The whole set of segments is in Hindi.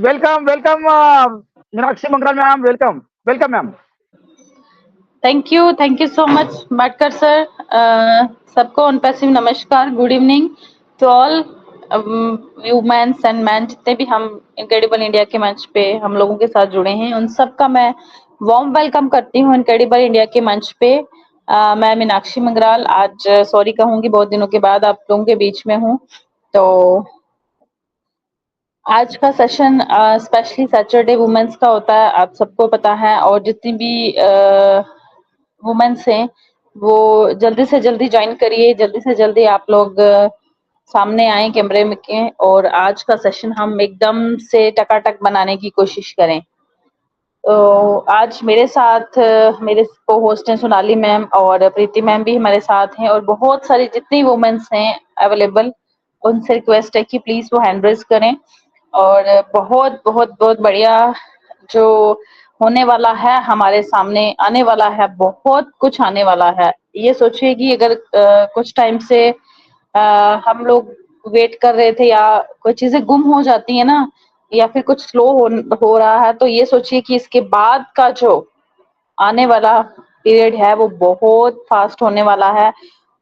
Welcome, welcome, Meenakshi Mangal ma'am. Welcome, welcome ma'am. Thank you so much Bhatkar sir. सबको ऑन पैसिव नमस्कार, good evening to all womens and man, जितने भी हम इनक्रेडिबल इंडिया के मंच पे हम लोगों के साथ जुड़े हैं, उन सबका मैं वार्म वेलकम करती हूँ इनक्रेडिबल इंडिया के मंच पे। मैं मीनाक्षी मंगराल आज सॉरी कहूंगी, बहुत दिनों के बाद आप लोगों के बीच में हूँ। तो आज का सेशन स्पेशली सैटरडे वुमेन्स का होता है, आप सबको पता है। और जितनी भी वुमेन्स हैं वो जल्दी से जल्दी ज्वाइन करिए, जल्दी से जल्दी आप लोग सामने आए कैमरे में के, और आज का सेशन हम एकदम से टकाटक बनाने की कोशिश करें। तो आज मेरे साथ मेरे को होस्ट हैं सोनाली मैम, और प्रीति मैम भी हमारे साथ हैं, और बहुत सारी जितनी वुमेन्स हैं अवेलेबल, उनसे रिक्वेस्ट है कि प्लीज वो हैंड रेज करें। और बहुत बहुत बहुत बढ़िया जो होने वाला है, हमारे सामने आने वाला है, बहुत कुछ आने वाला है। ये सोचिए कि अगर कुछ टाइम से हम लोग वेट कर रहे थे, या कोई चीजें गुम हो जाती है ना, या फिर कुछ स्लो हो रहा है, तो ये सोचिए कि इसके बाद का जो आने वाला पीरियड है वो बहुत फास्ट होने वाला है।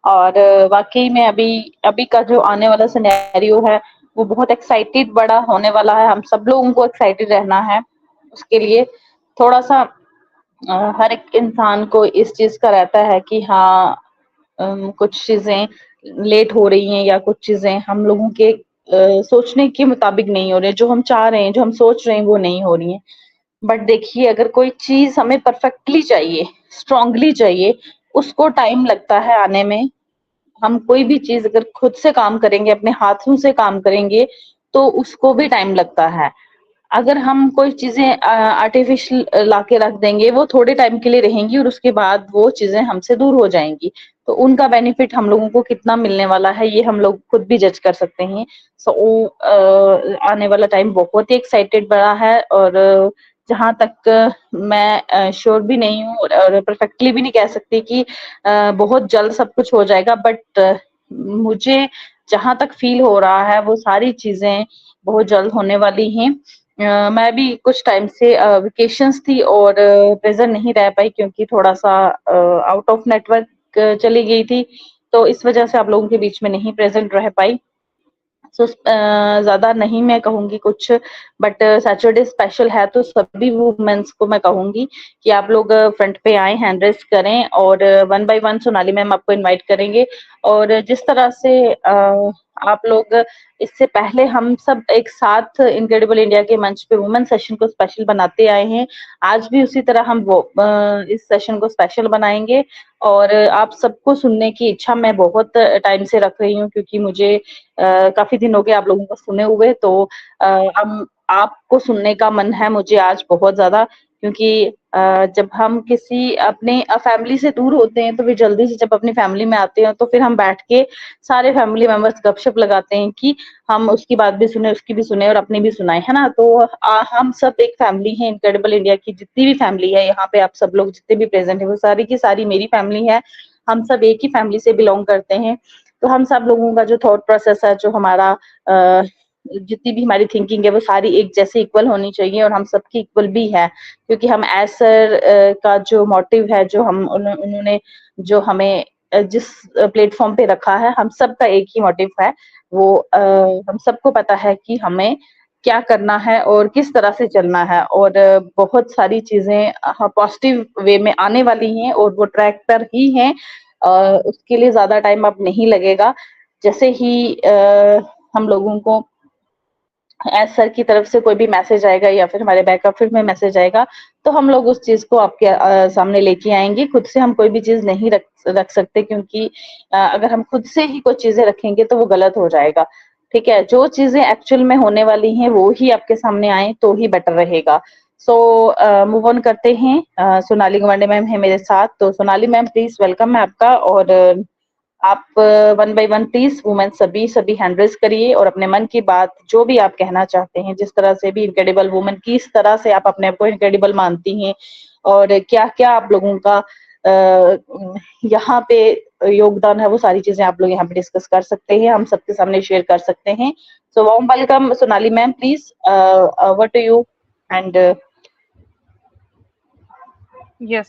और वाकई में अभी अभी का जो आने वाला सिनेरियो है वो बहुत एक्साइटेड बड़ा होने वाला है। हम सब लोगों को एक्साइटेड रहना है उसके लिए। थोड़ा सा हर एक इंसान को इस चीज का रहता है कि हाँ कुछ चीजें लेट हो रही हैं, या कुछ चीजें हम लोगों के सोचने के मुताबिक नहीं हो रही है, जो हम चाह रहे हैं, जो हम सोच रहे हैं वो नहीं हो रही है। बट देखिए, अगर कोई चीज हमें परफेक्टली चाहिए, स्ट्रांगली चाहिए, उसको टाइम लगता है आने में। हम कोई भी चीज अगर खुद से काम करेंगे, अपने हाथों से काम करेंगे, तो उसको भी टाइम लगता है। अगर हम कोई चीजें आर्टिफिशियल लाके रख देंगे, वो थोड़े टाइम के लिए रहेंगी और उसके बाद वो चीजें हमसे दूर हो जाएंगी। तो उनका बेनिफिट हम लोगों को कितना मिलने वाला है, ये हम लोग खुद भी जज कर सकते हैं। सो आने वाला टाइम बहुत ही एक्साइटेड बड़ा है। और जहां तक मैं श्योर भी नहीं हूँ, और परफेक्टली भी नहीं कह सकती कि बहुत जल्द सब कुछ हो जाएगा, बट मुझे जहां तक फील हो रहा है वो सारी चीजें बहुत जल्द होने वाली हैं। मैं भी कुछ टाइम से वेकेशंस थी और प्रेजेंट नहीं रह पाई, क्योंकि थोड़ा सा आउट ऑफ नेटवर्क चली गई थी, तो इस वजह से आप लोगों के बीच में नहीं प्रेजेंट रह पाई। सो ज्यादा नहीं मैं कहूंगी कुछ, बट सैटरडे स्पेशल है तो सभी वुमेन्स को मैं कहूंगी कि आप लोग फ्रंट पे आए, हैंड रेस्ट करें, और one by one Sonali ma'am आपको इनवाइट करेंगे। और जिस तरह से आप लोग इससे पहले हम सब एक साथ इनक्रेडिबल इंडिया के मंच पे वुमेन सेशन को स्पेशल बनाते आए हैं, आज भी उसी तरह हम वो इस सेशन को स्पेशल बनाएंगे। और आप सबको सुनने की इच्छा मैं बहुत टाइम से रख रही हूँ, क्योंकि मुझे काफी दिन हो गए आप लोगों को सुने हुए। तो हम आपको सुनने का मन है मुझे आज बहुत ज्यादा, क्योंकि जब हम किसी अपने फैमिली से दूर होते हैं, तो फिर जल्दी से जब अपनी फैमिली में आते हैं, तो फिर हम बैठ के सारे फैमिली मेंबर्स गपशप लगाते हैं कि हम उसकी बात भी सुने, उसकी भी सुने, और अपनी भी सुनाए, है ना। तो हम सब एक फैमिली है, इनक्रेडिबल इंडिया की जितनी भी फैमिली है यहाँ पे, आप सब लोग जितने भी प्रेजेंट है, वो सारी की सारी मेरी फैमिली है। हम सब एक ही फैमिली से बिलोंग करते हैं। तो हम सब लोगों का जो थॉट प्रोसेस है, जो हमारा जितनी भी हमारी थिंकिंग है, वो सारी एक जैसे इक्वल होनी चाहिए, और हम सबकी इक्वल भी है, क्योंकि हम एसर का जो मोटिव है, जो हम उन्होंने जो हमें जिस प्लेटफॉर्म पे रखा है, हम सबका एक ही मोटिव है। वो हम सबको पता है कि हमें क्या करना है और किस तरह से चलना है, और बहुत सारी चीजें पॉजिटिव वे में आने वाली हैं, और वो ट्रैक पर ही हैं। उसके लिए ज्यादा टाइम अब नहीं लगेगा। जैसे ही हम लोगों को एज सर की तरफ से कोई भी मैसेज आएगा, या फिर हमारे बैक ऑफिस में मैसेज आएगा, तो हम लोग उस चीज को आपके सामने लेके आएंगे। खुद से हम कोई भी चीज नहीं रख सकते, क्योंकि अगर हम खुद से ही कुछ चीजें रखेंगे तो वो गलत हो जाएगा। ठीक है, जो चीजें एक्चुअल में होने वाली हैं वो ही आपके सामने आए तो ही बेटर रहेगा। सो मूव ऑन करते हैं। सोनाली गवांडे मैम है मेरे साथ, तो सोनाली मैम प्लीज वेलकम है आपका। और आप one by one please women सभी सभी हैंड रेज करिए, और अपने मन की बात जो भी आप कहना चाहते हैं, जिस तरह से भी इनक्रेडिबल वुमेन, किस तरह से आप अपने आप को इनक्रेडिबल मानती हैं, और क्या क्या आप लोगों का यहाँ पे योगदान है वो सारी चीजें आप लोग यहाँ पे डिस्कस कर सकते हैं, हम सबके सामने शेयर कर सकते हैं। So warm welcome Sonali ma'am, please over to you and Yes,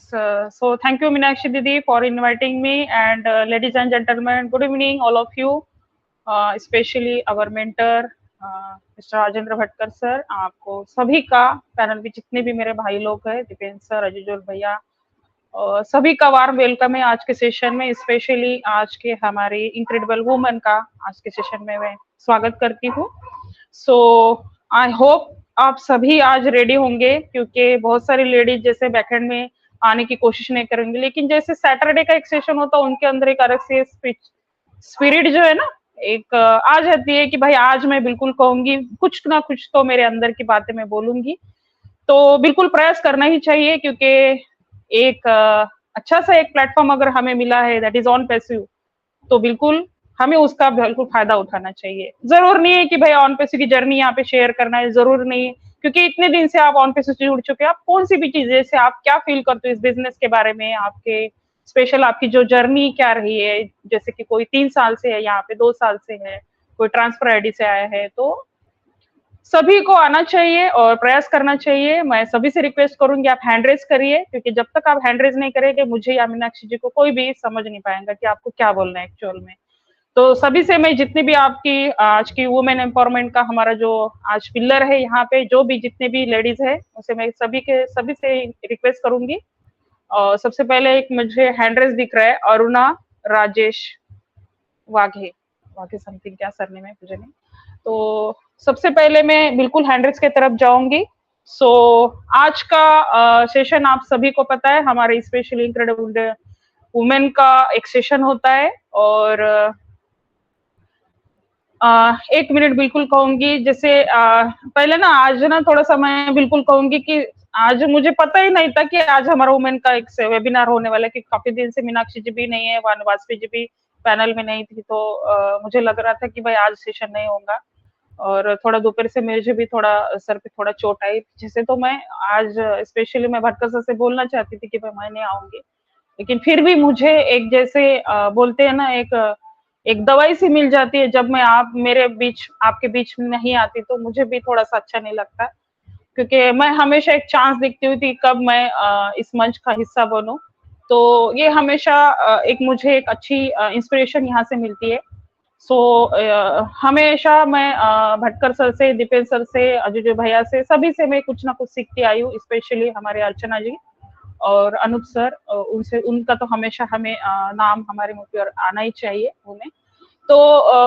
so thank you Meenakshi Didi for inviting me, and ladies and gentlemen, good evening all of you, especially our mentor Mr. Rajendra Bhatkar sir, आपको सभी का पैनल में जितने भी मेरे भाई लोग हैं, दीपेंद्र सर, अजीजुल भैया, सभी का वार्म वेलकम है आज के सेशन में। स्पेशली आज के हमारी इनक्रेडिबल वुमन का आज के सेशन में मैं स्वागत करती हूँ। सो आई होप आप सभी आज रेडी होंगे, क्योंकि बहुत सारी लेडीज जैसे बैकएंड में आने की कोशिश नहीं करेंगे, लेकिन जैसे सैटरडे का एक सेशन होता है उनके अंदर एक अलग से स्पिरिट जो है ना, एक आ जाती है कि भाई आज मैं बिल्कुल कहूंगी, कुछ ना कुछ तो मेरे अंदर की बातें मैं बोलूंगी। तो बिल्कुल प्रयास करना ही चाहिए, क्योंकि एक अच्छा सा एक प्लेटफॉर्म अगर हमें मिला है दैट इज ऑन पैसिव, तो बिल्कुल हमें उसका बिल्कुल फायदा उठाना चाहिए। जरूर नहीं है कि भाई ऑन पैसिव की जर्नी यहाँ पे शेयर करना है, जरूर नहीं है, क्योंकि इतने दिन से आप ऑन पैसिव से जुड़ चुके हैं, आप कौन सी भी चीज, जैसे आप क्या फील करते हो इस बिजनेस के बारे में, आपके स्पेशल आपकी जो जर्नी क्या रही है, जैसे कि कोई 3 साल से है यहाँ पे, 2 साल से है, कोई ट्रांसफर आईडी से आया है, तो सभी को आना चाहिए और प्रयास करना चाहिए। मैं सभी से रिक्वेस्ट करूंगी आप हैंड रेज करिए, क्योंकि जब तक आप हैंड रेज नहीं करेंगे मुझे या मीनाक्षी जी को कोई भी समझ नहीं पाएगा कि आपको क्या बोलना है एक्चुअल में। तो सभी से मैं जितनी भी आपकी आज की वुमेन एम्पावरमेंट का हमारा जो आज पिलर है यहाँ पे, जो भी जितने भी लेडीज है, उसे मैं सभी से रिक्वेस्ट करूंगी। और सबसे पहले एक मुझे हैंड रेज दिख रहा है, अरुणा राजेश वाघे समथिंग, क्या सरनेम है मुझे नहीं। तो सबसे पहले मैं बिल्कुल हैंड्रेस के तरफ जाऊंगी। सो आज का सेशन आप सभी को पता है, हमारे स्पेशली इनक्रेडिबल वुमेन का एक सेशन होता है, और 1 मिनट बिल्कुल कहूंगी, जैसे पहले ना आज ना थोड़ा सा मैं बिल्कुल कहूंगी कि आज मुझे पता ही नहीं था कि आज हमारा वुमेन का एक वेबिनार होने वाला है, कि काफी दिन से मीनाक्षी जी भी नहीं है, वाजपेयी जी भी पैनल में नहीं थी, तो मुझे लग रहा था कि भाई आज सेशन नहीं होगा, और थोड़ा दोपहर से मुझे भी थोड़ा सर पे थोड़ा चोट आई, जिससे तो मैं आज स्पेशली मैं भटकर सर से बोलना चाहती थी कि भाई मैं नहीं आऊंगी, लेकिन फिर भी मुझे एक जैसे बोलते हैं ना, एक दवाई सी मिल जाती है जब मैं आपके बीच में नहीं आती, तो मुझे भी थोड़ा सा अच्छा नहीं लगता, क्योंकि मैं हमेशा एक चांस देखती हुई थी कब मैं इस मंच का हिस्सा बनूं। तो ये हमेशा एक मुझे एक अच्छी इंस्पिरेशन यहाँ से मिलती है। सो हमेशा मैं भटकर सर से, दीपेंद्र सर से, अजय भैया से, सभी से मैं कुछ ना कुछ सीखती आई हूँ, स्पेशली हमारे अर्चना जी और अनूप सर, उनसे उनका तो हमेशा हमें नाम हमारे मुंह पर आना ही चाहिए उन्हें, तो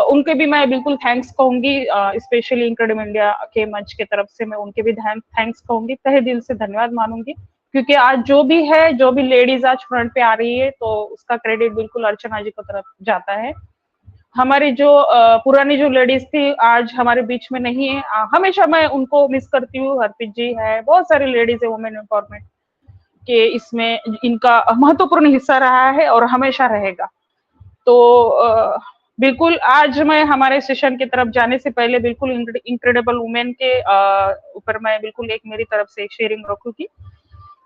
उनके भी मैं बिल्कुल थैंक्स कहूंगी, स्पेशली इनक्रेडिबल इंडिया के मंच के तरफ से मैं उनके भी थैंक्स कहूंगी, तहे दिल से धन्यवाद मानूंगी, क्योंकि आज जो भी है, जो भी लेडीज आज फ्रंट पे आ रही है, तो उसका क्रेडिट बिल्कुल अर्चना जी को तरफ जाता है। हमारी जो पुरानी जो लेडीज थी आज हमारे बीच में नहीं है, हमेशा मैं उनको मिस करती हूँ। हरप्रीत जी है, बहुत सारी लेडीज है वुमेन एम्पावरमेंट के, इसमें इनका महत्वपूर्ण हिस्सा रहा है और हमेशा रहेगा। तो बिल्कुल आज मैं हमारे सेशन की तरफ जाने से पहले बिल्कुल इनक्रेडिबल वुमेन के ऊपर मैं बिल्कुल एक मेरी तरफ से एक शेयरिंग रखूंगी।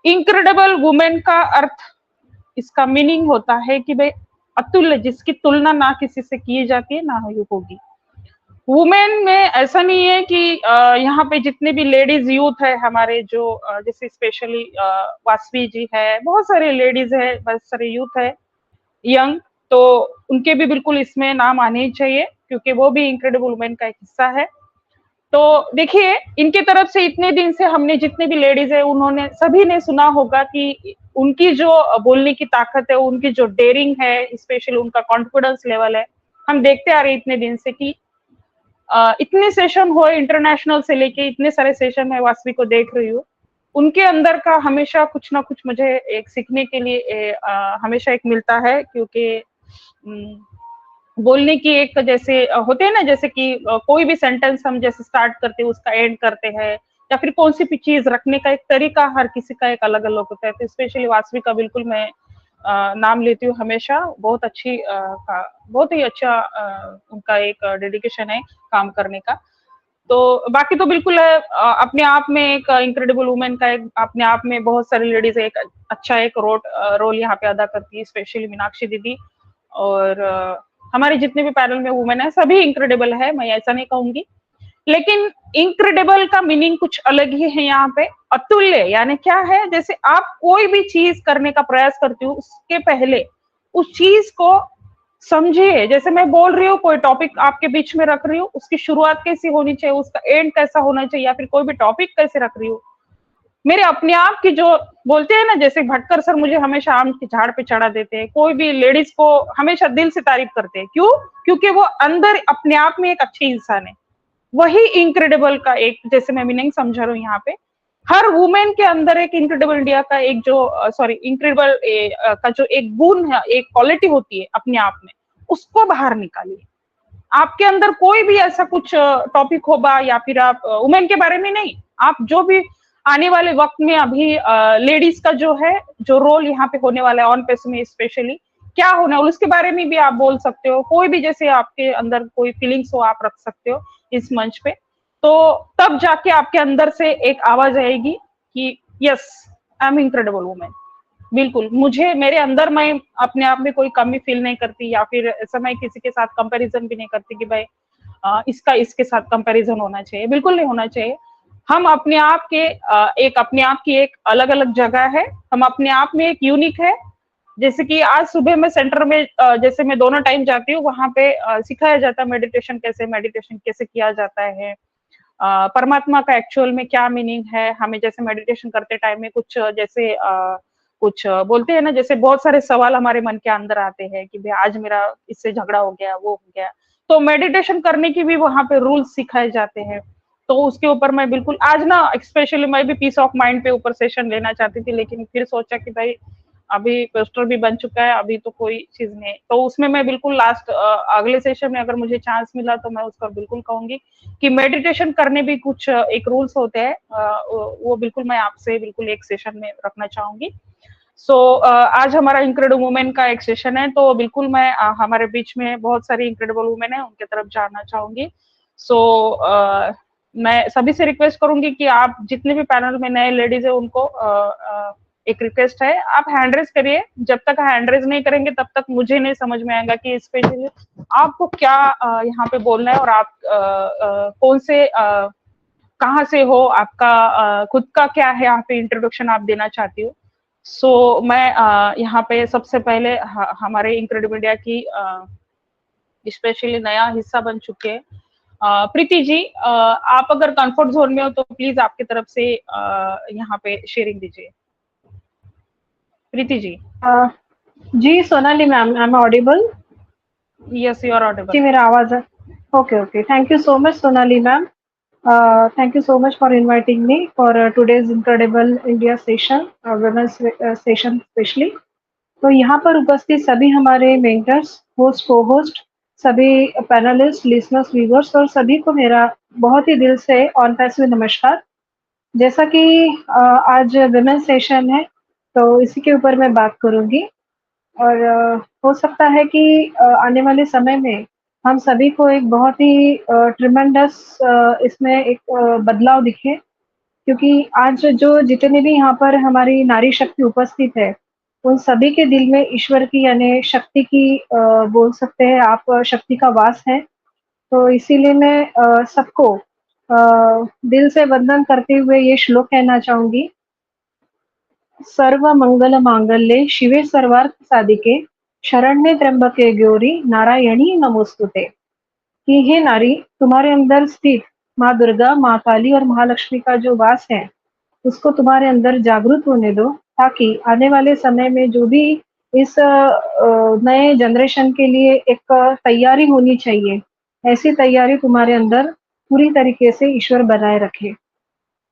इनक्रेडिबल वुमेन का अर्थ, इसका मीनिंग होता है कि भाई अतुल्य, जिसकी तुलना ना किसी से की जाती है ना ही होगी। वुमेन में ऐसा नहीं है कि यहाँ पे जितने भी लेडीज यूथ है हमारे, जो जैसे स्पेशली वासवी जी है, बहुत सारे लेडीज है, बहुत सारे यूथ है यंग, तो उनके भी बिल्कुल इसमें नाम आने ही चाहिए, क्योंकि वो भी इनक्रेडिबल वुमेन का एक हिस्सा है। तो देखिए, इनके तरफ से इतने दिन से हमने जितने भी लेडीज है, उन्होंने सभी ने सुना होगा कि उनकी जो बोलने की ताकत है, उनकी जो डेयरिंग है, स्पेशली उनका कॉन्फिडेंस लेवल है, हम देखते आ रहे इतने दिन से कि इतने सेशन हुए इंटरनेशनल से लेके इतने सारे सेशन मैं वासवी को देख रही हूँ, उनके अंदर का हमेशा कुछ ना कुछ मुझे एक सीखने के लिए हमेशा एक मिलता है, क्योंकि बोलने की एक जैसे होते हैं ना, जैसे कि कोई भी सेंटेंस हम जैसे स्टार्ट करते हैं उसका एंड करते हैं, या फिर कौन सी भी चीज रखने का एक तरीका हर किसी का एक अलग अलग होता है। तो स्पेशली वासवी का बिल्कुल मैं नाम लेती हूँ हमेशा, बहुत ही अच्छा उनका एक डेडिकेशन है काम करने का। तो बाकी तो बिल्कुल अपने आप में एक इनक्रेडिबल वुमेन का एक अपने आप में बहुत सारी लेडीज एक अच्छा एक रोल यहाँ पे अदा करती है, स्पेशली मीनाक्षी दीदी। और हमारे जितने भी पैनल में वुमेन है सभी इनक्रेडिबल है, मैं ऐसा नहीं कहूंगी, लेकिन इनक्रेडिबल का मीनिंग कुछ अलग ही है यहाँ पे। अतुल्य यानी क्या है, जैसे आप कोई भी चीज करने का प्रयास करती हो उसके पहले उस चीज को समझिए। जैसे मैं बोल रही हूँ, कोई टॉपिक आपके बीच में रख रही हूँ, उसकी शुरुआत कैसी होनी चाहिए, उसका एंड कैसा होना चाहिए, या फिर कोई भी टॉपिक कैसे रख रही हूँ। मेरे अपने आप की जो बोलते हैं ना, जैसे भटकर सर मुझे हमेशा आम के झाड़ पे चढ़ा देते हैं, कोई भी लेडीज को हमेशा दिल से तारीफ करते हैं। क्यों? क्योंकि वो अंदर अपने आप में एक अच्छी इंसान है। वही इनक्रेडिबल का एक, जैसे मैं मीनिंग समझा रहा हूँ यहाँ पे, हर वुमेन के अंदर एक इनक्रेडिबल इंडिया का एक जो इनक्रेडिबल का जो एक गुण है, एक क्वालिटी होती है अपने आप में, उसको बाहर निकालिए। आपके अंदर कोई भी ऐसा कुछ टॉपिक होगा, या फिर आप वुमेन के बारे में नहीं, आप जो भी आने वाले वक्त में अभी लेडीज का जो है जो रोल यहाँ पे होने वाला है ऑन पेस में स्पेशली क्या होना है, उसके बारे में भी आप बोल सकते हो। कोई भी जैसे आपके अंदर कोई फीलिंग्स हो आप रख सकते हो इस मंच पे, तो तब जाके आपके अंदर से एक आवाज आएगी कि yes I am incredible women. बिल्कुल मुझे मेरे अंदर, मैं अपने आप में कोई कमी फील नहीं करती, या फिर ऐसा मैं किसी के साथ कंपैरिजन भी नहीं करती कि भाई इसका इसके साथ कंपैरिजन होना चाहिए, बिल्कुल नहीं होना चाहिए। हम अपने आप के एक अपने आप की एक अलग अलग जगह है, हम अपने आप में एक यूनिक है। जैसे कि आज सुबह में सेंटर में जैसे मैं दोनों टाइम जाती हूँ, वहां पे सिखाया जाता है मेडिटेशन कैसे किया जाता है, परमात्मा का एक्चुअल में क्या मीनिंग है। हमें जैसे मेडिटेशन करते टाइम में कुछ जैसे कुछ बोलते हैं ना, जैसे बहुत सारे सवाल हमारे मन के अंदर आते हैं कि भाई आज मेरा इससे झगड़ा हो गया, वो हो गया, तो मेडिटेशन करने की भी वहां पे रूल्स सिखाए जाते हैं। तो उसके ऊपर मैं बिल्कुल आज ना स्पेशली मैं भी पीस ऑफ माइंड पे ऊपर सेशन लेना चाहती थी, लेकिन फिर सोचा कि भाई अभी पोस्टर भी बन चुका है, अभी तो कोई चीज नहीं, तो उसमें मैं बिल्कुल लास्ट अगले सेशन में अगर मुझे चांस मिला तो मैं उसका बिल्कुल कहूंगी कि मेडिटेशन करने भी कुछ एक रूल्स होते हैं, वो बिल्कुल मैं आपसे बिल्कुल एक सेशन में रखना चाहूंगी। सो आज हमारा इनक्रेडिबल वुमेन का एक सेशन है, तो बिल्कुल मैं हमारे बीच में बहुत सारी इनक्रेडिबल वुमेन है, उनके तरफ जाना चाहूंगी। सो मैं सभी से रिक्वेस्ट करूंगी कि आप जितने भी पैनल में नए लेडीज है उनको एक रिक्वेस्ट है, आप हैंड रेज करिए। जब तक हैंड रेज नहीं करेंगे तब तक मुझे नहीं समझ में आएगा कि स्पेशली आपको क्या यहाँ पे बोलना है, और आप कौन से कहाँ से हो, आपका खुद का क्या है यहाँ पे इंट्रोडक्शन आप देना चाहती हो। सो मैं यहाँ पे सबसे पहले हमारे इनक्रेडिबल इंडिया की स्पेशली नया हिस्सा बन चुके हैं प्रीति जी, आप अगर कंफर्ट जोन में हो तो प्लीज आपकी तरफ से यहाँ पे शेयरिंग दीजिए। प्रीति जी। जी Sonali ma'am, I am audible? Yes you are Audible. जी मेरा आवाज है? Okay okay, thank you so much Sonali ma'am, thank you so much for inviting me for today's incredible India session, women's session specially. तो यहाँ पर उपस्थित सभी हमारे मेंटर्स, होस्ट, को होस्ट, सभी पैनलिस्ट, लिसनर्स, व्यूअर्स और सभी को मेरा बहुत ही दिल से ऑन पैस में नमस्कार। जैसा कि आज वुमेन सेशन है तो इसी के ऊपर मैं बात करूंगी, और हो सकता है कि आने वाले समय में हम सभी को एक बहुत ही ट्रिमेंडस इसमें एक बदलाव दिखे, क्योंकि आज जो जितने भी यहाँ पर हमारी नारी शक्ति उपस्थित है उन सभी के दिल में ईश्वर की यानी शक्ति की बोल सकते हैं आप शक्ति का वास है। तो इसीलिए मैं सबको दिल से वंदन करते हुए ये श्लोक कहना चाहूंगी। सर्व मंगल मांगल्ये शिवे सर्वार्थ साधिके शरण्ये त्र्यंबके गौरी नारायणी नमोस्तुते। कि हे नारी, तुम्हारे अंदर स्थित माँ दुर्गा, माँ काली और महालक्ष्मी का जो वास है उसको तुम्हारे अंदर जागृत होने दो, ताकि आने वाले समय में जो भी इस नए जनरेशन के लिए एक तैयारी होनी चाहिए, ऐसी तैयारी तुम्हारे अंदर पूरी तरीके से ईश्वर बनाए रखे।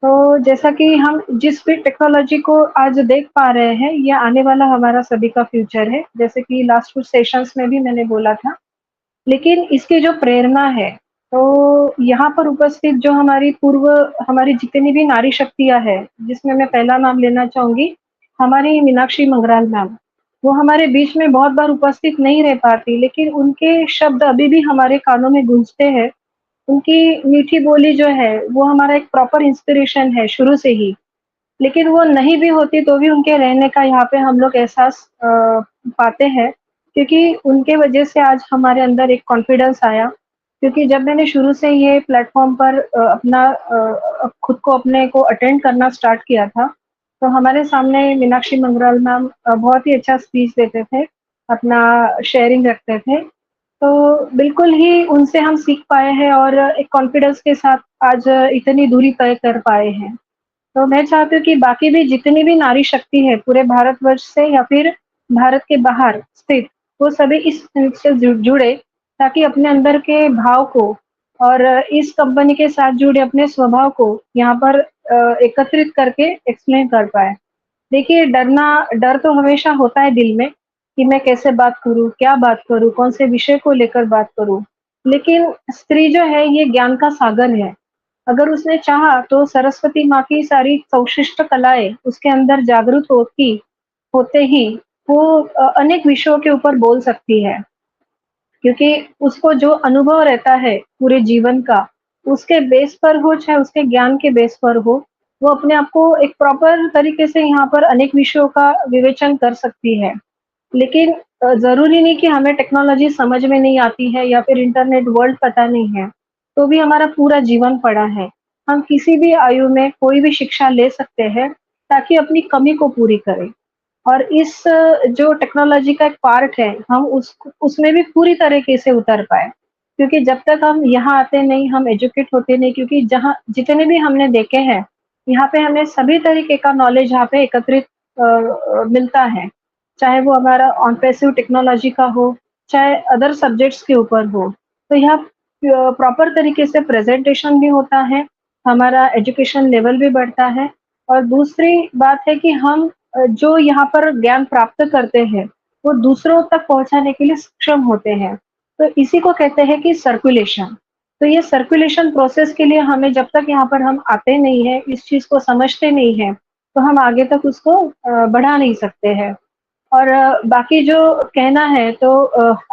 तो जैसा कि हम जिस भी टेक्नोलॉजी को आज देख पा रहे हैं, ये आने वाला हमारा सभी का फ्यूचर है, जैसे कि लास्ट कुछ सेशंस में भी मैंने बोला था। लेकिन इसकी जो प्रेरणा है, तो यहाँ पर उपस्थित जो हमारी जितनी भी नारी शक्तियां है, जिसमें मैं पहला नाम लेना चाहूंगी हमारी मीनाक्षी मंगराल मैम। वो हमारे बीच में बहुत बार उपस्थित नहीं रह पाती, लेकिन उनके शब्द अभी भी हमारे कानों में गूंजते हैं उनकी मीठी बोली जो है वो हमारा एक प्रॉपर इंस्पिरेशन है शुरू से ही। लेकिन वो नहीं भी होती तो भी उनके रहने का यहाँ पे हम लोग एहसास पाते हैं, क्योंकि उनके वजह से आज हमारे अंदर एक कॉन्फिडेंस आया। क्योंकि जब मैंने शुरू से ये प्लेटफॉर्म पर खुद को अपने को अटेंड करना स्टार्ट किया था, तो हमारे सामने मीनाक्षी मंगराल मैम बहुत ही अच्छा स्पीच देते थे, अपना शेयरिंग रखते थे। तो बिल्कुल ही उनसे हम सीख पाए हैं और एक कॉन्फिडेंस के साथ आज इतनी दूरी तय कर पाए हैं। तो मैं चाहती हूँ कि बाकी भी जितनी भी नारी शक्ति है पूरे भारतवर्ष से या फिर भारत के बाहर स्थित, वो सभी इस से जुड़े, ताकि अपने अंदर के भाव को और इस कंपनी के साथ जुड़े अपने स्वभाव को यहाँ पर एकत्रित करके एक्सप्लेन कर पाए। देखिए, डर तो हमेशा होता है दिल में कि मैं कैसे बात करूँ, क्या बात करूँ, कौन से विषय को लेकर बात करूँ। लेकिन स्त्री जो है ये ज्ञान का सागर है। अगर उसने चाहा तो सरस्वती माँ की सारी सौशिष्ट कलाएँ उसके अंदर जागृत होते ही वो अनेक विषयों के ऊपर बोल सकती है। क्योंकि उसको जो अनुभव रहता है पूरे जीवन का, उसके बेस पर हो चाहे उसके ज्ञान के बेस पर हो, वो अपने आप को एक प्रॉपर तरीके से यहाँ पर अनेक विषयों का विवेचन कर सकती है। लेकिन ज़रूरी नहीं कि हमें टेक्नोलॉजी समझ में नहीं आती है या फिर इंटरनेट वर्ल्ड पता नहीं है, तो भी हमारा पूरा जीवन पड़ा है। हम किसी भी आयु में कोई भी शिक्षा ले सकते हैं, ताकि अपनी कमी को पूरी करें। और इस जो टेक्नोलॉजी का एक पार्ट है, हम उसमें भी पूरी तरीके से उतर पाएँ। क्योंकि जब तक हम यहाँ आते नहीं, हम एजुकेट होते नहीं, क्योंकि जहाँ जितने भी हमने देखे हैं, यहाँ पे हमें सभी तरीके का नॉलेज यहाँ पे एकत्रित मिलता है। चाहे वो हमारा ऑन पैसिव टेक्नोलॉजी का हो, चाहे अदर सब्जेक्ट्स के ऊपर हो। तो यहाँ प्रॉपर तरीके से प्रेज़ेंटेशन भी होता है, हमारा एजुकेशन लेवल भी बढ़ता है और दूसरी बात है कि हम जो यहाँ पर ज्ञान प्राप्त करते हैं, वो दूसरों तक पहुँचाने के लिए सक्षम होते हैं। तो इसी को कहते हैं कि सर्कुलेशन। तो ये सर्कुलेशन प्रोसेस के लिए हमें जब तक यहाँ पर हम आते नहीं हैं, इस चीज़ को समझते नहीं हैं, तो हम आगे तक उसको बढ़ा नहीं सकते हैं। और बाकी जो कहना है तो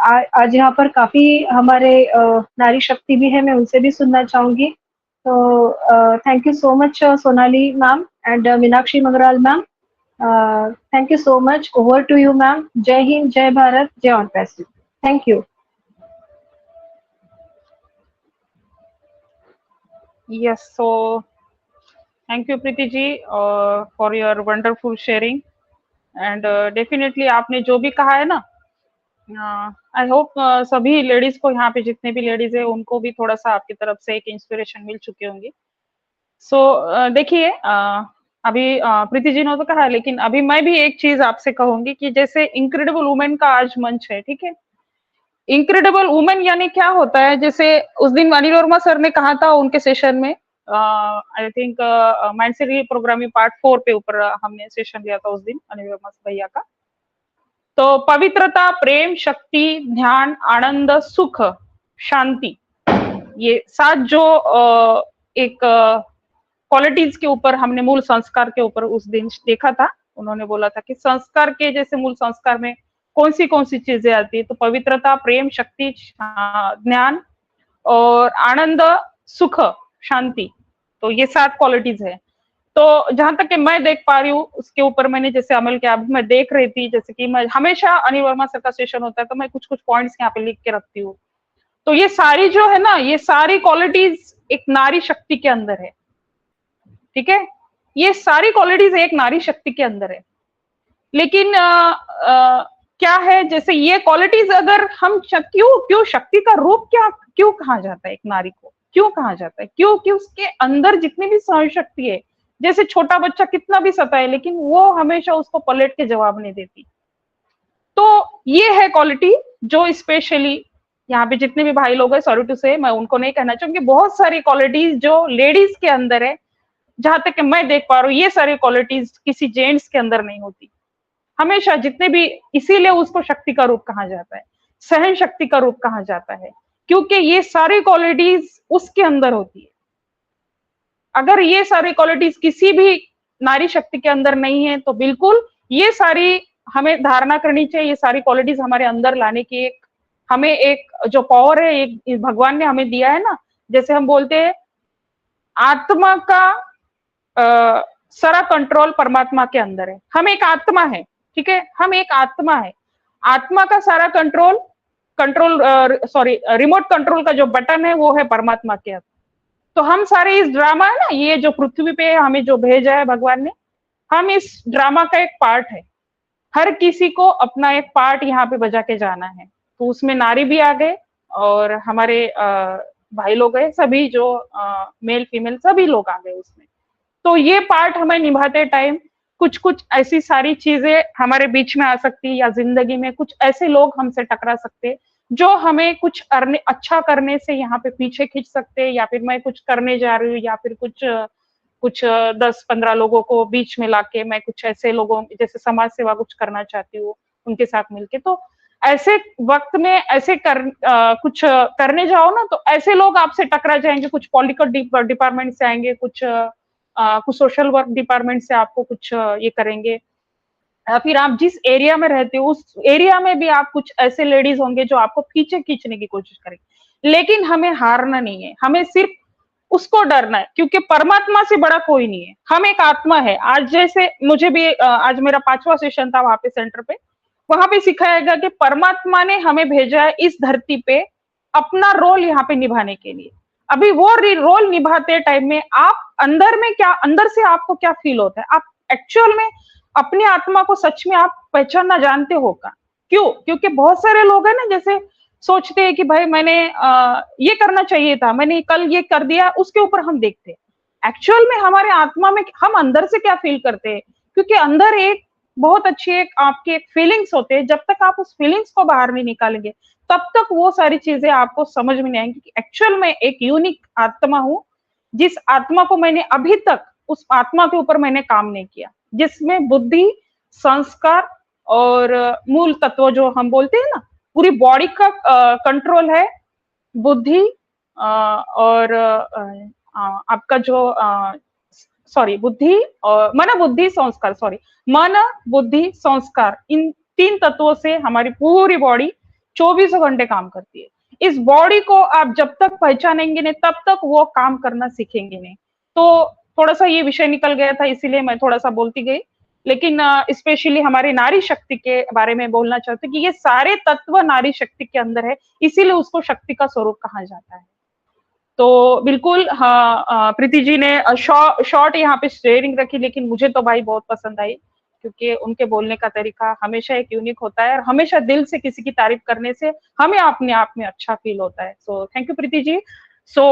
आज यहाँ पर काफ़ी हमारे नारी शक्ति भी है, मैं उनसे भी सुनना चाहूँगी। तो thank you so much Sonali ma'am and Meenakshi Mangral ma'am. Thank you so much. Over to you, ma'am. Jai Hind, Jai Bharat, Jai on Passive. Thank you. Yes, so thank you Preeti ji for your wonderful sharing and definitely आपने जो भी कहा है ना, आई होप सभी लेडीज को, यहाँ पे जितने भी लेडीज है उनको भी थोड़ा सा आपकी तरफ से एक इंस्पिरेशन मिल चुके होंगे। सो देखिए, अभी प्रीति जी ने तो कहा, लेकिन अभी मैं भी एक चीज आपसे कहूंगी कि जैसे इनक्रेडिबल वुमेन का आज मंच है, ठीक है। इनक्रेडिबल वुमेन यानी क्या होता है, जैसे उस दिन अनिल वर्मा सर ने कहा था उनके सेशन में, I think mindset programming part 4 पे ऊपर हमने सेशन लिया था उस दिन अनिल वर्मा भैया का। तो पवित्रता, प्रेम, शक्ति, ध्यान, आनंद, सुख, शांति, ये 7 जो एक क्वालिटीज के ऊपर हमने मूल संस्कार के ऊपर उस दिन देखा था। उन्होंने बोला था कि संस्कार के जैसे मूल संस्कार में कौन सी चीजें आती है, तो पवित्रता, प्रेम, शक्ति, ज्ञान और आनंद, सुख, शांति, तो ये 7 क्वालिटीज है। तो जहां तक कि मैं देख पा रही हूँ उसके ऊपर मैंने जैसे अमल किया, अभी मैं देख रही थी, जैसे कि मैं हमेशा अनिल वर्मा सर का सेशन होता है तो मैं कुछ पॉइंट्स यहाँ पे लिख के रखती हूँ। तो ये सारी जो है ना, ये सारी क्वालिटीज एक नारी शक्ति के अंदर है, ठीक है। ये सारी क्वालिटीज एक नारी शक्ति के अंदर है। लेकिन क्या है, जैसे ये क्वालिटीज अगर हम क्यों शक्ति का रूप क्यों कहा जाता है, एक नारी को क्यों कहा जाता है, क्योंकि उसके अंदर जितनी भी सहन शक्ति है, जैसे छोटा बच्चा कितना भी सताए लेकिन वो हमेशा उसको पलट के जवाब नहीं देती। तो ये है क्वालिटी जो स्पेशली यहाँ पे जितने भी भाई लोग हैं, सॉरी टू से, मैं उनको नहीं कहना चाहूंगी, बहुत सारी क्वालिटीज जो लेडीज के अंदर है, जहां तक कि मैं देख पा रहा हूँ ये सारी क्वालिटीज किसी जेंट्स के अंदर नहीं होती हमेशा, जितने भी, इसीलिए उसको शक्ति का रूप कहा जाता है, सहन शक्ति का रूप कहा जाता है, क्योंकि ये सारी क्वालिटीज उसके अंदर होती है। अगर ये सारी क्वालिटीज किसी भी नारी शक्ति के अंदर नहीं है तो बिल्कुल ये सारी हमें धारणा करनी चाहिए, ये सारी क्वालिटीज हमारे अंदर लाने की हमें एक जो पावर है, एक भगवान ने हमें दिया है ना, जैसे हम बोलते हैं आत्मा का सारा कंट्रोल परमात्मा के अंदर है। हम एक आत्मा है, ठीक है, हम एक आत्मा है। आत्मा का सारा रिमोट कंट्रोल का जो बटन है वो है परमात्मा के अंदर। तो हम सारे इस ड्रामा है ना, ये जो पृथ्वी पे हमें जो भेजा है भगवान ने, हम इस ड्रामा का एक पार्ट है। हर किसी को अपना एक पार्ट यहाँ पे बजा के जाना है। तो उसमें नारी भी आ गए और हमारे भाई लोग है, सभी जो मेल फीमेल सभी लोग आ गए उसमें। तो ये पार्ट हमें निभाते टाइम कुछ कुछ ऐसी सारी चीजें हमारे बीच में आ सकती है, या जिंदगी में कुछ ऐसे लोग हमसे टकरा सकते जो हमें कुछ अच्छा करने से यहाँ पे पीछे खींच सकते हैं, या फिर मैं कुछ करने जा रही हूँ, या फिर कुछ 10-15 लोगों को बीच में लाके मैं कुछ ऐसे लोगों जैसे समाज सेवा कुछ करना चाहती हूँ उनके साथ मिलके। तो ऐसे वक्त में ऐसे कुछ करने जाओ ना, तो ऐसे लोग आपसे टकरा जाएंगे। कुछ पॉलिटिकल डिपार्टमेंट से आएंगे, कुछ सोशल वर्क डिपार्टमेंट से आपको कुछ ये करेंगे, या फिर आप जिस एरिया में रहते हो उस एरिया में भी आप कुछ ऐसे लेडीज होंगे जो आपको पीछे खींचने की कोशिश करेंगे। लेकिन हमें हारना नहीं है, हमें सिर्फ उसको डरना है, क्योंकि परमात्मा से बड़ा कोई नहीं है। हम एक आत्मा है। आज जैसे मुझे भी आज मेरा 5वां सेशन था वहां पे सेंटर पे, वहां पे सिखाया गया कि परमात्मा ने हमें भेजा है इस धरती पे अपना रोल यहाँ पे निभाने के लिए। अभी वो रोल निभाते टाइम में आप अंदर से आपको क्या फील होता है, आप एक्चुअल में अपनी आत्मा को सच में आप पहचानना जानते हो का? क्यों? क्योंकि बहुत सारे लोग हैं ना, जैसे सोचते हैं कि भाई मैंने ये करना चाहिए था, मैंने कल ये कर दिया, उसके ऊपर हम देखते हैं। एक्चुअल में हमारे आत्मा में हम अंदर से क्या फील करते हैं, क्योंकि अंदर एक बहुत अच्छी एक आपकी एक फीलिंग्स होते हैं। जब तक आप उस फीलिंग्स को बाहर नहीं निकालेंगे तब तक वो सारी चीजें आपको समझ में नहीं आएंगी कि एक्चुअल में एक यूनिक आत्मा हूं, जिस आत्मा को मैंने अभी तक उस आत्मा के ऊपर मैंने काम नहीं किया, जिसमें बुद्धि, संस्कार और मूल तत्व जो हम बोलते हैं ना, पूरी बॉडी का कंट्रोल है। बुद्धि और आपका जो बुद्धि और मन बुद्धि संस्कार, मन बुद्धि संस्कार, इन 3 तत्वों से हमारी पूरी बॉडी 24 घंटे काम करती है। इस बॉडी को आप जब तक पहचानेंगे नहीं तब तक वो काम करना सीखेंगे नहीं। तो थोड़ा सा ये विषय निकल गया था, इसीलिए मैं थोड़ा सा बोलती गई। लेकिन स्पेशली हमारी नारी शक्ति के बारे में बोलना चाहते कि ये सारे तत्व नारी शक्ति के अंदर है, इसीलिए उसको शक्ति का स्वरूप कहा जाता है। तो बिल्कुल हाँ, प्रीति जी ने शॉर्ट यहाँ पे शेयरिंग रखी, लेकिन मुझे तो भाई बहुत पसंद आई, क्योंकि उनके बोलने का तरीका हमेशा एक यूनिक होता है और हमेशा दिल से किसी की तारीफ करने से हमें अपने आप में अच्छा फील होता है। So thank you Preeti ji. सो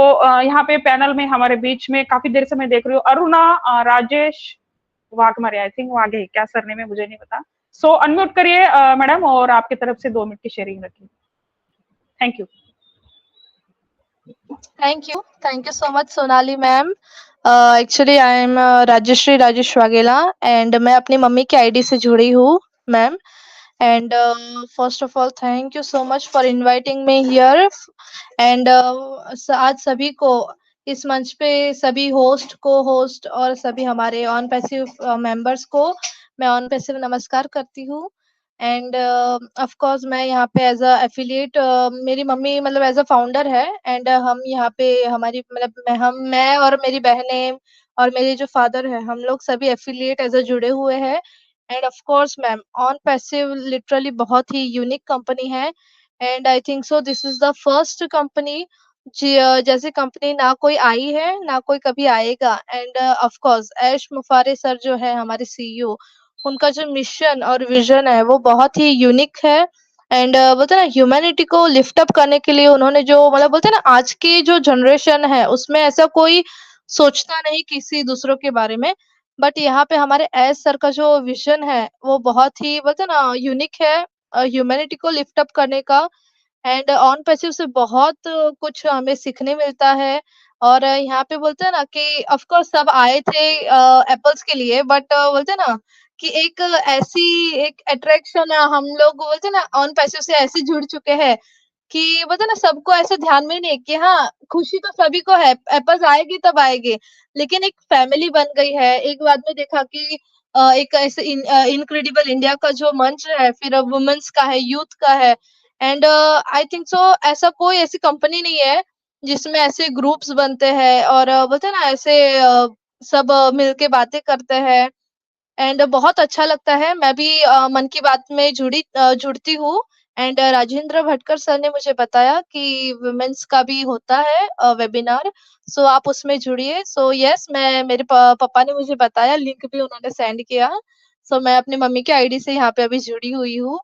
यहाँ पे पैनल में हमारे बीच में काफी देर से मैं देख रही हूँ अरुणा राजेश वाघमारे, आई थिंक वाघे, क्या सरने में मुझे नहीं पता। सो अनम्यूट करिए मैडम, और आपकी तरफ से 2 मिनट की शेयरिंग रखिए। Thank you. Thank you so much, Sonali ma'am. Actually, I am Rajeshri Rajesh Wagela, and मैं अपनी मम्मी की आईडी से जुड़ी हूँ, ma'am. And first of all, thank you so much for inviting me here. And आज सभी को इस मंच पे सभी होस्ट, को होस्ट और सभी हमारे ऑन पैसिव मेंबर्स को मैं ऑन पैसिव नमस्कार करती हूँ. एंड ऑफ कोर्स मैं यहाँ पे एज अ एफिलिएट, मेरी मम्मी मतलब एज अ फाउंडर है. एंड हम यहाँ पे हमारी मतलब मैं और मेरी बहनें और मेरे जो फादर है, हम लोग सभी एफिलिएट एज अ जुड़े हुए हैं. And of course ma'am, on passive literally बहुत ही यूनिक कंपनी है. And I think so this is the first company जैसे कंपनी ना कोई आई है, ना कोई कभी आएगा. And of course Ash Mufareh sir जो है हमारे सीईओ, उनका जो मिशन और विजन है वो बहुत ही यूनिक है. एंड बोलते हैं ना, ह्यूमैनिटी को लिफ्ट अप करने के लिए उन्होंने जो मतलब बोलते हैं ना, आज की जो जनरेशन है उसमें ऐसा कोई सोचता नहीं किसी दूसरों के बारे में. बट यहाँ पे हमारे एस सर का जो विजन है वो बहुत ही बोलते हैं ना यूनिक है, ह्यूमैनिटी को लिफ्ट अप करने का. एंड ऑन पैसिव से बहुत कुछ हमें सीखने मिलता है. और यहाँ पे बोलते हैं ना कि ऑफ कोर्स सब आए थे एप्पल्स के लिए, बट बोलते हैं ना कि एक ऐसी एक अट्रैक्शन हम लोग बोलते हैं ना ऑन पैसिव से ऐसे जुड़ चुके हैं कि बोलते हैं ना सबको ऐसे ध्यान में नहीं कि हाँ, खुशी तो सभी को है, एप्पल्स आएगी तब आएगी, लेकिन एक फैमिली बन गई है. एक बाद में देखा कि एक ऐसे इनक्रेडिबल इंडिया का जो मंच है, फिर वुमेन्स का है, यूथ का है. एंड आई थिंक सो ऐसा कोई ऐसी कंपनी नहीं है जिसमें ऐसे ग्रुप्स बनते हैं और बोलते हैं ना ऐसे सब मिलके बातें करते हैं एंड बहुत अच्छा लगता है। मैं भी मन की बात में जुड़ती हूँ एंड राजेंद्र भटकर सर ने मुझे बताया कि वुमेन्स का भी होता है वेबिनार, सो आप उसमें जुड़िए। सो यस, मैं मेरे पापा ने मुझे बताया, लिंक भी उन्होंने सेंड किया। सो मैं अपनी मम्मी की आईडी से यहाँ पे अभी जुड़ी हुई हूँ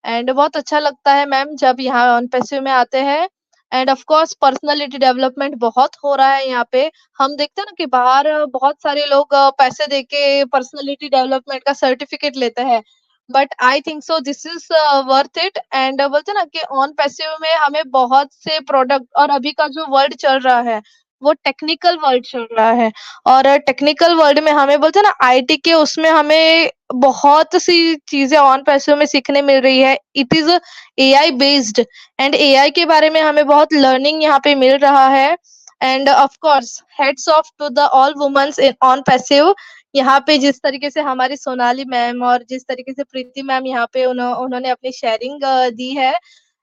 एंड बहुत अच्छा लगता है मैम जब यहाँ ऑन पैसिव में आते हैं and of course personality development बहुत हो रहा है यहाँ पे। हम देखते हैं ना कि बाहर बहुत सारे लोग पैसे देके पर्सनालिटी डेवलपमेंट का सर्टिफिकेट लेते हैं, but I think so this is worth it and बोलते हैं ना कि ऑन पैसिव में हमें बहुत से प्रोडक्ट, और अभी का जो वर्ल्ड चल रहा है वो टेक्निकल वर्ल्ड चल रहा है और टेक्निकल वर्ल्ड में हमें बोलते हैं ना आईटी के उसमें हमें बहुत सी चीजें ऑन पैसिव में सीखने मिल रही है। It is AI based and AI के बारे में हमें बहुत लर्निंग यहाँ पे मिल रहा है and of course heads off to the all womens in on passive. यहाँ पे जिस तरीके से हमारी सोनाली मैम और जिस तरीके से प्रीति मैम यहाँ पे उन्होंने अपनी शेयरिंग दी है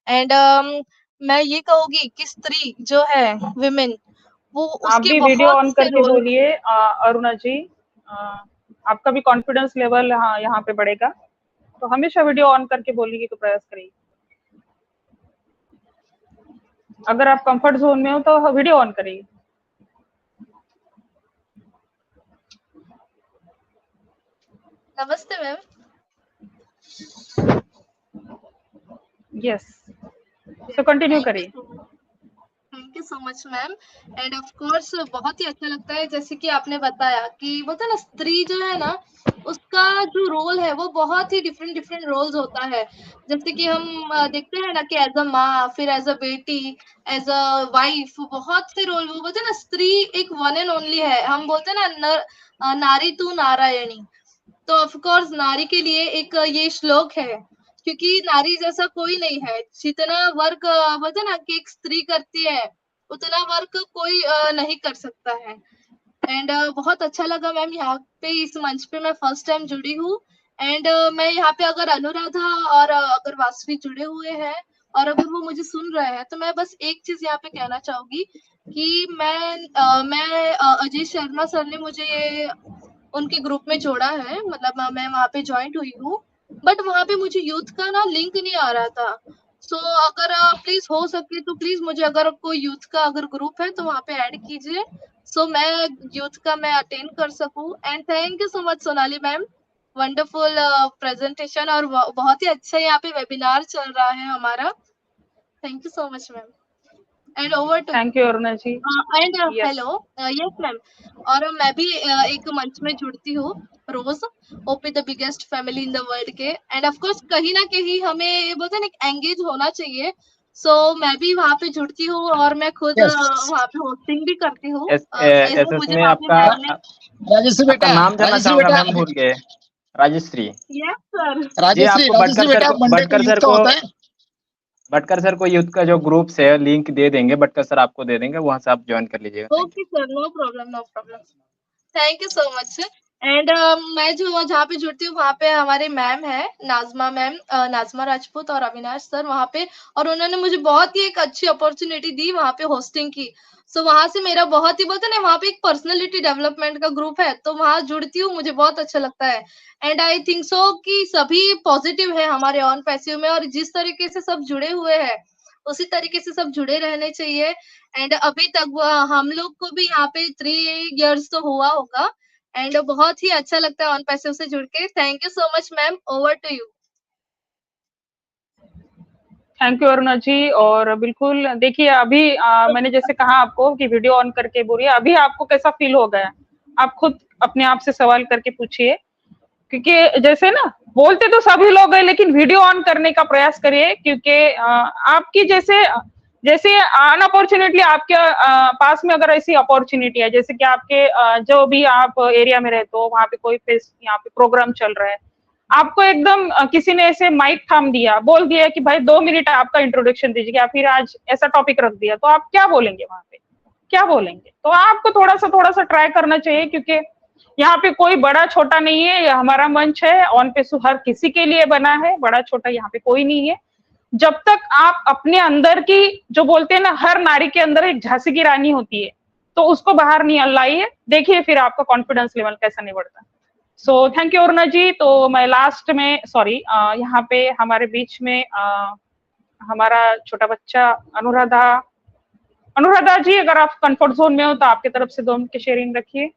एंड मैं ये कहूंगी कि स्त्री जो है विमेन वो आप उसके भी वीडियो बहुत ऑन से करके रोल। बोलिए अरुणा जी। आपका भी कॉन्फिडेंस लेवल यहाँ पे बढ़ेगा, तो हमेशा वीडियो ऑन करके बोलने का प्रयास करिए। अगर आप कंफर्ट जोन में हो तो वीडियो ऑन करिए। नमस्ते मैम। यस, सो कंटिन्यू करिए। Thank you so much ma'am and of course बहुत ही अच्छा लगता है जैसे कि आपने बताया कि बोलते हैं ना स्त्री जो है ना उसका जो रोल है वो बहुत ही डिफरेंट डिफरेंट रोल्स होता है। जैसे कि हम देखते हैं ना कि एज अ माँ, फिर एज अ बेटी, एज अ वाइफ, बहुत से रोल। वो बोलते हैं ना स्त्री एक वन एंड ओनली है। हम बोलते हैं ना नारी तू नारायणी। तो ऑफ कोर्स नारी के लिए एक ये श्लोक है, क्योंकि नारी जैसा कोई नहीं है। जितना वर्क बोलते हैं ना कि एक स्त्री करती है उतना वर्क कोई नहीं कर सकता है एंड बहुत अच्छा लगा मैम यहाँ पे इस मंच पे मैं फर्स्ट टाइम जुड़ी हूँ एंड मैं यहाँ पे अगर अनुराधा और अगर वासवी जुड़े हुए हैं और अगर वो मुझे सुन रहे हैं तो मैं बस एक चीज यहाँ पे कहना चाहूंगी कि मैं अजय शर्मा सर ने मुझे ये उनके ग्रुप में जोड़ा है, मतलब मैं वहाँ पे ज्वाइंट हुई हूँ बट वहाँ पे मुझे यूथ का ना लिंक नहीं आ रहा था। सो अगर प्लीज हो सके तो प्लीज मुझे अगर कोई यूथ का अगर ग्रुप है तो वहाँ पे ऐड कीजिए सो मैं यूथ का मैं अटेंड कर सकूं and thank you so much Sonali ma'am, wonderful presentation और बहुत ही अच्छा यहाँ पे वेबिनार चल रहा है हमारा। Thank you so much ma'am and over to thank you Aruna ji. And yes, hello. Yes ma'am, और मैं भी एक मंच में जुड़ती हूँ रोज, OP the biggest family in the world के एंड ऑफ कोर्स कहीं ना कहीं हमें बोलते हैं ना एंगेज होना चाहिए। सो मैं भी वहाँ पे जुड़ती हूँ और मैं खुद वहाँ पे होस्टिंग भी करती हूँ। ऐसे एसएस मुझे में वहाँ पे आपका मैम ने। राजश्री आपका बेटा, नाम जानना राजश्री चाहूंगा बेटा, मैम, भूल गए। Rajshree yes sir. जी। राजश्री आपको राजश्री बेटा, मंडे को यूथ का होता है। भटकर सर को यूथ का जो ग्रुप्स है लिंक दे देंगे, भटकर सर आपको दे देंगे, वहां से आप ज्वाइन कर लीजिएगा। Thank okay sir, no problem no problem. Thank you so much and मैं जो जहाँ पे जुड़ती हूँ वहाँ पे हमारे मैम है नाजमा मैम, नाजमा राजपूत और अविनाश सर वहाँ पे, और उन्होंने मुझे बहुत ही एक अच्छी अपॉर्चुनिटी दी वहाँ पे होस्टिंग की। सो वहाँ से मेरा बहुत ही बोलते ना वहाँ पे एक पर्सनालिटी डेवलपमेंट का ग्रुप है तो वहाँ जुड़ती हूँ, मुझे बहुत अच्छा लगता है एंड आई थिंक सो कि सभी पॉजिटिव है हमारे ऑन पैसिव में और जिस तरीके से सब जुड़े हुए हैं उसी तरीके से सब जुड़े रहने चाहिए एंड अभी तक हम लोग को भी यहाँ पे 3 इयर्स तो हुआ होगा एंड बहुत ही अच्छा लगता है ऑन पैसिव से जुड़ के। Thank you so much ma'am, over to you. Thank you Aruna ji. और बिल्कुल देखिए अभी मैंने जैसे कहा आपको कि वीडियो ऑन करके बोलिए, अभी आपको कैसा फील हो गया, आप खुद अपने आप से सवाल करके पूछिए, क्योंकि जैसे ना बोलते तो सभी लोग हैं लेकिन वीडियो ऑन करने का प्रयास करिए, क्योंकि आपकी जैसे जैसे अनअपॉर्चुनेटली आपके पास में अगर ऐसी अपॉर्चुनिटी है, जैसे कि आपके जो भी आप एरिया में रहते हो वहां पे कोई यहाँ पे प्रोग्राम चल रहा है, आपको एकदम किसी ने ऐसे माइक थाम दिया, बोल दिया कि भाई 2 मिनट आपका इंट्रोडक्शन दीजिए या फिर आज ऐसा टॉपिक रख दिया, तो आप क्या बोलेंगे वहां पे, क्या बोलेंगे? तो आपको थोड़ा सा ट्राई करना चाहिए, क्योंकि यहाँ पे कोई बड़ा छोटा नहीं है, ये हमारा मंच है, ऑन पे हर किसी के लिए बना है, बड़ा छोटा यहाँ पे कोई नहीं है। जब तक आप अपने अंदर की, जो बोलते हैं ना, हर नारी के अंदर एक झांसी की रानी होती है, तो उसको बाहर नहीं लाइए, देखिए फिर आपका कॉन्फिडेंस लेवल कैसा नहीं बढ़ता। सो थैंक यू अरुणा जी। तो मैं लास्ट में, सॉरी, यहाँ पे हमारे बीच में हमारा छोटा बच्चा अनुराधा जी, अगर आप कंफर्ट जोन में हो तो आपके तरफ से 2 मिनट की शेयरिंग रखिए।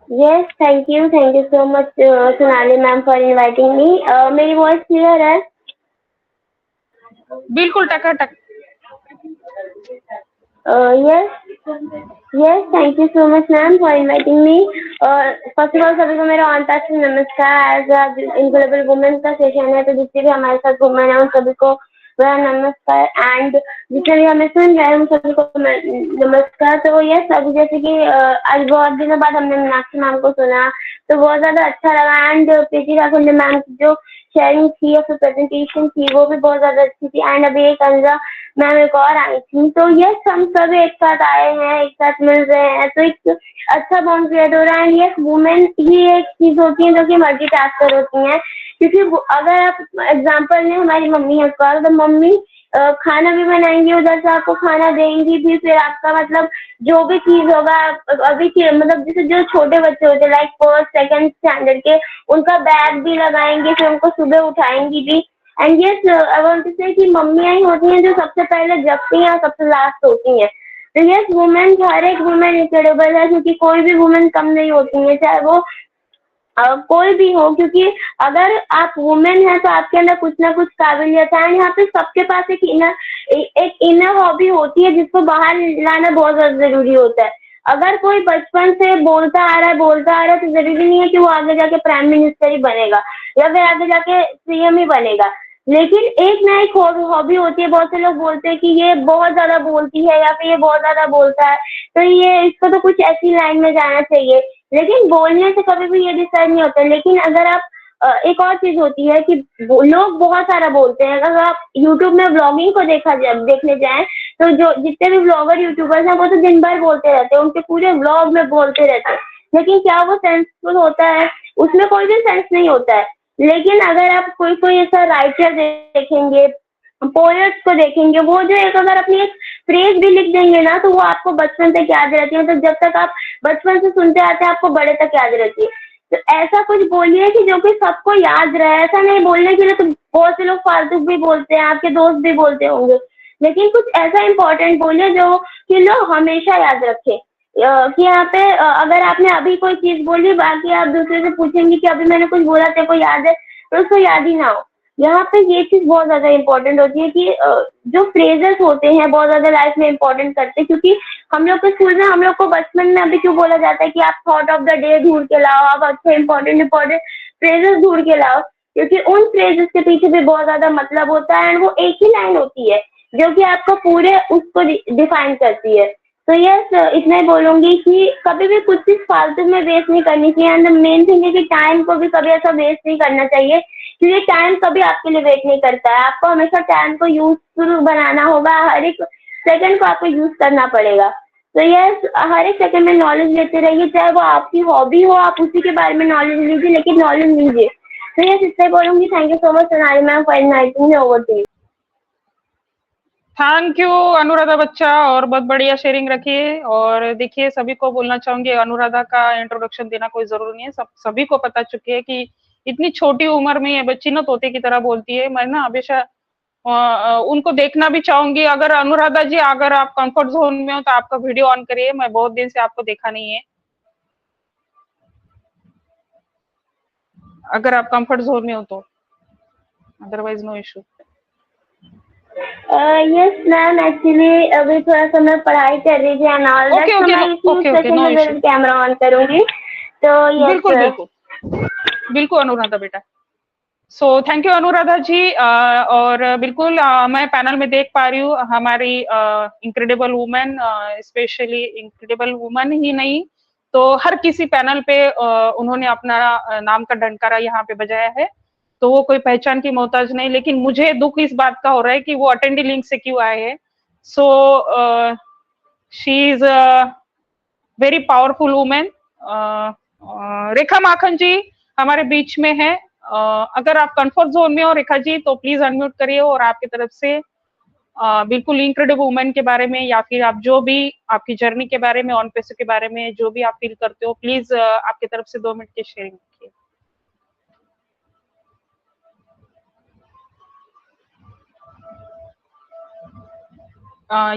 Yes, thank you so much, Sonali ma'am, for inviting me. मेरी वॉइस क्लियर है? बिल्कुल टकाटक। Yes, thank you so much ma'am for inviting me. First of all सभी को मेरा ऑन से नमस्कार। आज इनक्रेडिबल वुमेन का सेशन है, तो जितने भी हमारे साथ वुमेन है उन सभी को मेरा नमस्कार, एंड जितने भी हमें सुन रहे हैं उन सभी को नमस्कार। तो यस, अभी जैसे कि आज बहुत दिनों बाद हमने मीनाक्षी मैम को सुना, तो बहुत ज्यादा अच्छा लगा। एंड प्रीति राखुंडे मैम की जो शेयरिंग थी या फिर प्रेजेंटेशन थी वो भी बहुत ज्यादा अच्छी थी। एंड अभी एक अनुजा मैम एक और आई थी, तो यस, हम सब एक साथ आए हैं, एक साथ मिल रहे हैं, तो एक अच्छा बॉन्ड क्रिएट हो रहा है। यस, वुमेन ही एक चीज होती है जो कि मल्टीटास्कर होती हैं, क्योंकि अगर आप एग्जाम्पल लें, हमारी मम्मी है, तो मम्मी खाना भी बनाएंगी, उधर से आपको खाना देंगी भी, फिर आपका मतलब जो भी चीज होगा, अभी मतलब जैसे जो छोटे बच्चे होते हैं लाइक 1st 2nd स्टैंडर्ड के, उनका बैग भी लगाएंगे, फिर उनको सुबह उठाएंगी भी। And yes, I want to say कि मम्मियाँ ही होती हैं जो सबसे पहले जगती हैं और सबसे लास्ट होती हैं। तो यस, वुमेन, हर एक वुमेन इनक्रेडिबल है, क्योंकि कोई भी वुमेन कम नहीं होती है, चाहे वो कोई भी हो, क्योंकि अगर आप वुमेन है तो आपके अंदर कुछ ना कुछ काबिलियत है। यहाँ पे सबके पास एक इनर हॉबी होती है जिसको बाहर लाना बहुत ज्यादा जरूरी होता है। अगर कोई बचपन से बोलता आ रहा है तो जरूरी नहीं है कि वो आगे जाके प्राइम मिनिस्टर ही बनेगा या फिर आगे जाके सीएम ही बनेगा, लेकिन एक ना एक हॉबी होती है। बहुत से लोग बोलते हैं कि ये बहुत ज्यादा बोलती है या फिर ये बहुत ज्यादा बोलता है, तो ये इसको तो कुछ ऐसी लाइन में जाना चाहिए, लेकिन बोलने से कभी भी ये डिसाइड नहीं होता। लेकिन अगर आप एक और चीज होती है कि लोग बहुत सारा बोलते हैं। अगर आप यूट्यूब में ब्लॉगिंग को देखने जाएं, तो जो जितने भी ब्लॉगर यूट्यूबर्स हैं वो तो दिन भर बोलते रहते हैं, उनके पूरे ब्लॉग में बोलते रहते हैं, लेकिन क्या वो सेंसफुल होता है? उसमें कोई भी सेंस नहीं होता है। लेकिन अगर आप कोई ऐसा राइटर देखेंगे, पोएट्स को देखेंगे, वो जो एक अगर अपनी एक फ्रेज भी लिख देंगे ना, तो वो आपको बचपन तक याद रहती है। तो जब तक आप बचपन से सुनते आते हैं आपको बड़े तक याद रहती है। तो ऐसा कुछ बोलिए कि जो कि सबको याद रहे। ऐसा नहीं बोलने के लिए तो बहुत से लोग फालतू भी बोलते हैं, आपके दोस्त भी बोलते होंगे, लेकिन कुछ ऐसा इंपॉर्टेंट बोलिए जो कि लोग हमेशा याद रखें। कि यहाँ पे अगर आपने अभी कोई चीज बोली, बाकी आप दूसरे से पूछेंगे कि अभी मैंने कुछ बोला तेरे को याद है, तो उसको याद ही ना हो। यहाँ पे ये चीज बहुत ज्यादा इंपॉर्टेंट होती है कि जो फ्रेजेस होते हैं बहुत ज्यादा लाइफ में इंपॉर्टेंट करते हैं, क्योंकि हम लोग के स्कूल में हम लोग को बचपन में अभी क्यों बोला जाता है कि आप थॉट ऑफ द डे ढूंढ के लाओ, आप अच्छे इंपॉर्टेंट फ्रेजेस ढूंढ के लाओ, क्योंकि उन फ्रेजेस के पीछे भी बहुत ज्यादा मतलब होता है। एंड वो एक ही लाइन होती है जो कि आपको पूरे उसको डिफाइन करती है। तो यस, इतना ही बोलूंगी कि कभी भी कुछ चीज फालतू में वेस्ट नहीं करनी चाहिए। एंड मेन थिंग है कि टाइम को भी कभी ऐसा वेस्ट नहीं करना चाहिए, क्योंकि टाइम कभी आपके लिए वेट नहीं करता है। आपको हमेशा टाइम को यूजफुल बनाना होगा, हर एक सेकंड को आपको यूज करना पड़ेगा। तो यस, हर एक सेकंड में नॉलेज लेते रहिए, चाहे वो आपकी हॉबी हो, आप उसी के बारे में नॉलेज लीजिए, लेकिन नॉलेज लीजिए। तो यस, इतना ही बोलूंगी। Thank you so much Sonali ma'am for inviting me. Over to you. Thank you Anuradha बच्चा, और बहुत बढ़िया शेयरिंग रखिए। और देखिए, सभी को बोलना चाहूंगी, अनुराधा का इंट्रोडक्शन देना कोई जरूरी नहीं है, सभी को पता चुकी है कि इतनी छोटी उम्र में ये बच्ची ना तोते की तरह बोलती है। मैं ना हमेशा उनको देखना भी चाहूंगी। अगर अनुराधा जी, अगर आप कंफर्ट जोन में हो तो आपका वीडियो ऑन करिए, मैं बहुत दिन से आपको देखा नहीं है। अगर आप कंफर्ट जोन में हो तो, otherwise no issue. Yes ma'am, actually अभी थोड़ा सा मैं पढ़ाई कर रही थी एंड ऑल दैट, तो मैं इसी सेशन में मेरा कैमरा ऑन करूंगी। तो यस, बिल्कुल बिल्कुल बिल्कुल अनुराधा बेटा। सो थैंक यू अनुराधा जी। और बिल्कुल मैं पैनल में देख पा रही हूँ हमारी incredible women, specially incredible women ही नहीं तो हर किसी पैनल पे उन्होंने अपना नाम का डंकारा यहाँ पे बजाया है, तो वो कोई पहचान की मोहताज नहीं। लेकिन मुझे दुख इस बात का हो रहा है कि वो अटेंडी लिंक से क्यों आए हैं। So she is very powerful women. Rekha Makhan ji हमारे बीच में है, अगर आप कंफर्ट जोन में हो रेखा जी तो प्लीज अनम्यूट करिए और आपकी तरफ से बिल्कुल इनक्रेडिबल वुमेन के बारे में या फिर आप जो भी आपकी जर्नी के बारे में, ऑन पैसे के बारे में जो भी आप फील करते हो, प्लीज आपकी तरफ से 2 मिनट की शेयरिंग रखिए।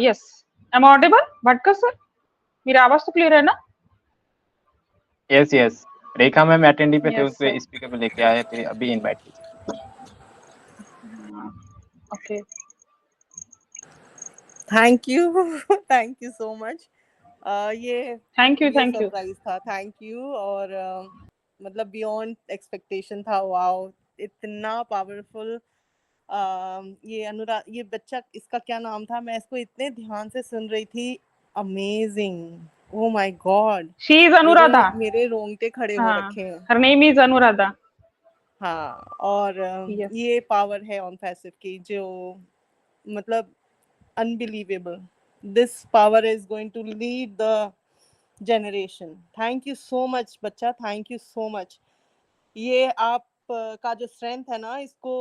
Yes, am audible Bhatkar sir? मेरी आवाज तो क्लियर है ना? यस यस, रेखा मैम अटेंडी पे थे, Yes, उसपे sir. स्पीकर पे लेके आए थे, अभी इनवाइट कीजिए। Okay, thank you thank you so much. ये थैंक यू सरप्राइज था, थैंक यू। और मतलब बियॉन्ड एक्सपेक्टेशन था। वाओ, इतना पावरफुल। ये अनुराग, ये बच्चा, इसका क्या नाम था? मैं इसको इतने ध्यान से सुन रही थी। Amazing, oh my God. She is Anuradha. मेरे रोंगटे खड़े हो रखे हैं। Her name is Anuradha. हाँ, और Yes. ये पावर है ऑन पैसिव की, जो मतलब unbelievable. This power is going to lead the generation. Thank you so much बच्चा, thank you so much. ये आप का जो स्ट्रेंथ है ना, इसको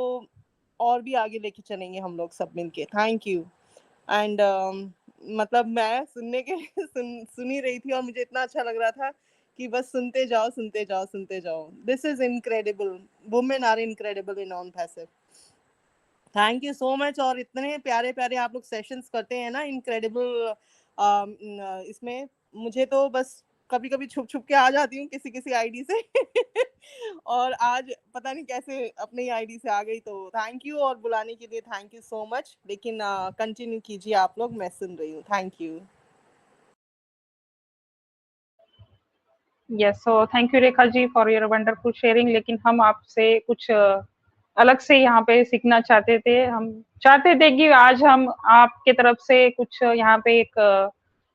और भी आगे लेके चलेंगे हम लोग सब मिलके। Thank you. एंड मतलब मैं सुनने के सुन ही रही थी और मुझे इतना अच्छा लग रहा था कि बस सुनते जाओ सुनते जाओ सुनते जाओ। This is incredible, women are incredible in on passive. Thank you so much. और इतने प्यारे प्यारे आप लोग सेशंस करते हैं ना, इनक्रेडिबल। इसमें मुझे तो बस कभी कभी छुप छुप के आ जाती हूँ किसी किसी आईडी से और आज पता नहीं कैसे अपनी आईडी से आ गई। तो थैंक यू, और बुलाने के लिए थैंक यू सो मच। लेकिन कंटिन्यू कीजिए आप लोग, मैं सुन रही हूँ। Thank you. Yes, so thank you Rekha ji for your wonderful sharing. लेकिन हम आपसे कुछ अलग से यहाँ पे सीखना चाहते थे। हम चाहते थे कि आज हम आपके तरफ से कुछ यहाँ पे एक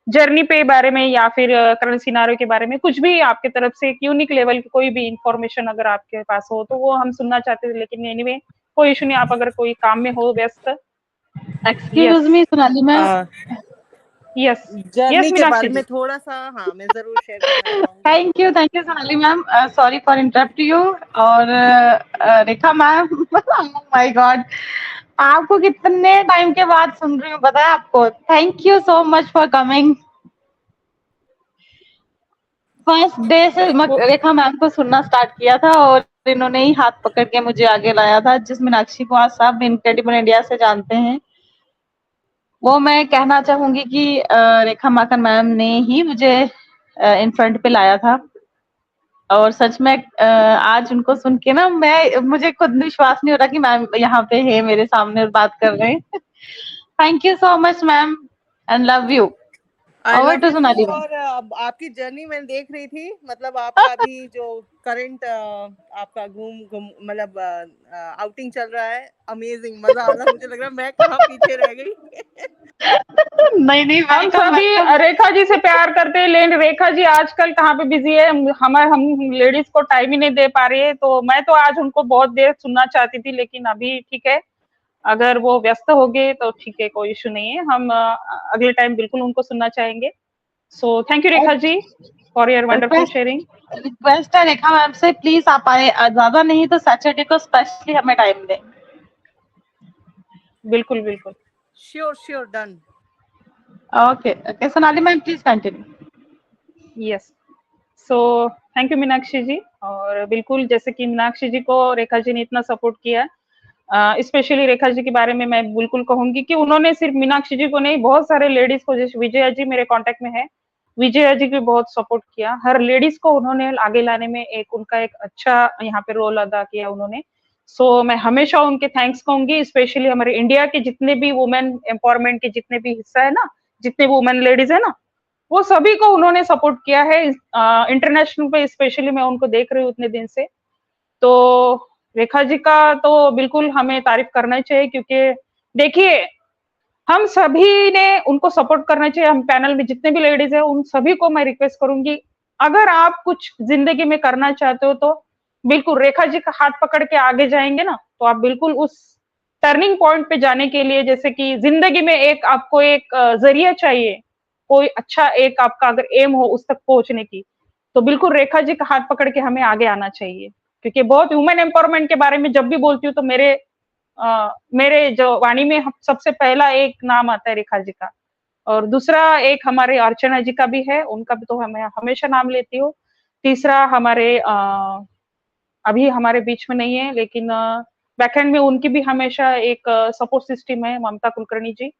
जर्नी पे बारे में या फिर करंट सिनारियो के बारे में कुछ भी आपके तरफ से एक यूनिक लेवल की कोई भी इंफॉर्मेशन अगर आपके पास हो तो वो हम सुनना चाहते थे। लेकिन एनीवे कोई इशू नहीं, आप अगर कोई काम में हो व्यस्त। Excuse me Sonali ma'am, yes journey yes के बारे मीनाक्षी में जी। थोड़ा सा, हाँ, मैं जरूर शेयर करना चाहूंगी। Thank you Sonali ma'am, sorry for interrupt you. और रेखा मैम, माय गॉड, आपको कितने टाइम के बाद सुन रही हूँ पता है आपको। Thank you so much for coming. First day से रेखा मैम को सुनना स्टार्ट किया था और इन्होंने ही हाथ पकड़ के मुझे आगे लाया था। जिस मीनाक्षी को आज सब इनक्रेडिबल इंडिया से जानते हैं, वो मैं कहना चाहूंगी कि रेखा माकन मैम ने ही मुझे इन फ्रंट पे लाया था। और सच में आज उनको सुन के ना मुझे खुद विश्वास नहीं हो रहा कि मैम यहाँ पे है मेरे सामने और बात कर रहे हैं। Thank you so much ma'am and love you. Over to Sonali. और अब आपकी जर्नी मैं देख रही थी, मतलब आपका अभी जो करंट आपका घूम मतलब आउटिंग चल रहा है, अमेजिंग, मजा आ रहा। मुझे लग रहा है मैं कहाँ पीछे रह गई। नहीं हम सभी रेखा जी से प्यार करते हैं, लेकिन रेखा जी आजकल कहाँ पे बिजी है, हम लेडीज को टाइम ही नहीं दे पा रही है। तो मैं तो आज उनको बहुत देर सुनना चाहती थी, लेकिन अभी ठीक है, अगर वो व्यस्त हो गए तो ठीक है, कोई इशू नहीं है। हम अगले टाइम बिल्कुल उनको सुनना चाहेंगे। So thank you Rekha ji for your wonderful sharing. Request है रेखा मैम से, प्लीज आप आए, ज्यादा नहीं तो सैटरडे को स्पेशली हमें टाइम दें। बिल्कुल बिल्कुल, sure, done. Okay Sonali ma'am please continue. Yes, so thank you Meenakshi ji. और बिल्कुल जैसे कि मीनाक्षी जी को रेखा जी ने इतना सपोर्ट किया, स्पेशली रेखा जी के बारे में मैं बिल्कुल कहूंगी कि उन्होंने सिर्फ मीनाक्षी जी को नहीं, बहुत सारे लेडीज को, जैसे विजया जी मेरे कांटेक्ट में है, विजया जी को बहुत सपोर्ट किया। हर लेडीज को उन्होंने आगे लाने में उनका एक अच्छा यहाँ पे रोल अदा किया उन्होंने। सो मैं हमेशा उनके थैंक्स कहूंगी। स्पेशली हमारे इंडिया के जितने भी वुमेन एम्पावरमेंट के जितने भी हिस्सा है ना, जितने वुमेन लेडीज है ना, वो सभी को उन्होंने सपोर्ट किया है। इंटरनेशनल पे स्पेशली मैं उनको देख रही हूँ उतने दिन से। तो रेखा जी का तो बिल्कुल हमें तारीफ करना चाहिए, क्योंकि देखिए हम सभी ने उनको सपोर्ट करना चाहिए। हम पैनल में जितने भी लेडीज है उन सभी को मैं रिक्वेस्ट करूंगी, अगर आप कुछ जिंदगी में करना चाहते हो तो बिल्कुल रेखा जी का हाथ पकड़ के आगे जाएंगे ना, तो आप बिल्कुल उस टर्निंग पॉइंट पे जाने के लिए, जैसे कि जिंदगी में आपको एक जरिया चाहिए, कोई अच्छा एक आपका अगर एम हो उस तक पहुंचने की, तो बिल्कुल रेखा जी का हाथ पकड़ के हमें आगे आना चाहिए। क्योंकि बहुत वुमेन एम्पावरमेंट के बारे में जब भी बोलती हूँ तो मेरे जो वाणी में सबसे पहला एक नाम आता है रेखा जी का, और दूसरा एक हमारे अर्चना जी का भी है, उनका भी तो हमें हमेशा नाम लेती हूँ। तीसरा हमारे अभी हमारे बीच में नहीं है, लेकिन बैकएंड में उनकी भी हमेशा एक सपोर्ट सिस्टम है, ममता कुलकर्णी जी,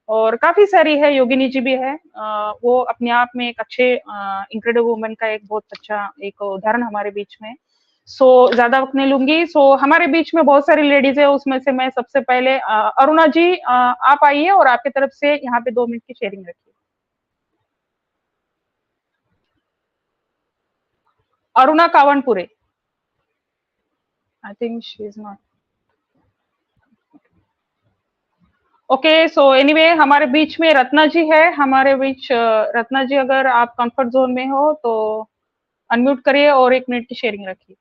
और काफी सारी है, योगिनी जी भी है। वो अपने आप में एक अच्छे इंक्रेडिबल वुमेन का एक बहुत अच्छा एक उदाहरण हमारे बीच में। सो ज्यादा वक्त नहीं लूंगी। सो हमारे बीच में बहुत सारी लेडीज है, उसमें से मैं सबसे पहले अरुणा जी आप आइए और आपकी तरफ से यहाँ पे 2 मिनट की शेयरिंग रखिए। Aruna Kavanpure, I think she is not okay. So anyway हमारे बीच में रत्ना जी है, हमारे बीच रत्ना जी, अगर आप कंफर्ट जोन में हो तो अनम्यूट करिए और 1 मिनट की शेयरिंग रखिए।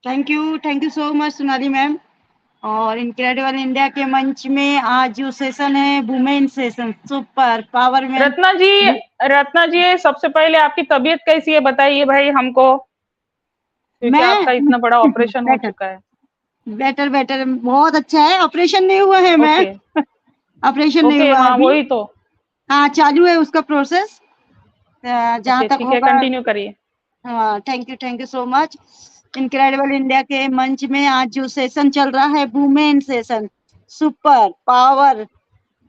Thank you so much Sonali ma'am. और इनक्रेडिबल इंडिया के मंच में आज जो सेशन है वुमेन सेशन, सुपर पावर में। रत्ना जी सबसे पहले आपकी तबीयत कैसी है बताइए भाई हमको, क्योंकि आपका इतना बड़ा ऑपरेशन हो चुका है। बेटर बहुत अच्छा है। ऑपरेशन नहीं हुआ है मैम, ऑपरेशन नहीं हुआ है, वही तो हाँ चालू है उसका प्रोसेस, जहाँ तक होगा कंटिन्यू करिए। हाँ thank you so much. Incredible India के मंच में आज जो सेशन चल रहा है women session, super power.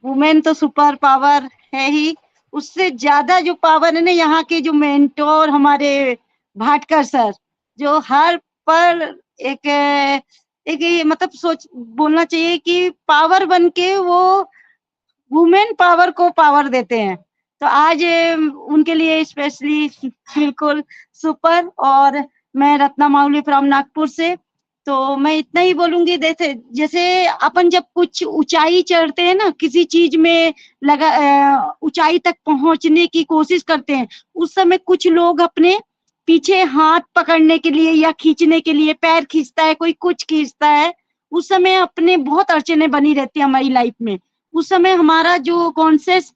Women तो सुपर पावर है ही, उससे ज्यादा जो पावर है ना यहाँ के जो मेंटोर हमारे भाटकर सर, जो हर पर एक मतलब सोच बोलना चाहिए कि पावर बन के वो वुमेन पावर को पावर देते हैं। तो आज उनके लिए स्पेशली बिल्कुल सुपर। और मैं रत्ना माउली फ्रॉम नागपुर से, तो मैं इतना ही बोलूंगी, जैसे अपन जब कुछ ऊंचाई चढ़ते हैं ना, किसी चीज में ऊंचाई तक पहुंचने की कोशिश करते हैं, उस समय कुछ लोग अपने पीछे हाथ पकड़ने के लिए या खींचने के लिए, पैर खींचता है, कोई कुछ खींचता है, उस समय अपने बहुत अड़चने बनी रहती है हमारी लाइफ में। उस समय हमारा जो कॉन्शियस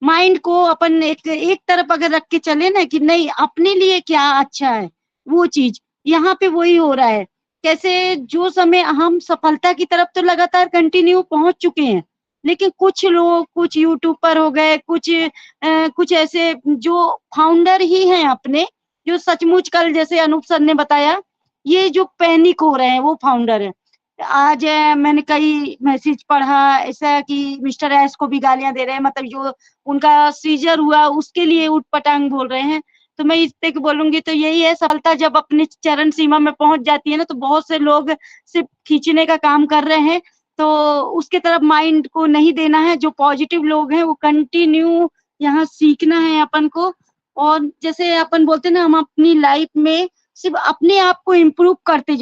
माइंड को अपन एक तरफ अगर रख के चले ना कि नहीं अपने लिए क्या अच्छा है, वो चीज यहाँ पे वही हो रहा है। कैसे जो समय हम सफलता की तरफ तो लगातार कंटिन्यू पहुंच चुके हैं, लेकिन कुछ लोग, कुछ यूट्यूबर हो गए, कुछ ऐसे जो फाउंडर ही हैं अपने, जो सचमुच कल जैसे अनूप सर ने बताया, ये जो पैनिक हो रहे हैं वो फाउंडर है। आज मैंने कई मैसेज पढ़ा ऐसा कि मिस्टर एस को भी गालियां दे रहे हैं, मतलब जो उनका सीजर हुआ उसके लिए उठपटांग बोल रहे हैं। तो मैं इस पे बोलूंगी तो यही है, सफलता जब अपनी चरण सीमा में पहुंच जाती है ना, तो बहुत से लोग सिर्फ खींचने का काम कर रहे हैं, तो उसके तरफ माइंड को नहीं देना है। जो पॉजिटिव लोग हैं वो कंटिन्यू यहाँ सीखना है अपन को। और जैसे अपन बोलते हैं ना, हम अपनी लाइफ में सिर्फ अपने आप को इम्प्रूव करते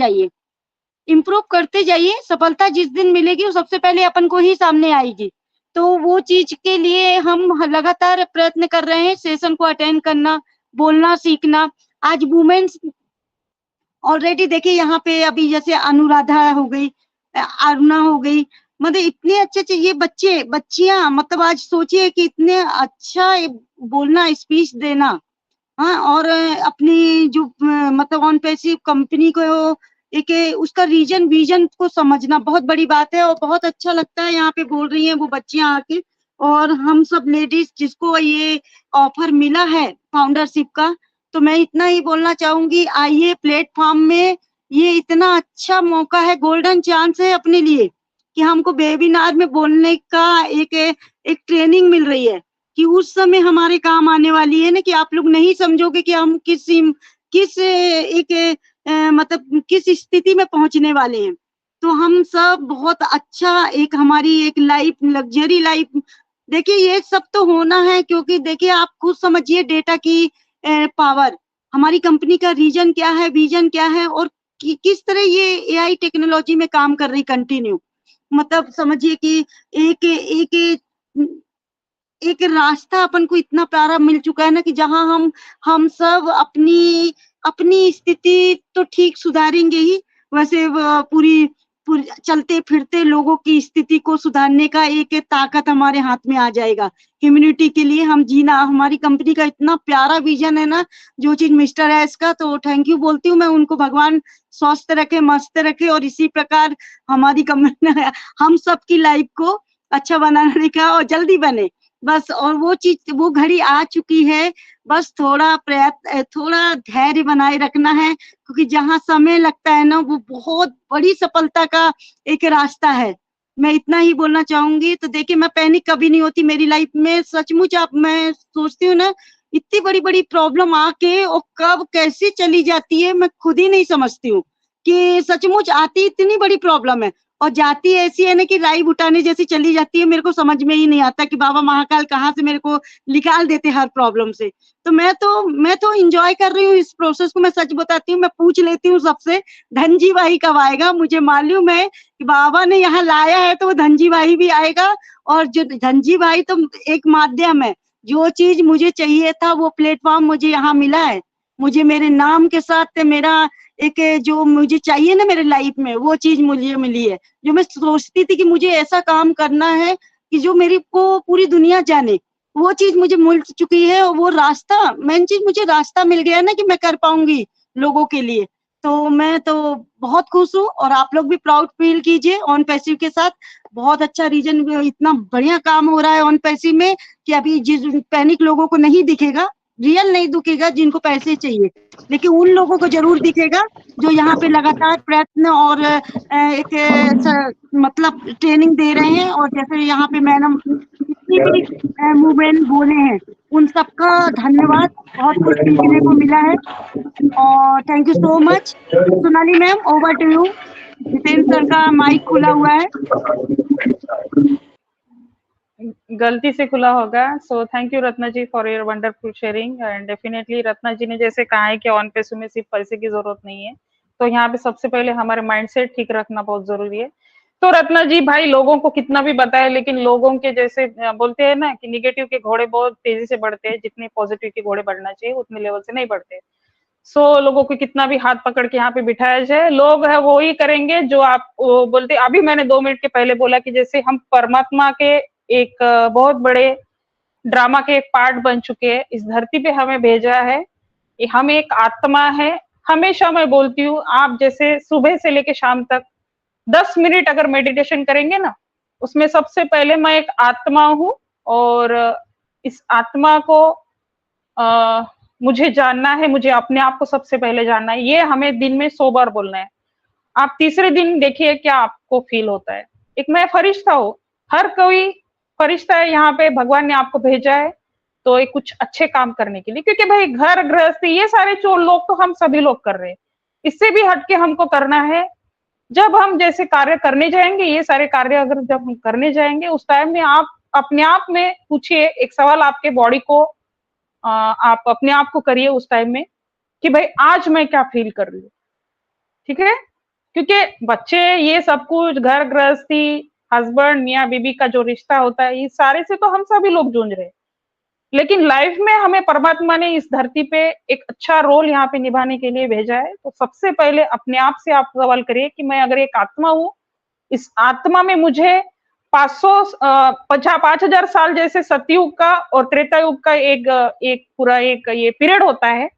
जाइए, सफलता जिस दिन मिलेगी वो सबसे पहले अपन को ही सामने आएगी। तो वो चीज के लिए हम लगातार प्रयत्न कर रहे हैं, सेशन को अटेंड करना, बोलना सीखना। आज वुमेन्स ऑलरेडी देखिए यहाँ पे अभी जैसे अनुराधा हो गई, अरुणा हो गई, मतलब इतने अच्छे ये बच्चियां, मतलब आज सोचिए कि इतने अच्छा बोलना, स्पीच देना, हाँ, और अपनी जो मतलब ऑन पैसिव कंपनी को एक उसका रीजन विजन को समझना बहुत बड़ी बात है। और बहुत अच्छा लगता है यहाँ पे बोल रही हैं वो बच्चियां आके, और हम सब लेडीज जिसको ये ऑफर मिला है फाउंडरशिप का, तो मैं इतना ही बोलना चाहूंगी, आइए प्लेटफॉर्म में, ये इतना अच्छा मौका है, गोल्डन चांस है अपने लिए कि हमको वेबिनार में बोलने का एक ट्रेनिंग मिल रही है कि उस समय हमारे काम आने वाली है ना, कि आप लोग नहीं समझोगे कि हम मतलब किस स्थिति में पहुंचने वाले हैं। तो हम सब बहुत अच्छा एक हमारी एक लाइफ, लग्जरी लाइफ, देखिए ये सब तो होना है, क्योंकि देखिए आप खुद समझिए डेटा की पावर, हमारी कंपनी का रीजन क्या है, विजन क्या है, और किस तरह ये एआई टेक्नोलॉजी में काम कर रही कंटिन्यू। मतलब समझिए कि एक रास्ता अपन को इतना प्यारा मिल चुका है ना, कि जहां हम सब अपनी स्थिति तो ठीक सुधारेंगे ही, वैसे पूरी चलते फिरते लोगों की स्थिति को सुधारने का एक ताकत हमारे हाथ में आ जाएगा। ह्यूमैनिटी के लिए हम जीना, हमारी कंपनी का इतना प्यारा विजन है ना, जो चीज मिस्टर है इसका, तो थैंक यू बोलती हूँ मैं उनको। भगवान स्वस्थ रखे, मस्त रखे और इसी प्रकार हमारी कंपनी हम सबकी लाइफ को अच्छा बनाने का और जल्दी बने बस। और वो चीज, वो घड़ी आ चुकी है, बस थोड़ा प्रयत्न, थोड़ा धैर्य बनाए रखना है, क्योंकि जहाँ समय लगता है ना, वो बहुत बड़ी सफलता का एक रास्ता है। मैं इतना ही बोलना चाहूंगी। तो देखिए, मैं पैनिक कभी नहीं होती मेरी लाइफ में, सचमुच। आप, मैं सोचती हूँ ना, इतनी बड़ी बड़ी प्रॉब्लम आके और कब कैसे चली जाती है, मैं खुद ही नहीं समझती हूँ कि सचमुच आती इतनी बड़ी प्रॉब्लम है और जाती ऐसी है ना कि राई उठाने जैसी चली जाती है। मेरे को समझ में ही नहीं आता कि बाबा महाकाल कहाँ से मेरे को निकाल देते हर प्रॉब्लम से। तो मैं तो एंजॉय कर रही हूँ इस प्रोसेस को। मैं सच बताती हूँ, मैं पूछ लेती हूँ सबसे, धनजी भाई कब आएगा? मुझे मालूम है कि बाबा ने यहाँ लाया है तो वो धनजी भाई भी आएगा। और जो धनजी भाई तो एक माध्यम है, जो चीज मुझे चाहिए था वो प्लेटफॉर्म मुझे यहाँ मिला है। मुझे मेरे नाम के साथ मेरा एक जो मुझे चाहिए ना मेरे लाइफ में, वो चीज मुझे मिली है। जो मैं सोचती थी कि मुझे ऐसा काम करना है कि जो मेरी को पूरी दुनिया जाने, वो चीज मुझे मिल चुकी है। और वो रास्ता, मेन चीज मुझे रास्ता मिल गया ना कि मैं कर पाऊंगी लोगों के लिए। तो मैं तो बहुत खुश हूँ और आप लोग भी प्राउड फील कीजिए ऑन पैसिव के साथ। बहुत अच्छा रीजन, इतना बढ़िया काम हो रहा है ऑन पैसिव में कि अभी जिस पैनिक लोगों को नहीं दिखेगा, रियल नहीं दिखेगा जिनको पैसे चाहिए, लेकिन उन लोगों को जरूर दिखेगा जो यहाँ पे लगातार प्रयत्न और मतलब ट्रेनिंग दे रहे हैं। और जैसे यहाँ पे मैडम जितनी भी मूवमेंट बोले हैं, उन सबका धन्यवाद। बहुत कुछ सीखने को मिला है और thank you so much. Sonali ma'am, over to you. Jitendra sir का माइक खुला हुआ है। गलती से खुला होगा। So thank you Ratna ji for your wonderful sharing. And definitely Ratna ji ने जैसे कहा है कि ऑन पैसिव में सिर्फ पैसे की जरूरत नहीं है, तो यहाँ पे सबसे पहले हमारे माइंडसेट ठीक रखना बहुत जरूरी है। तो रत्ना जी भाई, लोगों को कितना भी बताए, लेकिन लोगों के जैसे बोलते हैं ना कि निगेटिव के घोड़े बहुत तेजी से बढ़ते हैं, जितने पॉजिटिव के घोड़े बढ़ना चाहिए उतने लेवल से नहीं बढ़ते। सो लोगों को कितना भी हाथ पकड़ के यहाँ पे बिठाया जाए, लोग है वो ही करेंगे जो आप बोलते। अभी मैंने 2 मिनट के पहले बोला कि जैसे हम परमात्मा के एक बहुत बड़े ड्रामा के एक पार्ट बन चुके हैं, इस धरती पे हमें भेजा है, हम एक आत्मा है। हमेशा मैं बोलती हूँ, आप जैसे सुबह से लेके शाम तक 10 मिनट अगर मेडिटेशन करेंगे ना, उसमें सबसे पहले मैं एक आत्मा हूँ और इस आत्मा को मुझे जानना है, मुझे अपने आप को सबसे पहले जानना है। ये हमें दिन में 100 बार बोलना है। आप तीसरे दिन देखिए क्या आपको फील होता है। एक मैं फरिश्ता हूँ, हर कोई फरिश्ता है यहाँ पे, भगवान ने आपको भेजा है तो एक कुछ अच्छे काम करने के लिए, क्योंकि भाई घर गृहस्थी ये सारे चोर लोग तो हम सभी लोग कर रहे हैं, इससे भी हटके हमको करना है। जब हम जैसे कार्य करने जाएंगे, ये सारे कार्य अगर जब हम करने जाएंगे, उस टाइम में आप अपने आप में पूछिए एक सवाल, आपके बॉडी को आप अपने आप को करिए उस टाइम में कि भाई आज मैं क्या फील कर रही हूँ। ठीक है, क्योंकि बच्चे ये सब कुछ, घर गृहस्थी, हस्बैंड मियाँ बीबी का जो रिश्ता होता है, इस सारे से तो हम सभी लोग जूझ रहे हैं। लेकिन लाइफ में हमें परमात्मा ने इस धरती पे एक अच्छा रोल यहाँ पे निभाने के लिए भेजा है। तो सबसे पहले अपने आप से आप सवाल करिए कि मैं अगर एक आत्मा हूँ, इस आत्मा में मुझे 5,000 साल जैसे सतयुग का और त्रेता युग का एक पूरा एक ये पीरियड होता है।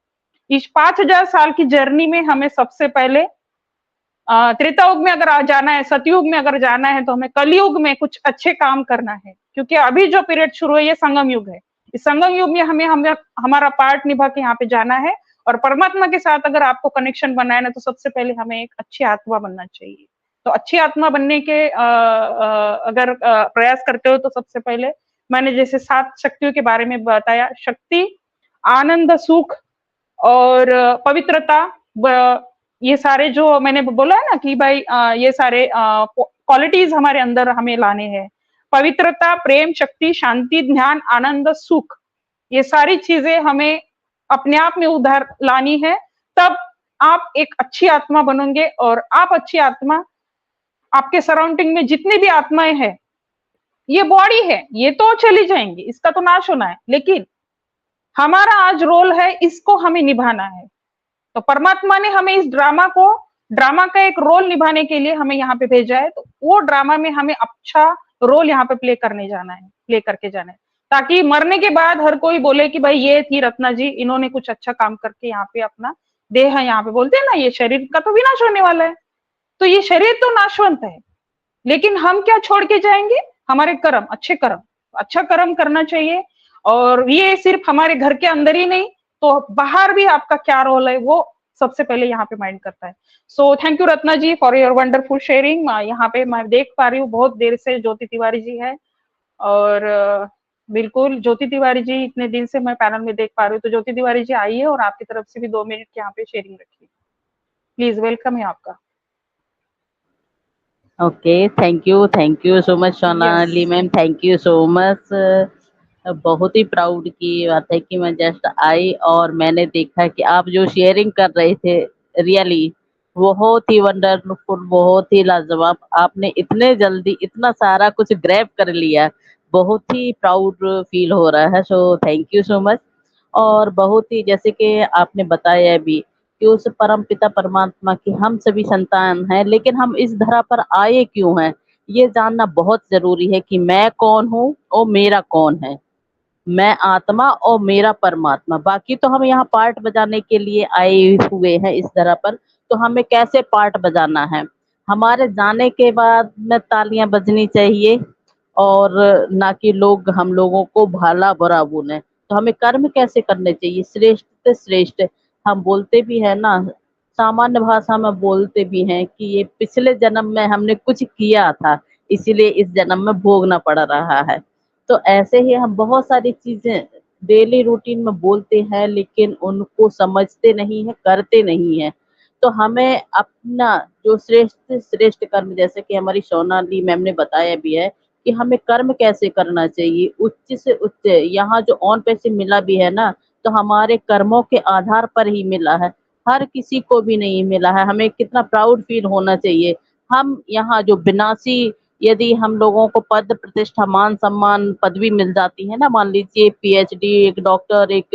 इस 5,000 साल की जर्नी में हमें सबसे पहले त्रेता युग में अगर जाना है, सतयुग में अगर जाना है, तो हमें कलयुग में कुछ अच्छे काम करना है, क्योंकि अभी जो पीरियड शुरू है ये संगम युग है। इस संगम युग में हमें हमारा पार्ट निभा के यहाँ पे जाना है। और परमात्मा के साथ अगर आपको कनेक्शन बनाना है, तो सबसे पहले हमें एक अच्छी आत्मा बनना चाहिए। तो अच्छी आत्मा बनने के अगर प्रयास करते हो, तो सबसे पहले मैंने जैसे 7 शक्तियों के बारे में बताया, शक्ति, आनंद, सुख और पवित्रता, ये सारे जो मैंने बोला है ना कि भाई ये सारे क्वालिटीज हमारे अंदर हमें लाने हैं। पवित्रता, प्रेम, शक्ति, शांति, ध्यान, आनंद, सुख, ये सारी चीजें हमें अपने आप में उधार लानी है, तब आप एक अच्छी आत्मा बनोगे। और आप अच्छी आत्मा, आपके सराउंडिंग में जितनी भी आत्माएं हैं, ये बॉडी है, ये तो चली जाएंगी, इसका तो नाश होना है, लेकिन हमारा आज रोल है इसको हमें निभाना है। तो परमात्मा ने हमें इस ड्रामा को ड्रामा का एक रोल निभाने के लिए हमें यहाँ पे भेजा है, तो वो ड्रामा में हमें अच्छा रोल यहाँ पे प्ले करके जाना है, ताकि मरने के बाद हर कोई बोले कि भाई ये थी रत्ना जी, इन्होंने कुछ अच्छा काम करके यहाँ पे अपना देह यहाँ पे, बोलते हैं ना, ये शरीर का तो विनाश होने वाला है, तो ये शरीर तो नाशवंत है, लेकिन हम क्या छोड़ के जाएंगे? हमारे कर्म, अच्छे कर्म, अच्छा कर्म करना चाहिए। और ये सिर्फ हमारे घर के अंदर ही नहीं, तो बाहर भी आपका क्या रोल है वो सबसे पहले यहाँ पे माइंड करता है। So thank you Ratna ji for your wonderful sharing. यहाँ पे मैं देख पा रही हूँ बहुत देर से ज्योति तिवारी जी है, और बिल्कुल ज्योति तिवारी जी इतने दिन से मैं पैनल में देख पा रही हूँ, तो ज्योति तिवारी जी आइए और आपकी तरफ से भी 2 मिनट यहाँ पे शेयरिंग रखिए प्लीज। वेलकम है आपका। Okay, thank you so much Sonali ma'am, thank you so much. बहुत ही प्राउड की बात है कि मैं जस्ट आई और मैंने देखा कि आप जो शेयरिंग कर रहे थे, रियली बहुत ही वंडरफुल, बहुत ही लाजवाब। आपने इतने जल्दी इतना सारा कुछ ग्रैब कर लिया, बहुत ही प्राउड फील हो रहा है। So thank you so much. और बहुत ही जैसे कि आपने बताया भी कि उस परम पिता परमात्मा की हम सभी संतान हैं, लेकिन हम इस धरा पर आए क्यों हैं, ये जानना बहुत जरूरी है कि मैं कौन हूँ और मेरा कौन है। मैं आत्मा और मेरा परमात्मा। बाकी तो हम यहाँ पार्ट बजाने के लिए आए हुए हैं इस तरह पर, तो हमें कैसे पार्ट बजाना है, हमारे जाने के बाद में तालियां बजनी चाहिए और ना कि लोग हम लोगों को भला बुरा बोले। तो हमें कर्म कैसे करने चाहिए, श्रेष्ठ से श्रेष्ठ। हम बोलते भी है ना, सामान्य भाषा में बोलते भी हैं कि ये पिछले जन्म में हमने कुछ किया था, इसीलिए इस जन्म में भोगना पड़ रहा है। तो ऐसे ही हम बहुत सारी चीजें डेली रूटीन में बोलते हैं, लेकिन उनको समझते नहीं है, करते नहीं है। तो हमें अपना जो श्रेष्ठ से श्रेष्ठ कर्म, जैसे कि हमारी सोनाली मैम ने बताया भी है कि हमें कर्म कैसे करना चाहिए, उच्च से उच्च। यहाँ जो ऑन पैसे मिला भी है ना, तो हमारे कर्मों के आधार पर ही मिला है, हर किसी को भी नहीं मिला है। हमें कितना प्राउड फील होना चाहिए। हम यहाँ जो विनाशी, यदि हम लोगों को पद प्रतिष्ठा मान सम्मान पदवी मिल जाती है ना, मान लीजिए पीएचडी, एक डॉक्टर, एक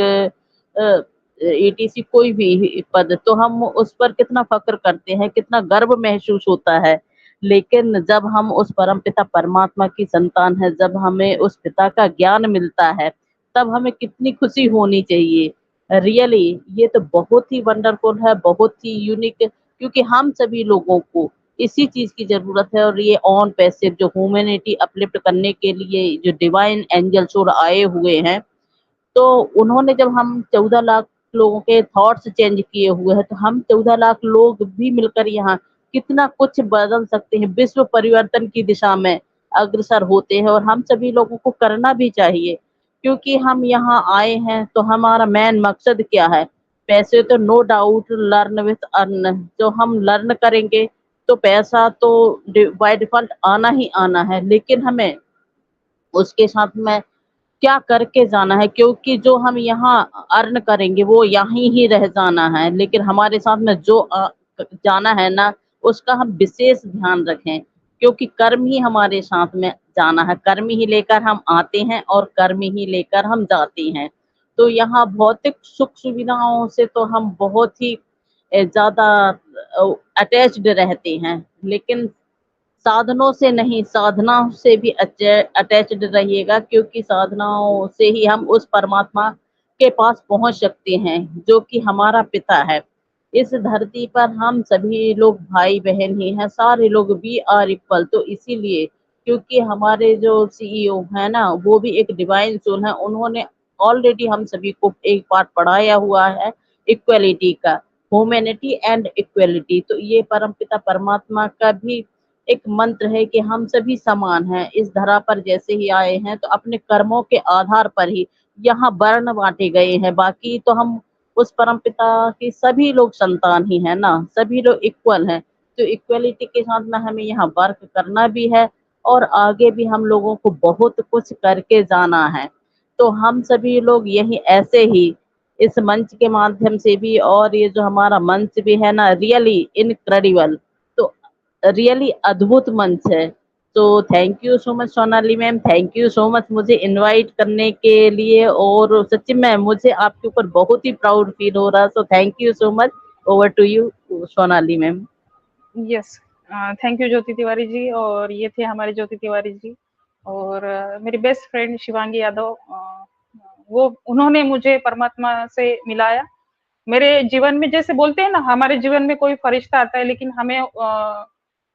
एटीसी, कोई भी पद, तो हम उस पर कितना फक्र करते हैं, कितना गर्व महसूस होता है। लेकिन जब हम उस परम पिता परमात्मा की संतान है, जब हमें उस पिता का ज्ञान मिलता है, तब हमें कितनी खुशी होनी चाहिए। रियली ये तो बहुत ही वंडरफुल है, बहुत ही यूनिक, क्योंकि हम सभी लोगों को इसी चीज की जरूरत है। और ये ऑन पैसिव जो ह्यूमैनिटी अपलिफ्ट करने के लिए जो डिवाइन एंजल्स और आए हुए हैं, तो उन्होंने जब हम 14 लाख लोगों के थॉट्स चेंज किए हुए हैं, तो हम 14 लाख लोग भी मिलकर यहाँ कितना कुछ बदल सकते हैं, विश्व परिवर्तन की दिशा में अग्रसर होते हैं। और हम सभी लोगों को करना भी चाहिए, क्योंकि हम यहाँ आए हैं तो हमारा मेन मकसद क्या है। पैसे तो no doubt learn with earn, जो हम लर्न करेंगे तो पैसा तो बाय डिफॉल्ट आना ही आना है, लेकिन हमें उसके साथ में क्या करके जाना है, क्योंकि जो हम यहाँ अर्न करेंगे वो यहाँ ही रह जाना है, लेकिन हमारे साथ में जो जाना है ना, उसका हम विशेष ध्यान रखें, क्योंकि कर्म ही हमारे साथ में जाना है। कर्म ही लेकर हम आते हैं और कर्म ही लेकर हम जाते हैं। तो यहाँ भौतिक सुख सुविधाओं से तो हम बहुत ही ज्यादा अटैच्ड रहते हैं, लेकिन साधनों से नहीं, साधनाओं से भी अटैच्ड रहिएगा, क्योंकि साधनाओं से ही हम उस परमात्मा के पास पहुंच सकते हैं जो कि हमारा पिता है। इस धरती पर हम सभी लोग भाई बहन ही हैं, सारे लोग वी आर इक्वल। तो इसीलिए, क्योंकि हमारे जो सीईओ है ना, वो भी एक डिवाइन सोल है, उन्होंने ऑलरेडी हम सभी को एक पार्ट पढ़ाया हुआ है इक्वलिटी का, ह्यूमैनिटी एंड इक्वलिटी। तो ये परमपिता परमात्मा का भी एक मंत्र है कि हम सभी समान हैं इस धरा पर। जैसे ही आए हैं तो अपने कर्मों के आधार पर ही यहाँ वर्ण बांटे गए हैं, बाकी तो हम उस परमपिता की सभी लोग संतान ही है ना, सभी लोग इक्वल हैं। तो इक्वलिटी के साथ में हमें यहाँ वर्क करना भी है और आगे भी हम लोगों को बहुत कुछ करके जाना है। तो हम सभी लोग यही ऐसे ही इस मंच के माध्यम से भी, और ये जो हमारा मंच भी है ना, रियली इनक्रेडिबल, तो रियली अद्भुत मंच है। तो thank you so much Sonali ma'am, thank you so much मुझे इनवाइट करने के लिए। और सच्ची में मुझे आपके ऊपर बहुत ही प्राउड फील हो रहा है। So thank you so much. Over to you Sonali ma'am. Yes, thank you Jyoti Tiwari ji. और ये थे हमारे ज्योति तिवारी जी और मेरी बेस्ट फ्रेंड शिवांगी यादव। वो उन्होंने मुझे परमात्मा से मिलाया मेरे जीवन में। जैसे बोलते हैं ना, हमारे जीवन में कोई फरिश्ता आता है, लेकिन हमें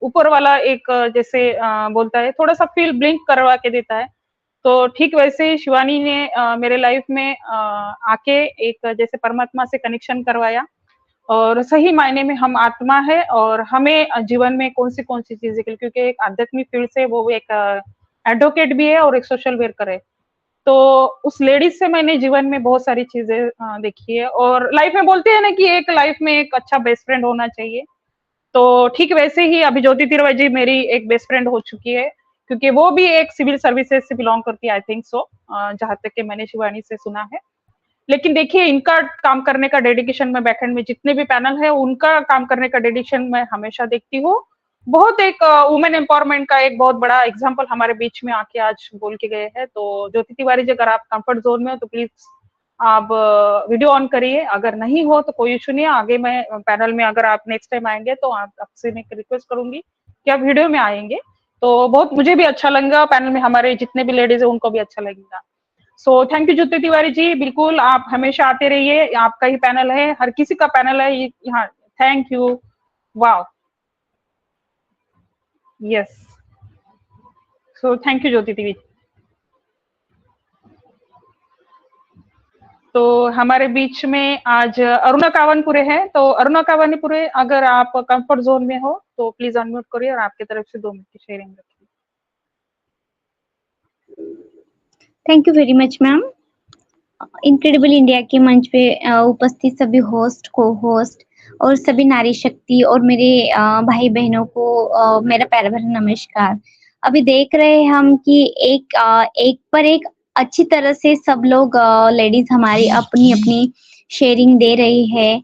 ऊपर वाला एक जैसे बोलता है, थोड़ा सा फील ब्लिंक करवा के देता है। तो ठीक वैसे ही शिवानी ने मेरे लाइफ में आके एक जैसे परमात्मा से कनेक्शन करवाया। और सही मायने में हम आत्मा है और हमें जीवन में कौन सी चीजें, क्योंकि एक आध्यात्मिक फील्ड से वो एक एडवोकेट भी है और एक सोशल वर्कर है। तो उस लेडीज से मैंने जीवन में बहुत सारी चीजें देखी है। और लाइफ में बोलते हैं ना कि एक लाइफ में एक अच्छा बेस्ट फ्रेंड होना चाहिए। तो ठीक वैसे ही अभी ज्योति तिवारी जी मेरी एक बेस्ट फ्रेंड हो चुकी है, क्योंकि वो भी एक सिविल सर्विसेज से बिलोंग करती है, आई थिंक सो, जहां तक कि मैंने शिवानी से सुना है। लेकिन देखिए, इनका काम करने का डेडिकेशन, में बैकएंड में जितने भी पैनल है उनका काम करने का डेडिकेशन मैं हमेशा देखती हूँ। बहुत एक वुमेन एम्पावरमेंट का एक बहुत बड़ा एग्जांपल हमारे बीच में आके आज बोल के गए हैं। तो ज्योति तिवारी जी, अगर आप कंफर्ट जोन में हो तो प्लीज आप वीडियो ऑन करिए। अगर नहीं हो तो कोई इशू नहीं है, आगे मैं पैनल में अगर आप नेक्स्ट टाइम आएंगे तो आपसे मैं रिक्वेस्ट करूंगी कि आप वीडियो में आएंगे। तो बहुत मुझे भी अच्छा लगेगा, पैनल में हमारे जितने भी लेडीज है उनको भी अच्छा लगेगा। सो थैंक यू ज्योति तिवारी जी, बिल्कुल आप हमेशा आते रहिए, आपका ही पैनल है, हर किसी का पैनल है यहाँ। Thank you. Wow, yes, so thank you Jyoti Tiwari. तो हमारे बीच में आज अरुणा कावनपुरे है। तो अरुणा कावनपुरे, अगर आप कंफर्ट जोन में हो तो प्लीज अनम्यूट करिए और आपकी तरफ से 2 मिनट की शेयरिंग रखिए। Thank you very much ma'am. Incredible India के मंच पे उपस्थित सभी होस्ट, को होस्ट और सभी नारी शक्ति और मेरे भाई बहनों को मेरा प्यार भरा नमस्कार। अभी देख रहे हैं हम कि एक पर एक अच्छी तरह से सब लोग लेडीज हमारी अपनी अपनी शेयरिंग दे रही है।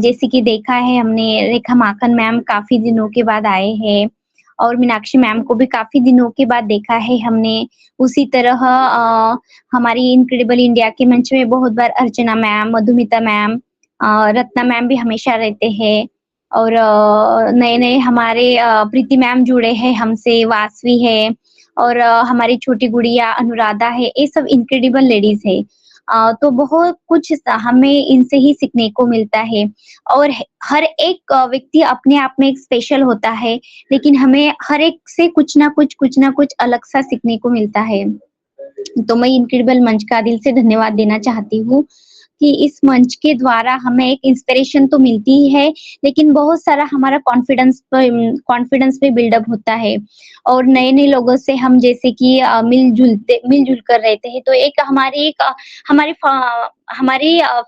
जैसे कि देखा है हमने, रेखा माखन मैम काफी दिनों के बाद आए हैं और मीनाक्षी मैम को भी काफी दिनों के बाद देखा है हमने। उसी तरह हमारी इनक्रेडिबल इंडिया के मंच में बहुत बार Archana ma'am, Madhumita ma'am, Ratna ma'am भी हमेशा रहते हैं। और नए नए हमारे प्रीति मैम जुड़े हैं हमसे, वासवी है और हमारी छोटी गुड़िया अनुराधा है। ये सब इनक्रेडिबल लेडीज है। तो बहुत कुछ हमें इनसे ही सीखने को मिलता है। और हर एक व्यक्ति अपने आप में एक स्पेशल होता है, लेकिन हमें हर एक से कुछ ना कुछ अलग सा सीखने को मिलता है। तो मैं इनक्रेडिबल मंच का दिल से धन्यवाद देना चाहती हूँ कि इस मंच के द्वारा हमें एक इंस्पिरेशन तो मिलती ही है, लेकिन बहुत सारा हमारा कॉन्फिडेंस पे बिल्डअप होता है। और नए नए लोगों से हम जैसे कि मिलजुल कर रहते हैं। तो एक हमारी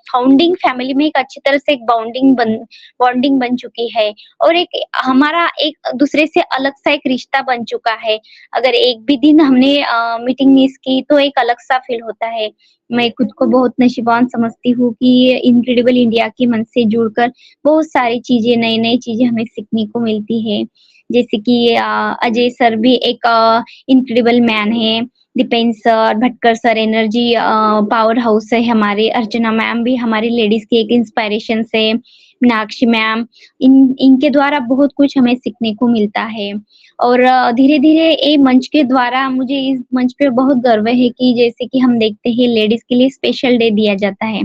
फाउंडिंग फैमिली में एक अच्छी तरह से एक बॉन्डिंग बन चुकी है और एक हमारा एक दूसरे से अलग सा एक रिश्ता बन चुका है। अगर एक भी दिन हमने मीटिंग मिस की तो एक अलग सा फील होता है। मैं खुद को बहुत नसीबान समझती हूँ कि इनक्रेडिबल इंडिया के मंच से जुड़कर बहुत सारी चीजें, नई चीजें हमें सीखने को मिलती है। जैसे कि अजय सर भी एक इनक्रेडिबल मैन है, Deepen sir, Bhatkar sir energy powerhouse है हमारे, अर्चना मैम भी हमारी लेडीज की एक इंस्पायरेशन से, मीनाक्षी मैम, इनके द्वारा बहुत कुछ हमें सीखने को मिलता है। और धीरे धीरे ये मंच के द्वारा मुझे इस मंच पे बहुत गर्व है कि जैसे कि हम देखते हैं लेडीज के लिए स्पेशल डे दिया जाता है।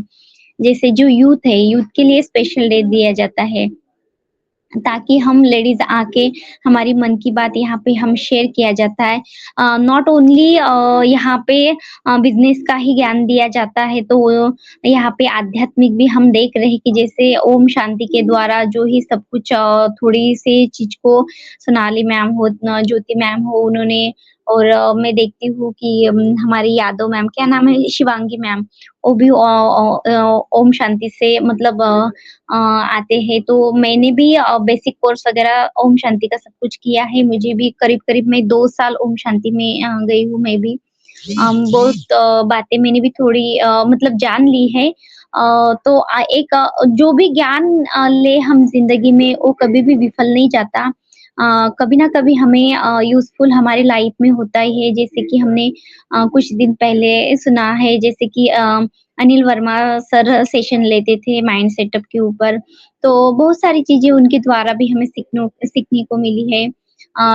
जैसे जो यूथ है, यूथ के लिए स्पेशल डे दिया जाता है ताकि हम लेडीज आके हमारी मन की बात यहाँ पे हम शेयर किया जाता है। नॉट ओनली यहाँ पे बिजनेस का ही ज्ञान दिया जाता है, तो यहाँ पे आध्यात्मिक भी हम देख रहे हैं कि जैसे ओम शांति के द्वारा जो ही सब कुछ थोड़ी सी चीज को सोनाली मैम हो, ज्योति मैम हो, उन्होंने, और मैं देखती हूँ कि हमारी यादव मैम, क्या नाम है, शिवांगी मैम, वो भी ओम शांति से मतलब आते हैं। तो मैंने भी बेसिक कोर्स वगैरह ओम शांति का सब कुछ किया है। मुझे भी करीब मैं 2 साल ओम शांति में गई हूँ। मैं भी बहुत बातें मैंने भी थोड़ी मतलब जान ली है। तो एक जो भी ज्ञान ले हम जिंदगी में, वो कभी भी विफल नहीं जाता। कभी ना कभी हमें यूज़फुल हमारी लाइफ में होता ही है। जैसे कि हमने कुछ दिन पहले सुना है, जैसे कि अनिल वर्मा सर सेशन लेते थे माइंड सेटअप के ऊपर, तो बहुत सारी चीज़ें उनके द्वारा भी हमें सीखने को मिली है।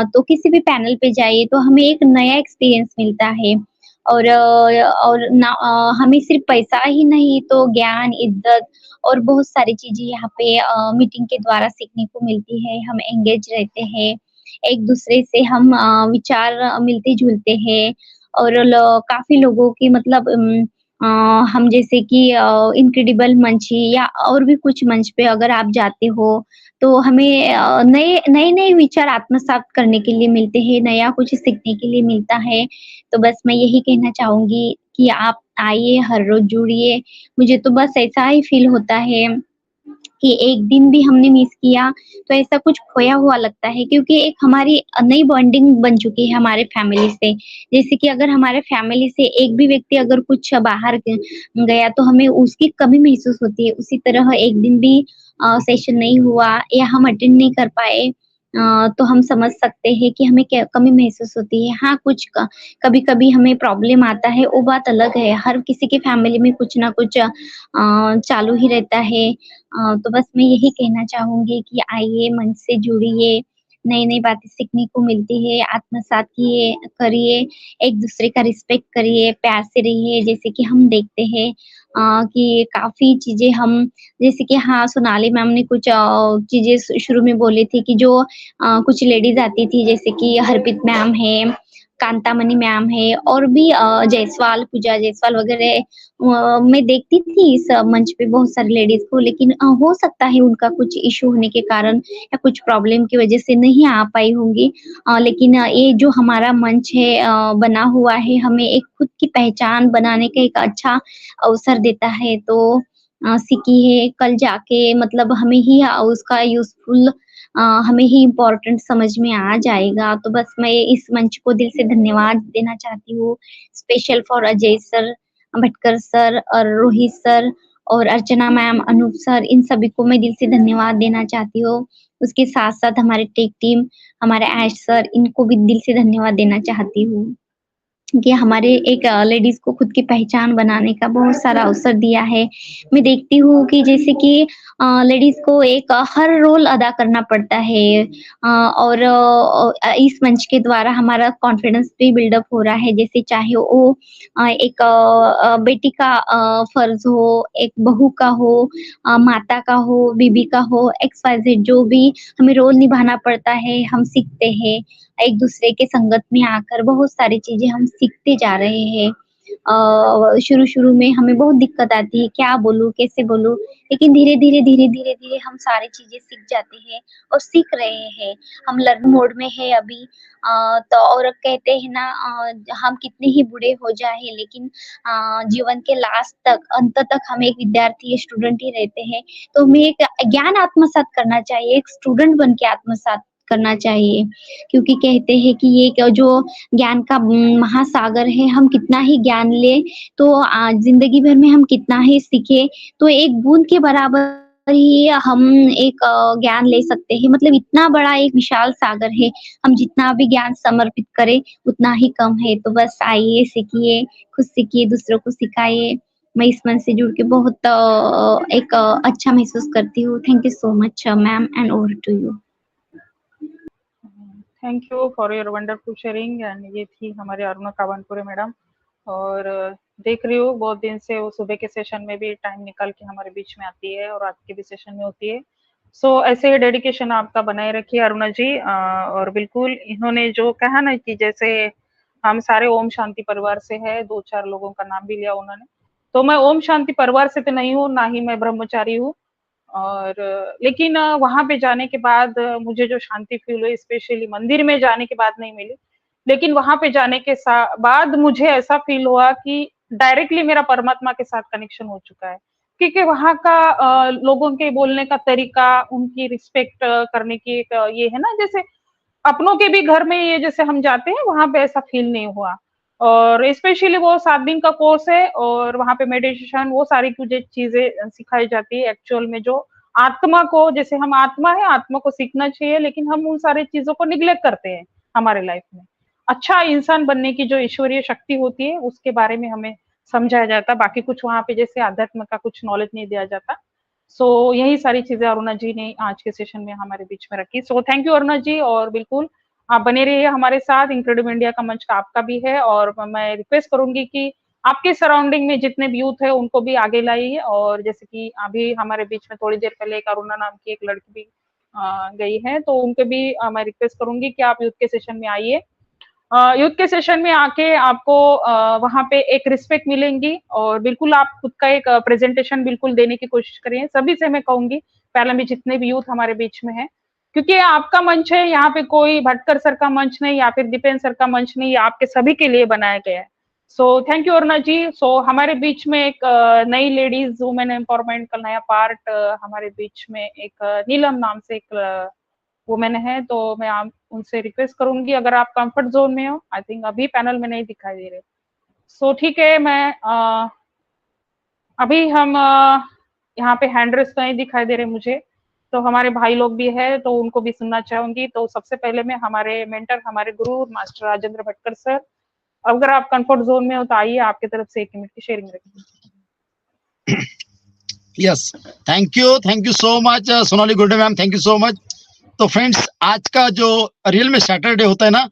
तो किसी भी पैनल पे जाइए तो हमें एक नया एक्सपीरियंस मिलता है और हमें सिर्फ पैसा ही नहीं तो ज्ञान, इज़्ज़त और बहुत सारी चीज़ें यहाँ पे मीटिंग के द्वारा सीखने को मिलती है। हम एंगेज रहते हैं, एक-दूसरे से हम विचार मिलते-जुलते हैं और काफ़ी लोगों की मतलब हम जैसे कि इनक्रेडिबल मंच या और भी कुछ मंच पे अगर आप जाते हो, तो हमें नए-नए विचार आत्मसात करने के लिए मिलते हैं, नया कुछ सीखने के लिए मिलता है। तो बस मैं यही कहना चाहूँगी कि आप आइए, हर रोज़ जुड़िए। मुझे तो बस ऐसा ही फ़ील होता है कि एक दिन भी हमने मिस किया, तो ऐसा कुछ खोया हुआ लगता है क्योंकि एक हमारी नई बॉन्डिंग बन चुकी है हमारे फैमिली से। जैसे कि अगर हमारे फैमिली से एक भी व्यक्ति अगर कुछ बाहर गया तो हमें उसकी कमी महसूस होती है। उसी तरह एक दिन भी सेशन नहीं हुआ या हम अटेंड नहीं कर पाए तो हम समझ सकते हैं कि हमें क्या कमी महसूस होती है। हाँ, कुछ कभी-कभी हमें प्रॉब्लम आता है, वो बात अलग है। हर किसी की फैमिली में कुछ ना कुछ चालू ही रहता है। तो बस मैं यही कहना चाहूँगी कि आइए, मन से जुड़िए, नई-नई बातें सीखने को मिलती है, आत्मसात करिए, एक-दूसरे का रिस्पेक्ट करिए, प्यार से रहिए। जैसे कि हम देखते हैं कि काफ़ी चीज़ें हम जैसे कि हाँ, सोनाली मैम ने कुछ चीज़ें शुरू में बोली थी कि जो कुछ लेडीज़ आती थी जैसे कि हरप्रीत मैम है, कांतामणि मैम है और भी जायसवाल, पूजा जायसवाल वगैरह मैं देखती थी इस मंच पे बहुत सारी लेडीज़ को लेकिन हो सकता है उनका कुछ इश्यू होने के कारण या कुछ प्रॉब्लम की वज़ह से नहीं आ पाई होंगी। लेकिन ये जो हमारा मंच है बना हुआ है, हमें एक खुद की पहचान बनाने का एक अच्छा अवसर देता है। तो सीखिए, कल जाके मतलब हमें ही उसका यूज़फुल हमें ही इम्पोर्टेंट समझ में आ जाएगा। तो बस मैं इस मंच को दिल से धन्यवाद देना चाहती हूँ, special for Ajay sir, Bhatkar sir और रोहित सर और अर्चना मैम, अनूप सर, इन सभी को मैं दिल से धन्यवाद देना चाहती हूँ। उसके साथ-साथ हमारे टेक टीम, हमारे ऐश सर, इनको भी दिल से धन्यवाद देना चाहती हूँ। कि हमारे एक लेडीज़ को खुद की पहचान बनाने का बहुत सारा अवसर दिया है। मैं देखती हूँ कि जैसे कि लेडीज़ को एक हर रोल अदा करना पड़ता है और इस मंच के द्वारा हमारा कॉन्फिडेंस भी बिल्डअप हो रहा है। जैसे चाहे वो एक बेटी का फ़र्ज़ हो, एक बहू का हो माता का हो, बीबी का हो, XYZ जो भी हमें रोल निभाना पड़ता है, हम सीखते हैं। एक-दूसरे के संगत में आकर बहुत सारी चीज़ें हम सीखते जा रहे हैं। शुरू-शुरू में हमें बहुत दिक्कत आती है, क्या बोलूँ, कैसे बोलूँ? लेकिन धीरे-धीरे, धीरे-धीरे हम सारी चीज़ें सीख जाते हैं और सीख रहे हैं। हम लर्न मोड में हैं अभी तो और कहते हैं ना हम कितने ही बूढ़े हो जाएँ लेकिन जीवन के लास्ट तक, अंत तक हम एक विद्यार्थी, स्टूडेंट ही रहते हैं। तो हमें एक ज्ञान आत्मसात करना चाहिए, एक स्टूडेंट बन के आत्मसात करना चाहिए। क्योंकि कहते हैं कि ये जो ज्ञान का महासागर है, हम कितना ही ज्ञान लें, तो ज़िंदगी भर में हम कितना ही सीखें, तो एक बूँद के बराबर ही हम एक ज्ञान ले सकते हैं। मतलब इतना बड़ा एक विशाल सागर है, हम जितना भी ज्ञान समर्पित करें, उतना ही कम है। तो बस आइए, सीखिए, खुद सीखिए, दूसरों को सिखाइए। मैं इस मंच से जुड़ के बहुत एक अच्छा महसूस करती हूँ। Thank you so much ma'am and over to you. Thank you for your wonderful sharing and ये थी हमारी अरुणा कावनपुरे मैडम और देख रही हूँ बहुत दिन से वो सुबह के सेशन में भी टाइम निकाल के हमारे बीच में आती है और आज के भी सेशन में होती है। सो ऐसे ही डेडिकेशन आपका बनाए रखिए अरुणा जी और बिल्कुल इन्होंने जो कहा ना कि जैसे हम सारे ओम शांति परिवार से है, 2-4 लोगों का नाम भी लिया उन्होंने, तो मैं ओम शांति परिवार से तो नहीं हूँ, ना ही मैं ब्रह्मचारी हूँ और लेकिन वहाँ पे जाने के बाद मुझे जो शांति फील हुई स्पेशली मंदिर में जाने के बाद नहीं मिली, लेकिन वहाँ पे जाने के बाद मुझे ऐसा फील हुआ कि डायरेक्टली मेरा परमात्मा के साथ कनेक्शन हो चुका है। क्योंकि वहाँ का लोगों के बोलने का तरीका, उनकी रिस्पेक्ट करने की एक ये है ना जैसे अपनों के भी घर में ये जैसे हम जाते हैं वहाँ पे ऐसा फील नहीं हुआ और स्पेशली वो 7 दिन का कोर्स है और वहाँ पे मेडिटेशन वो सारी कुछ चीजें सिखाई जाती है एक्चुअल में जो आत्मा को, जैसे हम आत्मा है, आत्मा को सीखना चाहिए, लेकिन हम उन सारी चीजों को निग्लेक्ट करते हैं हमारे लाइफ में। अच्छा इंसान बनने की जो ईश्वरीय शक्ति होती है उसके बारे में हमें समझाया जाता, बाकी कुछ वहां पे जैसे अध्यात्म का कुछ नॉलेज नहीं दिया जाता। सो यही सारी चीजें अरुणा जी ने आज के सेशन में हमारे बीच में रखी। सो थैंक यू अरुणा जी, और बिल्कुल आप बने रहिए हमारे साथ। इनक्रेडिबल इंडिया का मंच का आपका भी है, और मैं रिक्वेस्ट करूंगी कि आपके सराउंडिंग में जितने भी यूथ है उनको भी आगे लाइए। और जैसे कि अभी हमारे बीच में थोड़ी देर पहले एक अरुणा नाम की एक लड़की भी गई है, तो उनके भी मैं रिक्वेस्ट करूंगी कि आप यूथ के सेशन में आइए। यूथ के सेशन में आके आपको वहां पे एक रिस्पेक्ट मिलेंगी, और बिल्कुल आप खुद का एक प्रेजेंटेशन बिल्कुल देने की कोशिश करिए। सभी से मैं कहूंगी, पहले में जितने भी यूथ हमारे बीच में है, क्योंकि ये आपका मंच है, यहाँ पे कोई भटकर सर का मंच नहीं या फिर दीपेन सर का मंच नहीं, ये आपके सभी के लिए बनाया गया है। सो थैंक यू अरुणा जी। सो हमारे बीच में एक नई लेडीज वुमेन एम्पावरमेंट का नया पार्ट हमारे बीच में एक नीलम नाम से एक वुमेन है, तो मैं आप उनसे रिक्वेस्ट करूंगी अगर आप कंफर्ट जोन में हो, आई थिंक अभी पैनल में नहीं दिखाई दे रहे। सो ठीक है, मैं अभी हम यहाँ पे हैंड रेस नहीं दिखाई दे रहे मुझे, तो हमारे भाई लोग भी है तो उनको भी सुनना चाहूंगी। तो सबसे पहले मैं हमारे मेंटर, हमारे गुरु मास्टर राजेंद्र भटकर सर, अगर आप कंफर्ट जोन में हो तो आइए, आपकी तरफ से 1 मिनट की शेयरिंग रखिए। Yes, thank you so much Sonali Gudde ma'am, thank you so much. तो फ्रेंड्स, आज का जो रियल में सैटरडे होता है ना,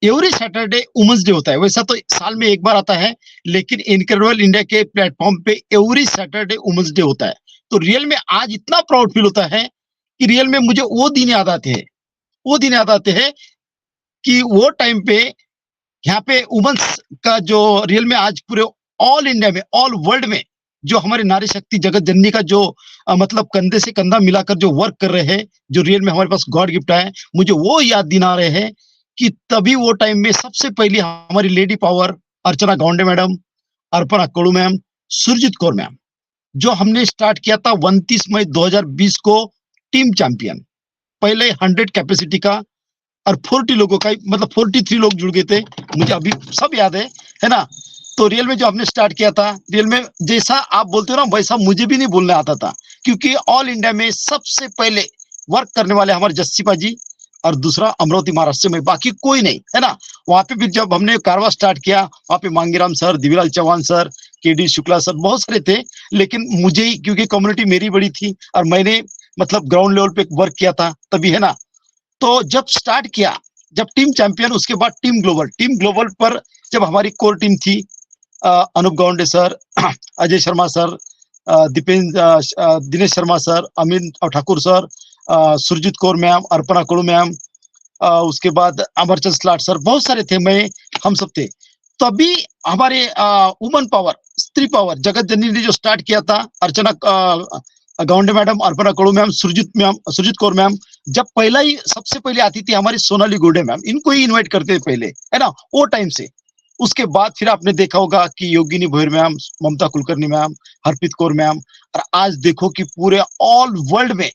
एवरी सैटरडे वुमेन्स डे होता है। वैसा तो साल में एक बार आता है, लेकिन इनक्रेडिबल इंडिया के प्लेटफॉर्म पे एवरी सैटरडे वुमेन्स डे होता है। तो रियल में आज इतना प्राउड फील होता है कि रियल में मुझे वो दिन याद आते हैं कि वो टाइम पे यहाँ पे वुमेन्स का जो रियल में आज पूरे ऑल इंडिया में, ऑल वर्ल्ड में जो हमारे नारी शक्ति जगत जननी का जो मतलब कंधे से कंधा मिलाकर जो वर्क कर रहे हैं, जो रियल में हमारे पास गॉड गिफ्ट है, मुझे वो याद दिन आ रहे हैं कि तभी वो टाइम में सबसे पहले हमारी lady power Archana Gaunde madam, Arpana Kadu ma'am, Surjeet Kaur ma'am, जो हमने स्टार्ट किया था 29 मई 2020 को टीम चैंपियन, पहले 100 कैपेसिटी का और 40 लोगों का, मतलब 43 लोग जुड़ गए थे, मुझे अभी सब याद है ना। तो रियल में जो हमने स्टार्ट किया था, रियल में जैसा आप बोलते हो ना वैसा मुझे भी नहीं बोलने आता था, क्योंकि ऑल इंडिया में सबसे पहले वर्क करने वाले हमारे जस्सीपा जी और दूसरा अमरावती महाराष्ट्र में, बाकी कोई नहीं है ना। वहां पे भी जब हमने कारवा स्टार्ट किया, वहां पे Mangiram sir, Divyalal Chauhan sir, KD Shukla sir, बहुत सारे थे, लेकिन मुझे ही क्योंकि कम्युनिटी मेरी बड़ी थी और मैंने मतलब ग्राउंड लेवल पे वर्क किया था तभी, है ना। तो जब स्टार्ट किया, जब टीम चैंपियन, उसके बाद टीम ग्लोबल पर जब हमारी कोर टीम थी, Anoop Gaunde sir, Ajay Sharma sir, Dinesh Sharma sir, Amin Thakur sir, Surjeet Kaur ma'am, Arpana Kadu ma'am, उसके बाद अमरचंद स्लाट सर, बहुत सारे थे, हम सब थे। तभी हमारे वुमन पावर, स्त्री पावर जगत जननी ने जो स्टार्ट किया था, Archana Gaunde madam, Arpana Kadu ma'am, Surjeet Kaur ma'am, जब पहला ही सबसे पहले आती थी हमारी सोनाली गुड्डे मैम, इनको ही इनवाइट करते थे पहले, है ना, वो टाइम से। उसके बाद फिर आपने देखा होगा कि योगिनी भोयर मैम, ममता कुलकर्णी मैम, हरप्रीत कौर मैम, और आज देखो कि पूरे ऑल वर्ल्ड में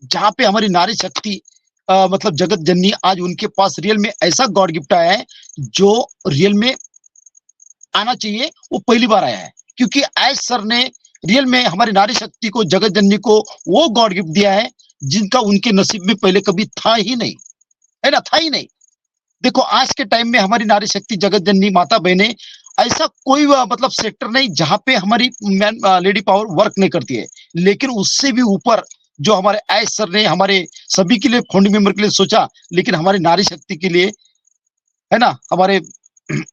जहाँ पे हमारी नारी शक्ति मतलब जगत जननी, आज उनके पास रियल में ऐसा गॉड गिफ्ट आया है जो रियल में आना चाहिए, वो पहली बार आया है, क्योंकि आज सर ने रियल में हमारी नारी शक्ति को, जगत जननी को वो गॉड गिफ्ट दिया है जिनका उनके नसीब में पहले कभी था ही नहीं, है ना, था ही नहीं। देखो आज के टाइम में हमारी नारी शक्ति जगत जननी माता बहने, ऐसा कोई मतलब सेक्टर नहीं जहां पे हमारी लेडी पावर वर्क नहीं करती है, लेकिन उससे भी ऊपर जो हमारे आयश सर ने हमारे सभी के लिए, फाउंडिंग मेंबर के लिए सोचा, लेकिन हमारी नारी शक्ति के लिए, है ना, हमारे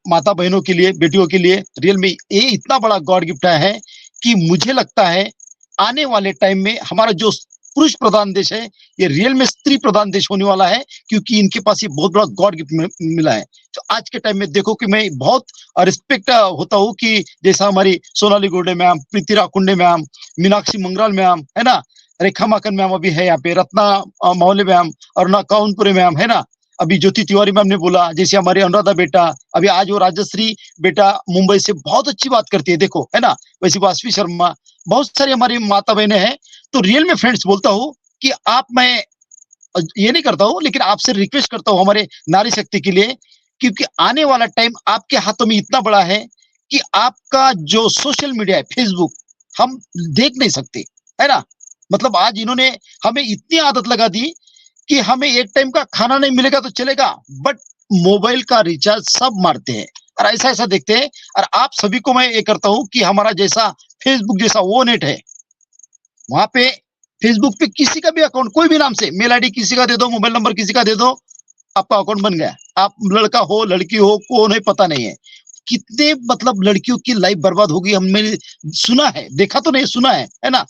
माता बहनों के लिए, बेटियों के लिए रियल में ये इतना बड़ा गॉड गिफ्ट है कि मुझे लगता है आने वाले टाइम में हमारा जो पुरुष प्रधान देश है, ये रियल में स्त्री प्रधान देश होने वाला है, क्योंकि इनके पास ये बहुत बड़ा गॉड गिफ्ट मिला है। तो आज के टाइम में देखो कि मैं बहुत रिस्पेक्ट होता हूँ कि जैसा हमारी सोनाली गुड्डे मैम, प्रीति राकुंडे मैम, मीनाक्षी मंगराल मैम, है ना, रेखा माकन मैम अभी है यहाँ पे, रत्ना मौले मैम, अरुणा काउनपुरे मैम, है ना, अभी ज्योति तिवारी मैम ने बोला, जैसे हमारे अनुराधा बेटा, अभी आज वो राजश्री बेटा मुंबई से बहुत अच्छी बात करती है, देखो, है ना, वैसे वासवी शर्मा, बहुत सारी हमारी माता बहनें हैं। तो रियल में फ्रेंड्स बोलता हूँ कि आप, मैं ये नहीं करता हूँ, लेकिन आपसे रिक्वेस्ट करता हूँ हमारे नारी शक्ति के लिए, क्योंकि आने वाला टाइम आपके हाथों में इतना बड़ा है कि आपका जो सोशल मीडिया है, फेसबुक, हम देख नहीं सकते, है ना, मतलब आज इन्होंने हमें इतनी आदत लगा दी कि हमें एक टाइम का खाना नहीं मिलेगा तो चलेगा, बट मोबाइल का रिचार्ज सब मारते हैं और ऐसा ऐसा देखते हैं। और आप सभी को मैं ये करता हूं कि हमारा जैसा फेसबुक जैसा वो नेट है, वहां पे फेसबुक पे किसी का भी अकाउंट कोई भी नाम से मेल आईडी किसी का दे दो, मोबाइल नंबर किसी का दे दो, आपका अकाउंट बन गया। आप लड़का हो लड़की हो कौन है पता नहीं है। कितने मतलब लड़कियों की लाइफ बर्बाद होगी हमने सुना है, देखा तो नहीं सुना है ना।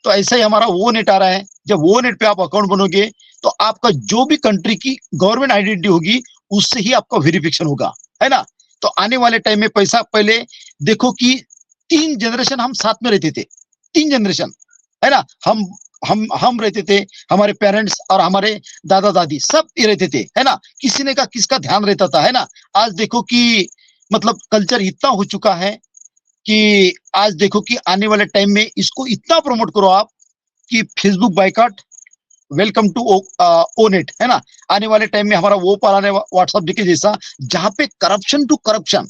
तो ऐसा ही हमारा वो नेट आ रहा है। जब वो नेट पे आप अकाउंट बनोगे तो आपका जो भी कंट्री की गवर्नमेंट आइडेंटिटी होगी उससे ही आपका वेरिफिकेशन होगा, है ना। तो आने वाले टाइम में पैसा, पहले देखो कि 3 जनरेशन हम साथ में रहते थे, 3 जनरेशन, है ना। हम रहते थे, हमारे पेरेंट्स और हमारे दादा दादी सब ये रहते थे, है ना। किसी ने का किसका ध्यान रहता था, है ना। आज देखो कि मतलब कल्चर इतना हो चुका है कि आज देखो कि आने वाले टाइम में इसको इतना प्रमोट करो आप कि फेसबुक बायकॉट, वेलकम टू ओनेट, है ना। आने वाले टाइम में हमारा वो पालाने व्हाट्सएप देखे जैसा, जहां पे करप्शन टू करप्शन,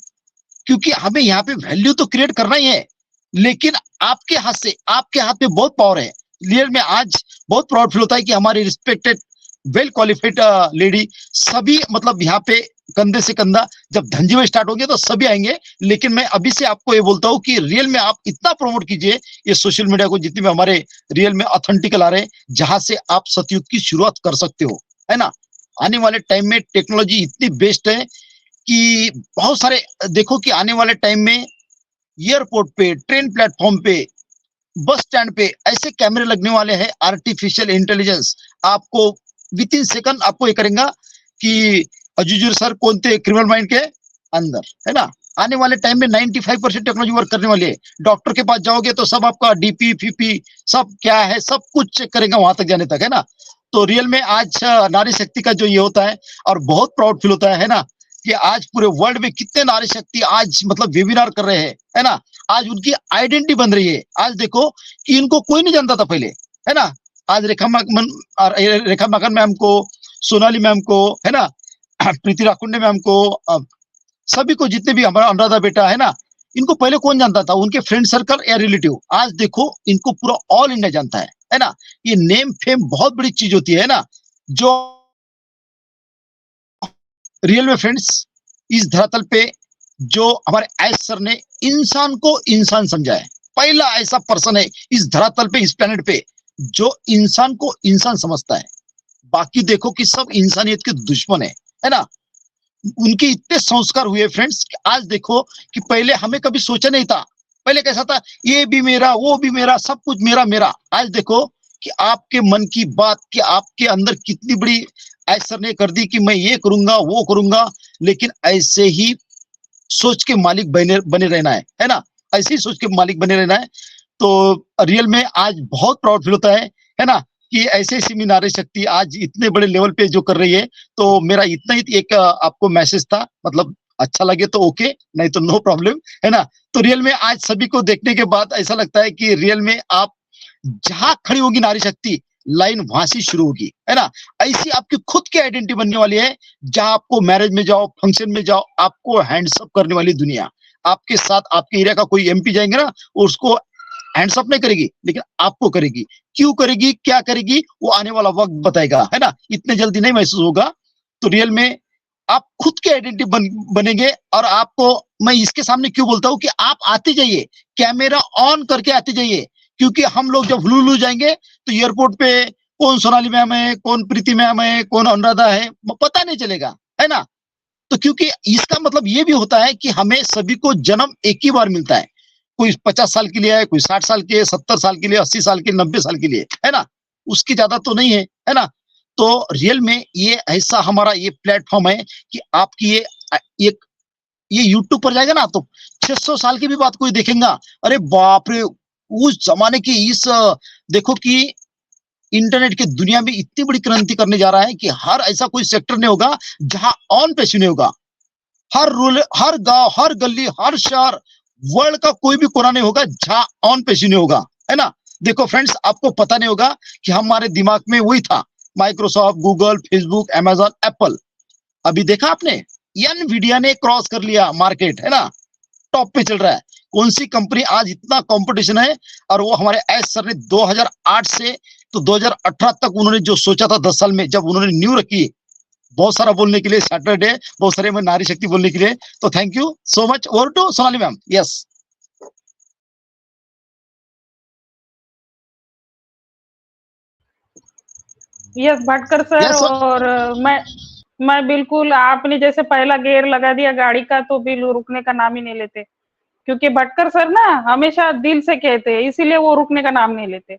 क्योंकि हमें यहाँ पे वैल्यू तो क्रिएट करना ही है, लेकिन आपके हाथ से, आपके हाथ में बहुत पावर है। रियल में आज बहुत प्राउड फील होता है कि हमारी रिस्पेक्टेड वेल क्वालिफाइड लेडी सभी मतलब यहाँ पे कंधे से कंधा, जब धंजी में स्टार्ट होंगे तो सभी आएंगे। लेकिन मैं अभी से आपको ये बोलता हूँ कि रियल में आप इतना प्रमोट कीजिए ये सोशल मीडिया को, जितने में हमारे रियल में ऑथेंटिकल आ रहे हैं, जहां से आप सतयुग की शुरुआत कर सकते हो, है ना। आने वाले टाइम में टेक्नोलॉजी इतनी बेस्ट है कि बहुत सारे देखो कि आने वाले टाइम में एयरपोर्ट पे, ट्रेन प्लेटफॉर्म पे, बस स्टैंड पे ऐसे कैमरे लगने वाले हैं। आर्टिफिशियल इंटेलिजेंस आपको विद इन सेकंड आपको ये करेगा कि अजूजर सर कौन थे क्रिमिनल माइंड के अंदर, है ना। आने वाले टाइम में 95% टेक्नोलॉजी वर्क करने वाली है। डॉक्टर के पास जाओगे तो सब आपका डीपी फीपी सब क्या है सब कुछ चेक करेगा वहां तक जाने तक, है ना। तो रियल में आज नारी शक्ति का जो ये होता है और बहुत प्राउड फील होता है ना, कि आज पूरे वर्ल्ड में कितने नारी शक्ति आज मतलब वेबिनार कर रहे हैं, है ना। आज उनकी आइडेंटिटी बन रही है। आज देखो कि इनको कोई नहीं जानता था पहले, है ना। आज रेखा माकन मैम को, सोनाली मैम को, है ना, प्रीति राकुंडे मैम को, सभी को, जितने भी हमारा अनुराधा बेटा है ना, इनको पहले कौन जानता था, उनके फ्रेंड सर्कल या रिलेटिव। आज देखो इनको पूरा ऑल इंडिया जानता है ना। ये नेम फेम बहुत बड़ी चीज होती है ना, जो रियल में फ्रेंड्स इस धरातल पे जो हमारे एस सर ने इंसान को इंसान समझा है, पहला ऐसा पर्सन है इस धरातल पे, इस प्लेनेट पे जो इंसान को इंसान समझता है। बाकी देखो कि सब इंसानियत के दुश्मन है ना। उनके इतने संस्कार हुए फ्रेंड्स, आज देखो कि पहले हमें कभी सोचा नहीं था। पहले कैसा था, ये भी मेरा वो भी मेरा सब कुछ मेरा मेरा। आज देखो कि आपके मन की बात कि आपके अंदर कितनी बड़ी ऐसा ने कर दी कि मैं ये करूंगा वो करूंगा, लेकिन ऐसे ही सोच के मालिक बने रहना है ना। ऐसे ही सोच के मालिक बने रहना है। तो रियल में आज बहुत प्राउड फील होता है ना, कि ऐसे ऐसी नारी शक्ति आज इतने बड़े लेवल पे जो कर रही है। तो मेरा इतना ही एक आपको मैसेज था, मतलब अच्छा लगे तो ओके, नहीं तो नो प्रॉब्लम, है ना। तो रियल में आज सभी को देखने के बाद ऐसा लगता है कि रियल में आप जहां खड़ी होगी नारी शक्ति, लाइन वहां से शुरू होगी, है ना। ऐसी आपकी खुद की आइडेंटिटी बनने वाली है, जहां आपको मैरिज में जाओ, फंक्शन में जाओ, आपको हैंड्सअप करने वाली दुनिया आपके साथ। आपके एरिया का कोई एमपी जाएंगे ना, उसको हैंड्सअप नहीं करेगी, लेकिन आपको करेगी। क्यों करेगी, क्या करेगी, वो आने वाला वक्त बताएगा, है ना। इतने जल्दी नहीं महसूस होगा। तो रियल में आप खुद की आइडेंटिटी बनेंगे। और आपको मैं इसके सामने क्यों बोलता हूं कि आप आते जाइए, कैमरा ऑन करके आते जाइए, क्योंकि हम लोग जब हुलुलु जाएंगे तो एयरपोर्ट पे कौन सोनाली मैम है, कौन प्रीति मैम है, कौन अनुराधा है, पता नहीं चलेगा, है ना। तो क्योंकि इसका मतलब ये भी होता है कि हमें सभी को जन्म एक ही बार मिलता है। कोई 50 साल के लिए है, कोई 60 साल के, 70 साल के लिए, 80 साल के, 90 साल के लिए, है ना। उसकी ज्यादा तो नहीं है ना। तो रियल में ये ऐसा हमारा ये प्लेटफॉर्म है कि आपकी ये यूट्यूब पर जाएगा ना तो 600 साल की भी बात कोई देखेगा, अरे बाप रे, उस जमाने की इस देखो कि इंटरनेट की दुनिया में इतनी बड़ी क्रांति करने जा रहा है कि हर ऐसा कोई सेक्टर नहीं होगा जहां ऑन पे नहीं होगा। हर रूल, हर गांव, हर गली, हर शहर, वर्ल्ड का कोई भी कोना नहीं होगा जहां ऑन पे नहीं होगा, है ना। देखो फ्रेंड्स, आपको पता नहीं होगा कि हमारे दिमाग में वही था, Microsoft, Google, Facebook, Amazon, Apple. अभी देखा आपने, एनवीडिया ने क्रॉस कर लिया मार्केट, है ना, टॉप पे चल रहा है। कौन सी कंपनी आज इतना कंपटीशन है। और वो हमारे एस सर ने 2008 से तो 2018 तक उन्होंने जो सोचा था 10 साल में, जब उन्होंने न्यू रखी, बहुत सारा बोलने के लिए सैटरडे, बहुत सारे में नारी शक्ति बोलने के लिए, तो thank you so much. Over to Sonali ma'am. Yes yes Bhatkar sir. Yes, sir. और मैं बिल्कुल, आपने जैसे पहला गियर लगा दिया गाड़ी का तो भी रुकने का नाम ही नहीं लेते, क्योंकि भटकर सर ना हमेशा दिल से कहते हैं, इसीलिए वो रुकने का नाम नहीं लेते।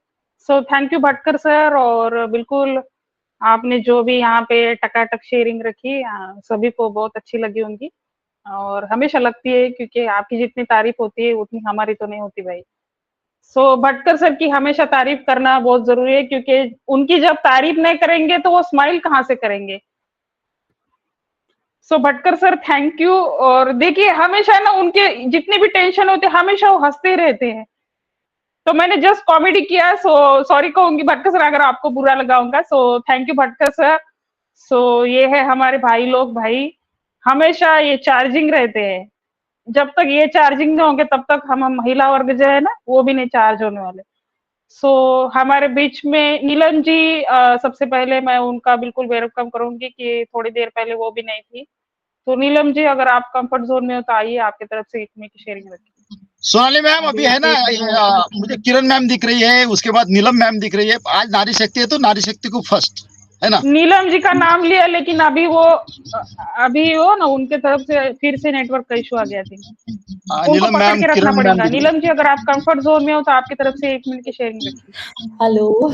सो थैंक यू भटकर सर। और बिल्कुल आपने जो भी यहाँ पे टकाटक शेयरिंग रखी, सभी को बहुत अच्छी लगी होंगी और हमेशा लगती है, क्योंकि आपकी जितनी तारीफ होती है उतनी हमारी तो नहीं होती भाई। सो भटकर सर की हमेशा तारीफ करना बहुत जरूरी है, क्योंकि उनकी जब तारीफ नहीं करेंगे तो वो स्माइल कहाँ से करेंगे। सो भटकर सर थैंक यू। और देखिए हमेशा ना उनके जितनी भी टेंशन होते हमेशा वो हंसते रहते हैं, तो मैंने जस्ट कॉमेडी किया, सो सॉरी कहूंगी भटकर सर अगर आपको बुरा लगा होगा। So thank you Bhatkar sir. So ये है हमारे भाई लोग, भाई हमेशा ये चार्जिंग रहते हैं, जब तक ये चार्जिंग नहीं होंगे तब तक हम महिला वर्ग जो है ना वो भी नहीं चार्ज होने वाले। सो हमारे बीच में नीलम जी, सबसे पहले मैं उनका बिल्कुल वेलकम करूंगी कि थोड़ी देर पहले वो भी नहीं थी। तो नीलम जी अगर आप कंफर्ट जोन में हो तो आइए, आपकी तरफ से एक मिनट की शेयरिंग रखिए। सोनाली मैम अभी है ना, मुझे किरण मैम दिख रही है, उसके बाद नीलम मैम दिख रही है। आज नारी शक्ति है तो नारी शक्ति को फर्स्ट है ना। नीलम जी का नाम लिया, लेकिन अभी वो ना उनके तरफ से फिर से नेटवर्क का इशू आ गया थी, उनको नीलम पकड़ मैम, के रखना किरण मैम पड़ेगा। दिख रही नीलम जी अगर आप कंफर्ट जोन में हो तो आपकी तरफ से 1 मिनट की शेयरिंग रखिए। Hello.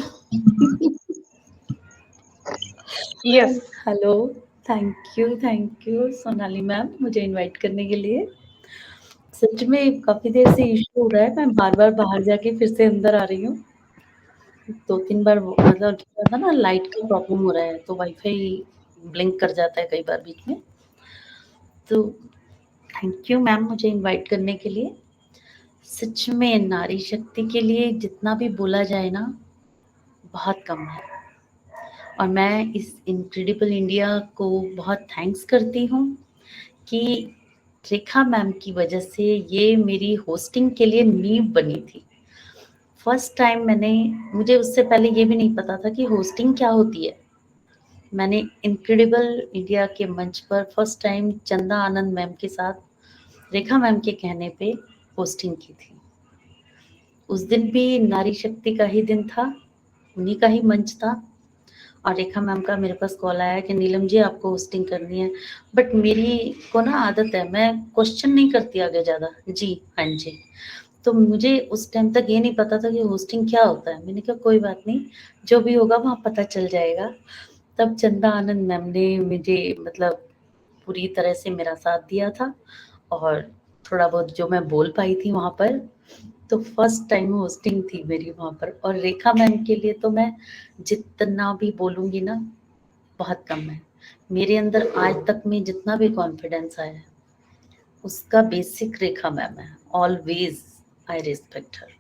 Yes hello, thank you Sonali ma'am मुझे इनवाइट करने के लिए। सच में काफी देर से इशू हो रहा है, मैं बार-बार बाहर जाके फिर से अंदर आ रही हूँ। 2-3 बार मतलब था ना, लाइट का प्रॉब्लम हो रहा है तो वाईफाई ब्लिंक कर जाता है कई बार बीच में। तो थैंक यू मैम मुझे इनवाइट करने के लिए। सच में नारी शक्ति के लिए जितना भी बोला जाए ना, बहुत कम है। और मैं इस इनक्रेडिबल इंडिया को बहुत थैंक्स करती हूँ कि रेखा मैम की वजह से ये मेरी होस्टिंग के लिए नींव बनी थी। फर्स्ट टाइम मुझे उससे पहले ये भी नहीं पता था कि होस्टिंग क्या होती है। मैंने इनक्रेडिबल इंडिया के मंच पर फर्स्ट टाइम चंदा आनंद मैम के साथ रेखा मैम के कहने पे होस्टिंग की थी। उस दिन भी नारी शक्ति का ही दिन था, उन्हीं का ही मंच था और रेखा मैम का मेरे पास कॉल आया कि नीलम जी आपको होस्टिंग करनी है। बट मेरी को ना आदत है, मैं क्वेश्चन नहीं करती आगे ज़्यादा, जी हाँ जी। तो मुझे उस टाइम तक ये नहीं पता था कि होस्टिंग क्या होता है। मैंने कहा कोई बात नहीं, जो भी होगा वहाँ पता चल जाएगा। तब चंदा आनंद मैम ने मुझे मतलब पूरी तरह से मेरा साथ दिया था और थोड़ा बहुत जो मैं बोल पाई थी वहाँ पर, तो फर्स्ट टाइम होस्टिंग थी मेरी वहाँ पर। और रेखा मैम के लिए तो मैं जितना भी बोलूँगी ना बहुत कम है। मेरे अंदर आज तक में जितना भी कॉन्फिडेंस आया है उसका बेसिक रेखा मैम है। ऑलवेज आई रिस्पेक्ट हर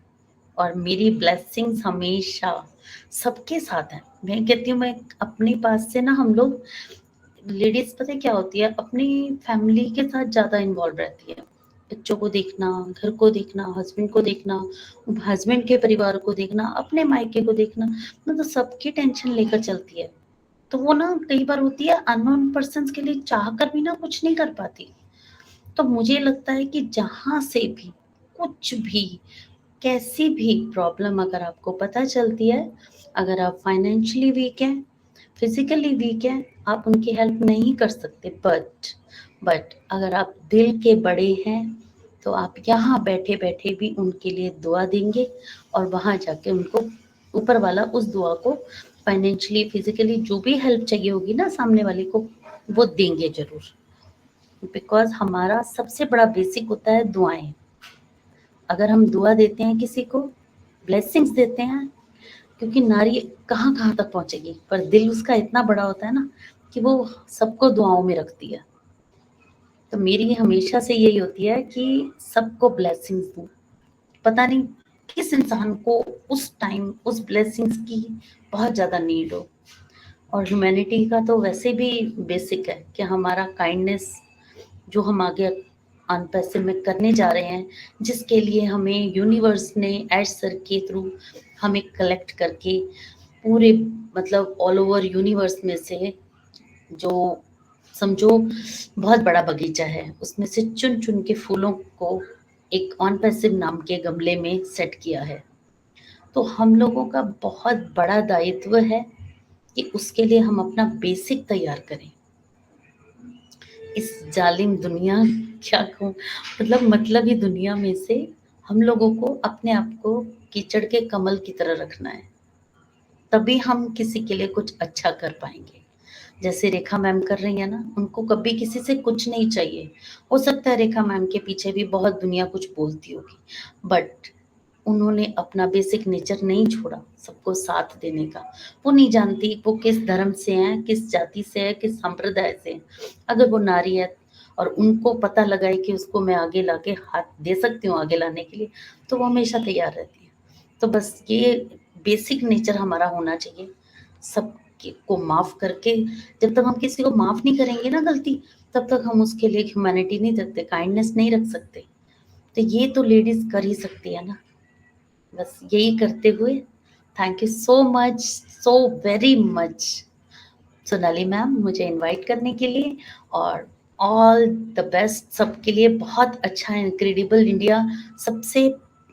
और मेरी ब्लेसिंग्स हमेशा सबके साथ हैं। मैं कहती हूँ मैं अपने पास से ना, हम लोग लेडीज पता है क्या होती है, अपनी फैमिली के साथ ज़्यादा इन्वॉल्व रहती है। बच्चों को देखना, घर को देखना, हस्बैंड को देखना, हस्बैंड के परिवार को देखना, अपने मायके को देखना, मतलब सबकी टेंशन लेकर चलती है। तो वो ना कई बार होती है अननोन पर्सन्स के लिए चाह कर भी ना कुछ नहीं कर पाती। तो मुझे लगता है कि जहाँ से भी कुछ भी कैसी भी प्रॉब्लम अगर आपको पता चलती है, अगर आप फाइनेंशियली वीक हैं, फिजिकली वीक हैं, आप उनकी हेल्प नहीं कर सकते, बट अगर आप दिल के बड़े हैं तो आप यहाँ बैठे बैठे भी उनके लिए दुआ देंगे और वहाँ जाके उनको ऊपर वाला उस दुआ को फाइनेंशियली, फिजिकली जो भी हेल्प चाहिए होगी ना सामने वाले को, वो देंगे जरूर। बिकॉज हमारा सबसे बड़ा बेसिक होता है दुआएं। अगर हम दुआ देते हैं किसी को, ब्लेसिंग्स देते हैं, क्योंकि नारी कहाँ कहाँ तक पहुंचेगी, पर दिल उसका इतना बड़ा होता है ना कि वो सबको दुआओं में रखती है। तो मेरी हमेशा से यही होती है कि सबको ब्लेसिंग्स दूं। पता नहीं किस इंसान को उस टाइम उस ब्लेसिंग्स की बहुत ज़्यादा नीड हो। और ह्यूमैनिटी का तो वैसे भी बेसिक है कि हमारा काइंडनेस जो हम आगे ऑन पैसिव में करने जा रहे हैं, जिसके लिए हमें यूनिवर्स ने एज सर के थ्रू हमें कलेक्ट करके पूरे मतलब ऑल ओवर यूनिवर्स में से जो समझो बहुत बड़ा बगीचा है, उसमें से चुन चुन के फूलों को एक ऑन पैसिव नाम के गमले में सेट किया है। तो हम लोगों का बहुत बड़ा दायित्व है कि उसके लिए हम अपना बेसिक तैयार करें। इस जालिम दुनिया क्या कहूँ मतलब ही दुनिया में से हम लोगों को अपने आप को कीचड़ के कमल की तरह रखना है, तभी हम किसी के लिए कुछ अच्छा कर पाएंगे। जैसे रेखा मैम कर रही है ना, उनको कभी किसी से कुछ नहीं चाहिए। हो सकता है रेखा मैम के पीछे भी बहुत दुनिया कुछ बोलती होगी, बट उन्होंने अपना बेसिक नेचर नहीं छोड़ा, सबको साथ देने का। वो नहीं जानती वो किस धर्म से हैं, किस जाति से है, किस संप्रदाय से है। अगर वो नारी है और उनको पता लगा है कि उसको मैं आगे लाके हाथ दे सकती हूँ आगे लाने के लिए, तो वो हमेशा तैयार रहती है। तो बस ये बेसिक नेचर हमारा होना चाहिए, सब को माफ करके। जब तक हम किसी को माफ नहीं करेंगे ना गलती, तब तक हम उसके लिए ह्यूमैनिटी नहीं रखते, काइंडनेस नहीं रख सकते। तो ये तो लेडीज कर ही सकती है ना। बस यही करते हुए thank you so much, so very much Sonali ma'am मुझे इनवाइट करने के लिए, और ऑल द बेस्ट सबके लिए। बहुत अच्छा इनक्रेडिबल इंडिया सबसे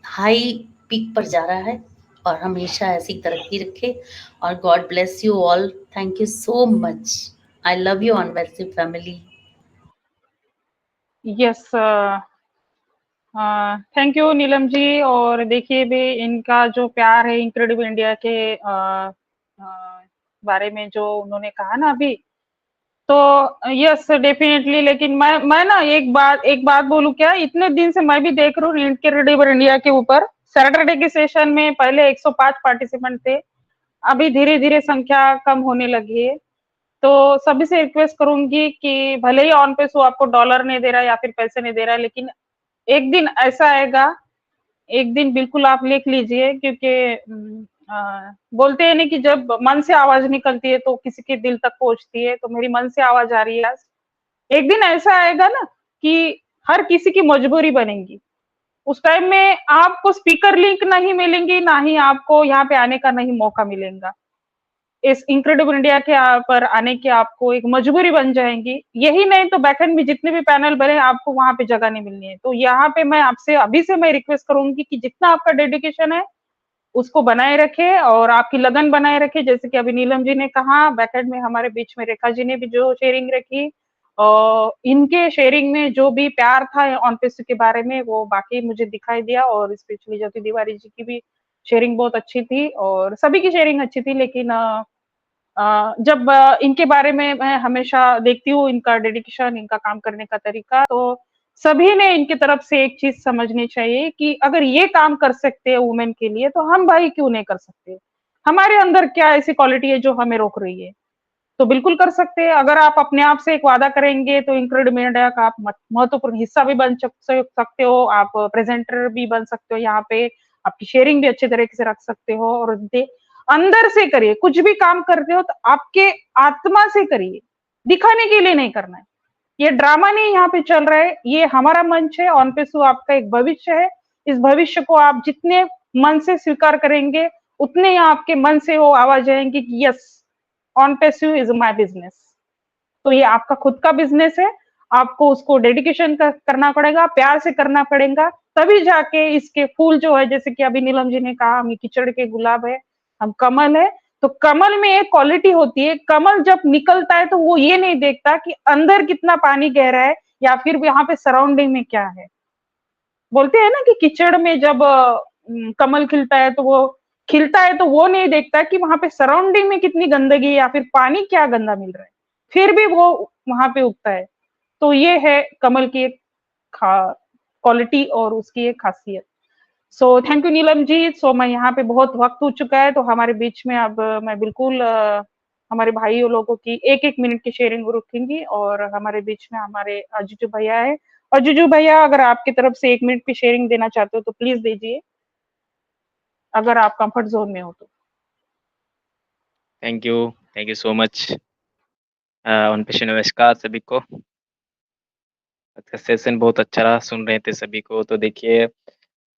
हाई पीक पर जा रहा है और हमेशा ऐसी तरक्की रखे, और God bless you all. Thank you so much. I love you on passive family. Yes, thank you Neelam ji. और देखिए भी इनका जो प्यार है इनक्रेडिबल इंडिया के बारे में जो उन्होंने कहा ना अभी, तो यस डेफिनेटली। लेकिन मैं ना एक बात बोलूं क्या, इतने दिन से मैं भी देख रहा हूँ इनक्रेडिबल इंडिया के ऊपर। सैटरडे के सेशन में पहले 105 पार्टिसिपेंट थे, अभी धीरे धीरे संख्या कम होने लगी है। तो सभी से रिक्वेस्ट करूंगी कि भले ही ऑन पे सो आपको डॉलर नहीं दे रहा है या फिर पैसे नहीं दे रहा है, लेकिन एक दिन ऐसा आएगा, एक दिन बिल्कुल आप लिख लीजिए, क्योंकि बोलते हैं ना कि जब मन से आवाज निकलती है तो किसी के दिल तक पहुंचती है। तो मेरी मन से आवाज आ रही है आज। एक दिन ऐसा आएगा ना कि हर किसी की मजबूरी बनेगी। उस टाइम में आपको स्पीकर लिंक नहीं मिलेंगी, ना ही आपको यहाँ पे आने का नहीं मौका मिलेगा। इस इनक्रेडिबल इंडिया के पर आने की आपको एक मजबूरी बन जाएंगी। यही नहीं तो बैकएंड में जितने भी पैनल बने आपको वहां पे जगह नहीं मिलनी है। तो यहाँ पे मैं आपसे अभी से मैं रिक्वेस्ट करूंगी कि जितना आपका डेडिकेशन है उसको बनाए रखे और आपकी लगन बनाए रखे। जैसे कि अभी नीलम जी ने कहा, बैकएंड में हमारे बीच में रेखा जी ने भी जो शेयरिंग रखी, और इनके शेयरिंग में जो भी प्यार था ऑन पेस के बारे में वो बाकी मुझे दिखाई दिया। और स्पेशली ज्योति तिवारी जी की भी शेयरिंग बहुत अच्छी थी और सभी की शेयरिंग अच्छी थी। लेकिन जब इनके बारे में मैं हमेशा देखती हूँ, इनका डेडिकेशन, इनका काम करने का तरीका, तो सभी ने इनकी तरफ से एक चीज समझनी चाहिए कि अगर ये काम कर सकते हैं वुमेन के लिए, तो हम भाई क्यों नहीं कर सकते? हमारे अंदर क्या ऐसी क्वालिटी है जो हमें रोक रही है? तो बिल्कुल कर सकते हैं। अगर आप अपने आप से एक वादा करेंगे तो इनक्रेडिबल इंडिया का आप महत्वपूर्ण हिस्सा भी बन सकते हो, आप प्रेजेंटर भी बन सकते हो, यहाँ पे आपकी शेयरिंग भी अच्छे तरीके से रख सकते हो। और अंदर से करिए, कुछ भी काम करते हो तो आपके आत्मा से करिए, दिखाने के लिए नहीं करना है। ये ड्रामा नहीं यहाँ पे चल रहा है, ये हमारा मंच है। ऑन पे सो आपका एक भविष्य है। इस भविष्य को आप जितने मन से स्वीकार करेंगे, उतने ही आपके मन से वो आवाज आएंगी कि yes, on passive is my business. तो ये आपका खुद का बिजनेस है, आपको उसको डेडिकेशन करना पड़ेगा, प्यार से करना पड़ेगा, तभी जाके इसके फूल जो है, जैसे कि अभी नीलम जी ने कहा, हम कीचड़ के गुलाब है, हम कमल है। तो कमल में एक क्वालिटी होती है, कमल जब निकलता है तो वो ये नहीं देखता कि अंदर कितना पानी गहरा है या फिर यहाँ पे सराउंडिंग में क्या है। बोलते हैं ना कि कीचड़ में जब कमल खिलता है तो वो नहीं देखता कि वहां पे सराउंडिंग में कितनी गंदगी है या फिर पानी क्या गंदा मिल रहा है, फिर भी वो वहां पे उगता है। तो ये है कमल की एक क्वालिटी और उसकी एक खासियत। सो थैंक यू नीलम जी। सो मैं यहाँ पे बहुत वक्त हो चुका है, तो हमारे बीच में अब मैं बिल्कुल हमारे भाइयों लोगों की एक एक मिनट की शेयरिंग रखूंगी। और हमारे बीच में हमारे अजुजू भैया है। अजुजू भैया, अगर आपकी तरफ से 1 मिनट की शेयरिंग देना चाहते हो तो प्लीज दीजिए, अगर आप कंफर्ट जोन में हो तो। Thank you so much. उन पे नमस्कार सभी को। आज का सेशन बहुत अच्छा रहा, सुन रहे थे सभी को। तो देखिए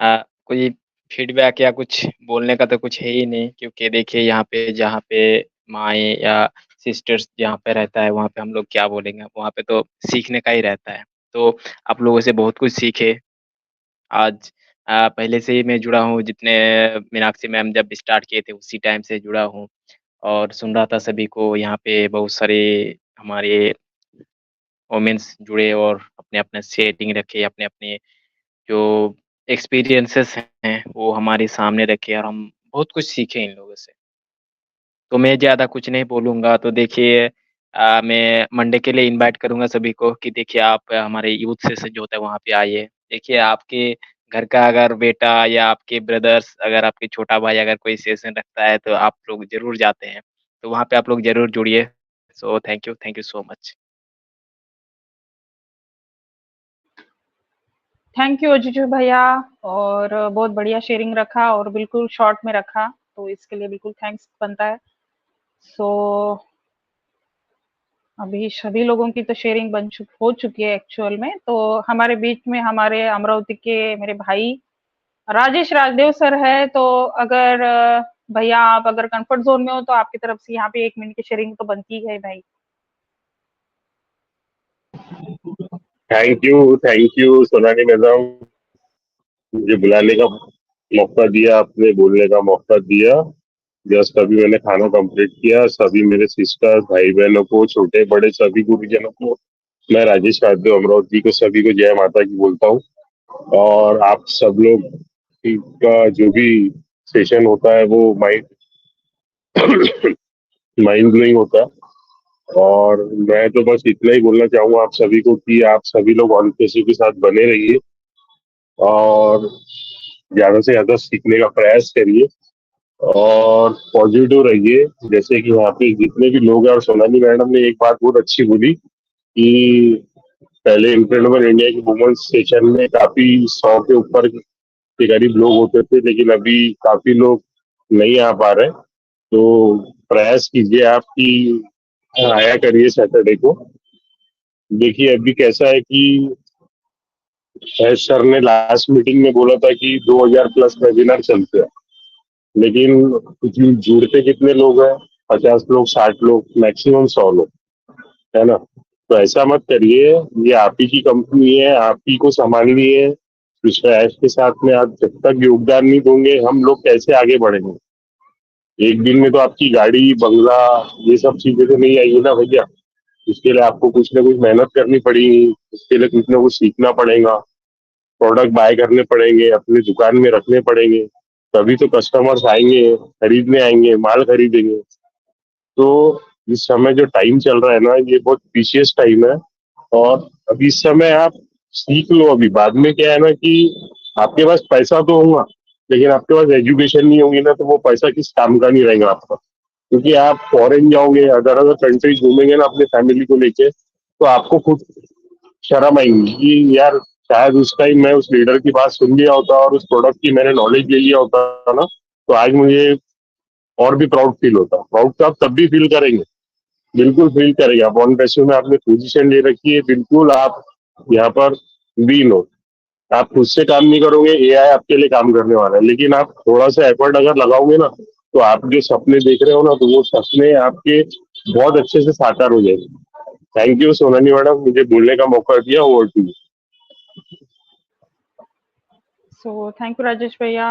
कोई फीडबैक या कुछ बोलने का तो कुछ है ही नहीं, क्योंकि देखिए यहाँ पे जहाँ पे माएँ या सिस्टर्स जहाँ पे रहता है, वहाँ पे हम लोग क्या बोलेंगे, वहाँ पे तो सीखने का ही रहता है। तो आप लोगों से बहुत कुछ सीखे। आज पहले से ही मैं जुड़ा हूँ, जितने मीनाक्षी मैम जब स्टार्ट किए थे उसी टाइम से जुड़ा हूँ और सुन रहा था सभी को। यहाँ पे बहुत सारे हमारे वोमेन्स जुड़े और अपने-अपने सेटिंग रखे, अपने-अपने जो एक्सपीरियंसेस हैं, वो हमारे सामने रखे और हम बहुत कुछ सीखे इन लोगों से। तो मैं ज़्यादा कुछ नहीं बोलूँगा, तो देखिए मैं मंडे के लिए इनवाइट करूँगा सभी को कि देखिए आप हमारे यूथ सेशन जो होता है वहाँ पे आइए। देखिए आपके घर का अगर बेटा या आपके ब्रदर्स, अगर आपके छोटा भाई अगर कोई सेशन रखता है तो आप लोग ज़रूर जाते हैं। तो वहाँ पे आप लोग ज़रूर जुड़िए। So thank you so much. Thank you Ajiju भैया, और बहुत बढ़िया शेयरिंग रखा और बिल्कुल शॉर्ट में रखा, तो इसके लिए बिल्कुल थैंक्स बनता है। सो अभी सभी लोगों की तो शेयरिंग हो चुकी है एक्चुअल में। तो हमारे बीच में हमारे अमरावती के मेरे भाई राजेश राजदेव सर है। तो अगर भैया आप अगर कंफर्ट जोन में हो तो आपकी तरफ से यहाँ पे 1 मिनट की शेयरिंग तो बनती है भाई। थैंक यू सोनाली मैडम, मुझे बुलाने का मौका दिया, आपने बोलने का मौका दिया। जस्ट अभी मैंने खाना कंप्लीट किया। सभी मेरे सिस्टर भाई बहनों को, छोटे बड़े सभी गुरुजनों को, मैं राजेश राजदेव अमरावती को सभी को जय माता की बोलता हूँ। और आप सब लोग का जो भी सेशन होता है वो माइंड ब्लोइंग होता है। और मैं तो बस इतना ही बोलना चाहूंगा आप सभी को कि आप सभी लोग ऑन पेशी के साथ बने रहिए और ज्यादा से ज्यादा सीखने का प्रयास करिए और पॉजिटिव रहिए। जैसे कि यहाँ पे जितने भी लोग हैं, और सोनाली मैडम ने एक बात बहुत अच्छी बोली कि पहले इनक्रेडिबल इंडिया की वुमेन्स सेशन में काफी 100 के ऊपर के करीब लोग होते थे, लेकिन अभी काफी लोग नहीं आ पा रहे। तो प्रयास कीजिए आप कि आया करिए सैटरडे को। देखिए अभी कैसा है कि सर ने लास्ट मीटिंग में बोला था कि 2000 प्लस वेबिनार चलते हैं, लेकिन जुड़ते कितने लोग हैं? 50 लोग, 60 लोग, मैक्सिमम 100 लोग, है ना? तो ऐसा मत करिए, ये आप ही की कंपनी है, आप ही को संभालनी है। विश्वास के साथ में आप जब तक योगदान नहीं दोगे, हम लोग कैसे आगे बढ़ेंगे? एक दिन में तो आपकी गाड़ी, बंगला, ये सब चीजें तो नहीं आएगी ना भैया। इसके लिए आपको कुछ ना कुछ मेहनत करनी पड़ेगी, इसके लिए कुछ ना कुछ सीखना पड़ेगा, प्रोडक्ट बाय करने पड़ेंगे, अपने दुकान में रखने पड़ेंगे, तभी तो कस्टमर्स आएंगे, खरीदने आएंगे, माल खरीदेंगे। तो इस समय जो टाइम चल रहा है ना, ये बहुत प्रीशियस टाइम है। और अभी इस समय आप सीख लो। अभी बाद में क्या है ना कि आपके पास पैसा तो होगा, लेकिन आपके पास एजुकेशन नहीं होगी ना, तो वो पैसा किस काम का नहीं रहेगा आपका। क्योंकि आप फॉरेन जाओगे, अदर अदर कंट्रीज घूमेंगे ना अपने फैमिली को लेके, तो आपको खुद शर्म आएंगी कि यार शायद उस टाइम मैं उस लीडर की बात सुन लिया होता और उस प्रोडक्ट की मैंने नॉलेज ले लिया होता ना, तो आज मुझे और भी प्राउड फील होता। प्राउड तो आप तब भी फील करेंगे, बिल्कुल फील करेंगे। आप ऑन पैसे में आपने पोजीशन ले रखी है, बिल्कुल आप यहाँ पर बीन हो। आप खुद से काम नहीं करोगे, एआई आपके लिए काम करने वाला है। लेकिन आप थोड़ा सा एफर्ट अगर लगाओगे ना, तो आप जो सपने देख रहे हो ना, तो वो सपने आपके बहुत अच्छे से साकार हो जाएंगे। थैंक यू सोनाली मैडम, मुझे बोलने का मौका दिया। Over to you. So thank you Rajesh भैया।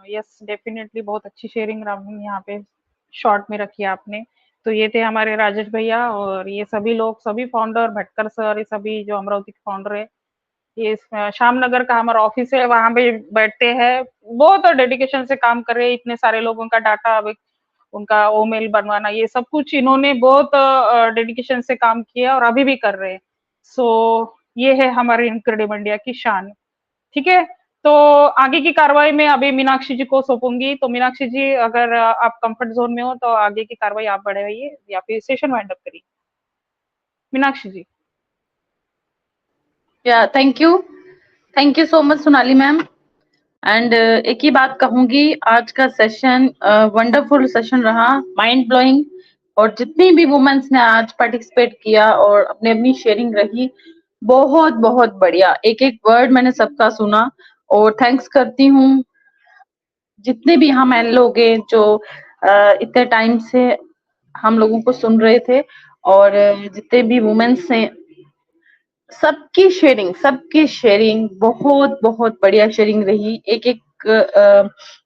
यस डेफिनेटली बहुत अच्छी शेयरिंग यहाँ पे शॉर्ट में रखी आपने। तो ये थे हमारे राजेश भैया, और ये सभी लोग, सभी फाउंडर, भटकर सर, ये सभी जो अमरावती के फाउंडर है, ये श्याम नगर का हमारा ऑफिस है, वहां पे बैठते हैं, बहुत डेडिकेशन से काम कर रहे हैं। इतने सारे लोगों का डाटा, उनका ओमेल बनवाना, ये सब कुछ इन्होंने बहुत डेडिकेशन से काम किया और अभी भी कर रहे हैं। सो ये है हमारे इनक्रेडिबल इंडिया की शान। ठीक है, तो आगे की कार्रवाई में अभी मीनाक्षी जी को सौंपूंगी। तो मीनाक्षी जी, अगर आप कंफर्ट जोन में हो तो आगे की कार्रवाई आप बढ़ाइए या फिर सेशन वाइंड अप करिए। मीनाक्षी जी। या thank you so much Sonali ma'am. And एक ही बात कहूंगी, आज का सेशन वंडरफुल सेशन रहा, माइंड ब्लोइंग। और जितनी भी वुमेन्स ने आज पार्टिसिपेट किया और अपनी अपनी शेयरिंग रही, बहुत बहुत बढ़िया, एक एक वर्ड मैंने सबका सुना और थैंक्स करती हूँ जितने भी हम लोग हैं जो इतने टाइम से हम लोगों को सुन रहे थे, और जितने भी वुमेन्स हैं सबकी शेयरिंग बहुत बहुत बढ़िया शेयरिंग रही। एक एक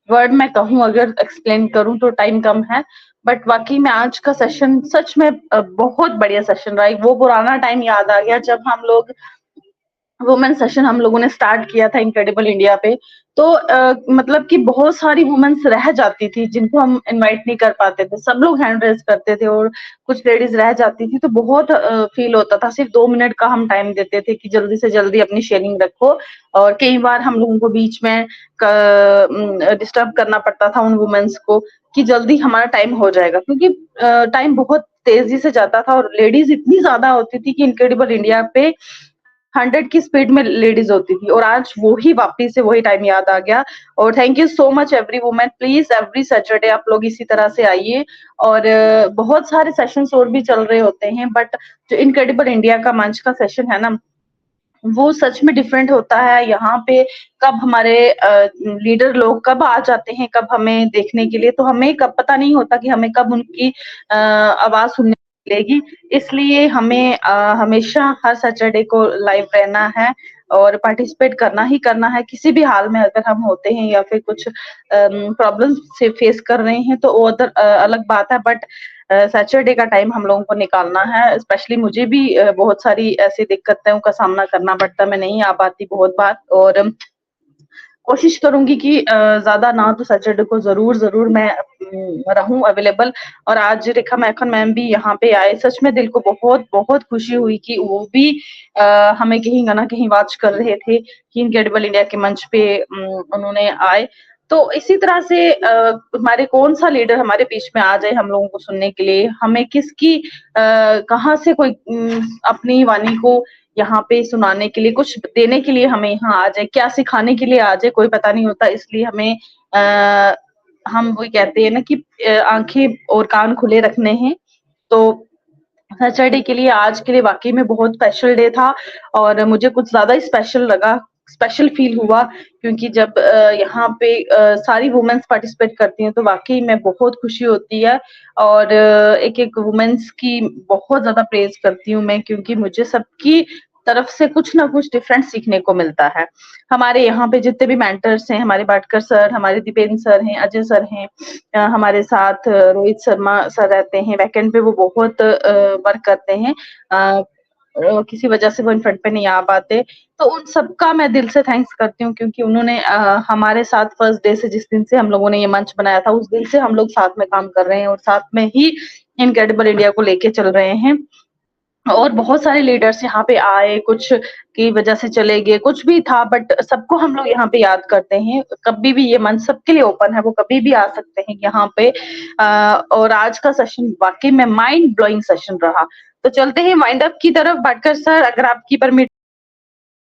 वर्ड मैं कहूँ अगर एक्सप्लेन करूँ तो टाइम कम है, बट वाकई में आज का सेशन सच में बहुत बढ़िया सेशन रहा। वो पुराना टाइम याद आ गया जब हम लोग वुमेन सेशन हम लोगों ने स्टार्ट किया था इनक्रेडिबल इंडिया पे, तो मतलब कि बहुत सारी वुमेन्स रह जाती थी जिनको हम इनवाइट नहीं कर पाते थे। सब लोग हैंड रेज करते थे और कुछ लेडीज रह जाती थी, तो बहुत फील होता था। सिर्फ 2 मिनट का हम टाइम देते थे कि जल्दी से जल्दी अपनी शेयरिंग रखो, और कई बार हम लोगों को बीच में डिस्टर्ब करना पड़ता था उन वुमेन्स को कि जल्दी हमारा टाइम हो जाएगा, क्योंकि टाइम बहुत तेजी से जाता था और लेडीज इतनी ज्यादा होती थी कि इनक्रेडिबल इंडिया पे 100 की स्पीड में लेडीज होती थी। और आज वही वापस से वही टाइम याद आ गया। और thank you so much every women, please every Saturday आप लोग इसी तरह से आइए। और बहुत सारे सेशंस और भी चल रहे होते हैं, बट जो इनक्रेडिबल इंडिया का मंच का सेशन है ना, वो सच में डिफरेंट होता है। यहाँ पे कब हमारे लीडर लोग कब आ जाते हैं, कब हमें देखने के लिए, तो हमें कब पता नहीं होता कि हमें कब उनकी आवाज सुनने मिलेगी। इसलिए हमें हमेशा हर सैटरडे को लाइव रहना है और पार्टिसिपेट करना ही करना है। किसी भी हाल में अगर हम होते हैं या फिर कुछ प्रॉब्लम से फेस कर रहे हैं तो वो अलग बात है, बट सैटरडे का टाइम हम लोगों को निकालना है। स्पेशली मुझे भी बहुत सारी ऐसी दिक्कतों का सामना करना पड़ता है, मैं नहीं आ पाती बहुत बार, और कोशिश करूंगी कि ज्यादा ना तो सैटरडे को जरूर मैं रहूं अवेलेबल। और आज रेखा मैथन मैम भी यहाँ पे आए, सच में दिल को बहुत बहुत खुशी हुई कि वो भी हमें कहीं ना कहीं वॉच कर रहे थे कि इनक्रेडिबल इंडिया के मंच पे उन्होंने आए। तो इसी तरह से हमारे कौन सा लीडर हमारे बीच में आ जाए हम लोगों को सुनने के लिए, हमें किसकी कहाँ से कोई अपनी वाणी को यहाँ पे सुनाने के लिए, कुछ देने के लिए हमें यहाँ आ जाए, क्या सिखाने के लिए आ जाए, कोई पता नहीं होता। इसलिए हमें हम वही कहते हैं ना कि आंखें और कान खुले रखने हैं। तो सैटरडे के लिए आज के लिए वाकई में बहुत स्पेशल डे था, और मुझे कुछ ज्यादा ही स्पेशल लगा, स्पेशल फील हुआ, क्योंकि जब यहाँ पे सारी वुमेन्स पार्टिसिपेट करती हैं तो वाकई में बहुत खुशी होती है। और एक एक वुमेन्स की बहुत ज्यादा प्रेज करती हूँ मैं, क्योंकि मुझे सबकी तरफ से कुछ ना कुछ डिफरेंट सीखने को मिलता है। हमारे यहाँ पे जितने भी मेंटर्स हैं, हमारे बाटकर सर, हमारे दीपेंद्र सर हैं, अजय सर हैं, हमारे साथ रोहित शर्मा सर रहते हैं वैकेंड पे, वो बहुत वर्क करते हैं। किसी वजह से वो इन फ्रंट पे नहीं आ पाते, तो उन सबका मैं दिल से थैंक्स करती हूँ, क्योंकि उन्होंने हमारे साथ फर्स्ट डे से, जिस दिन से हम लोगों ने ये मंच बनाया था, उस दिन से हम लोग साथ में काम कर रहे हैं और साथ में ही इनक्रेडिबल इंडिया को लेके चल रहे हैं। और बहुत सारे लीडर्स यहाँ पे आए, कुछ की वजह से चले गए, कुछ भी था, बट सबको हम लोग यहाँ पे याद करते हैं। कभी भी ये मंच सबके लिए ओपन है, वो कभी भी आ सकते हैं यहाँ पे। और आज का सेशन वाकई में माइंड ब्लोइंग सेशन रहा। तो चलते हैं वाइंड अप की तरफ। बाटकर सर, अगर आपकी परमिट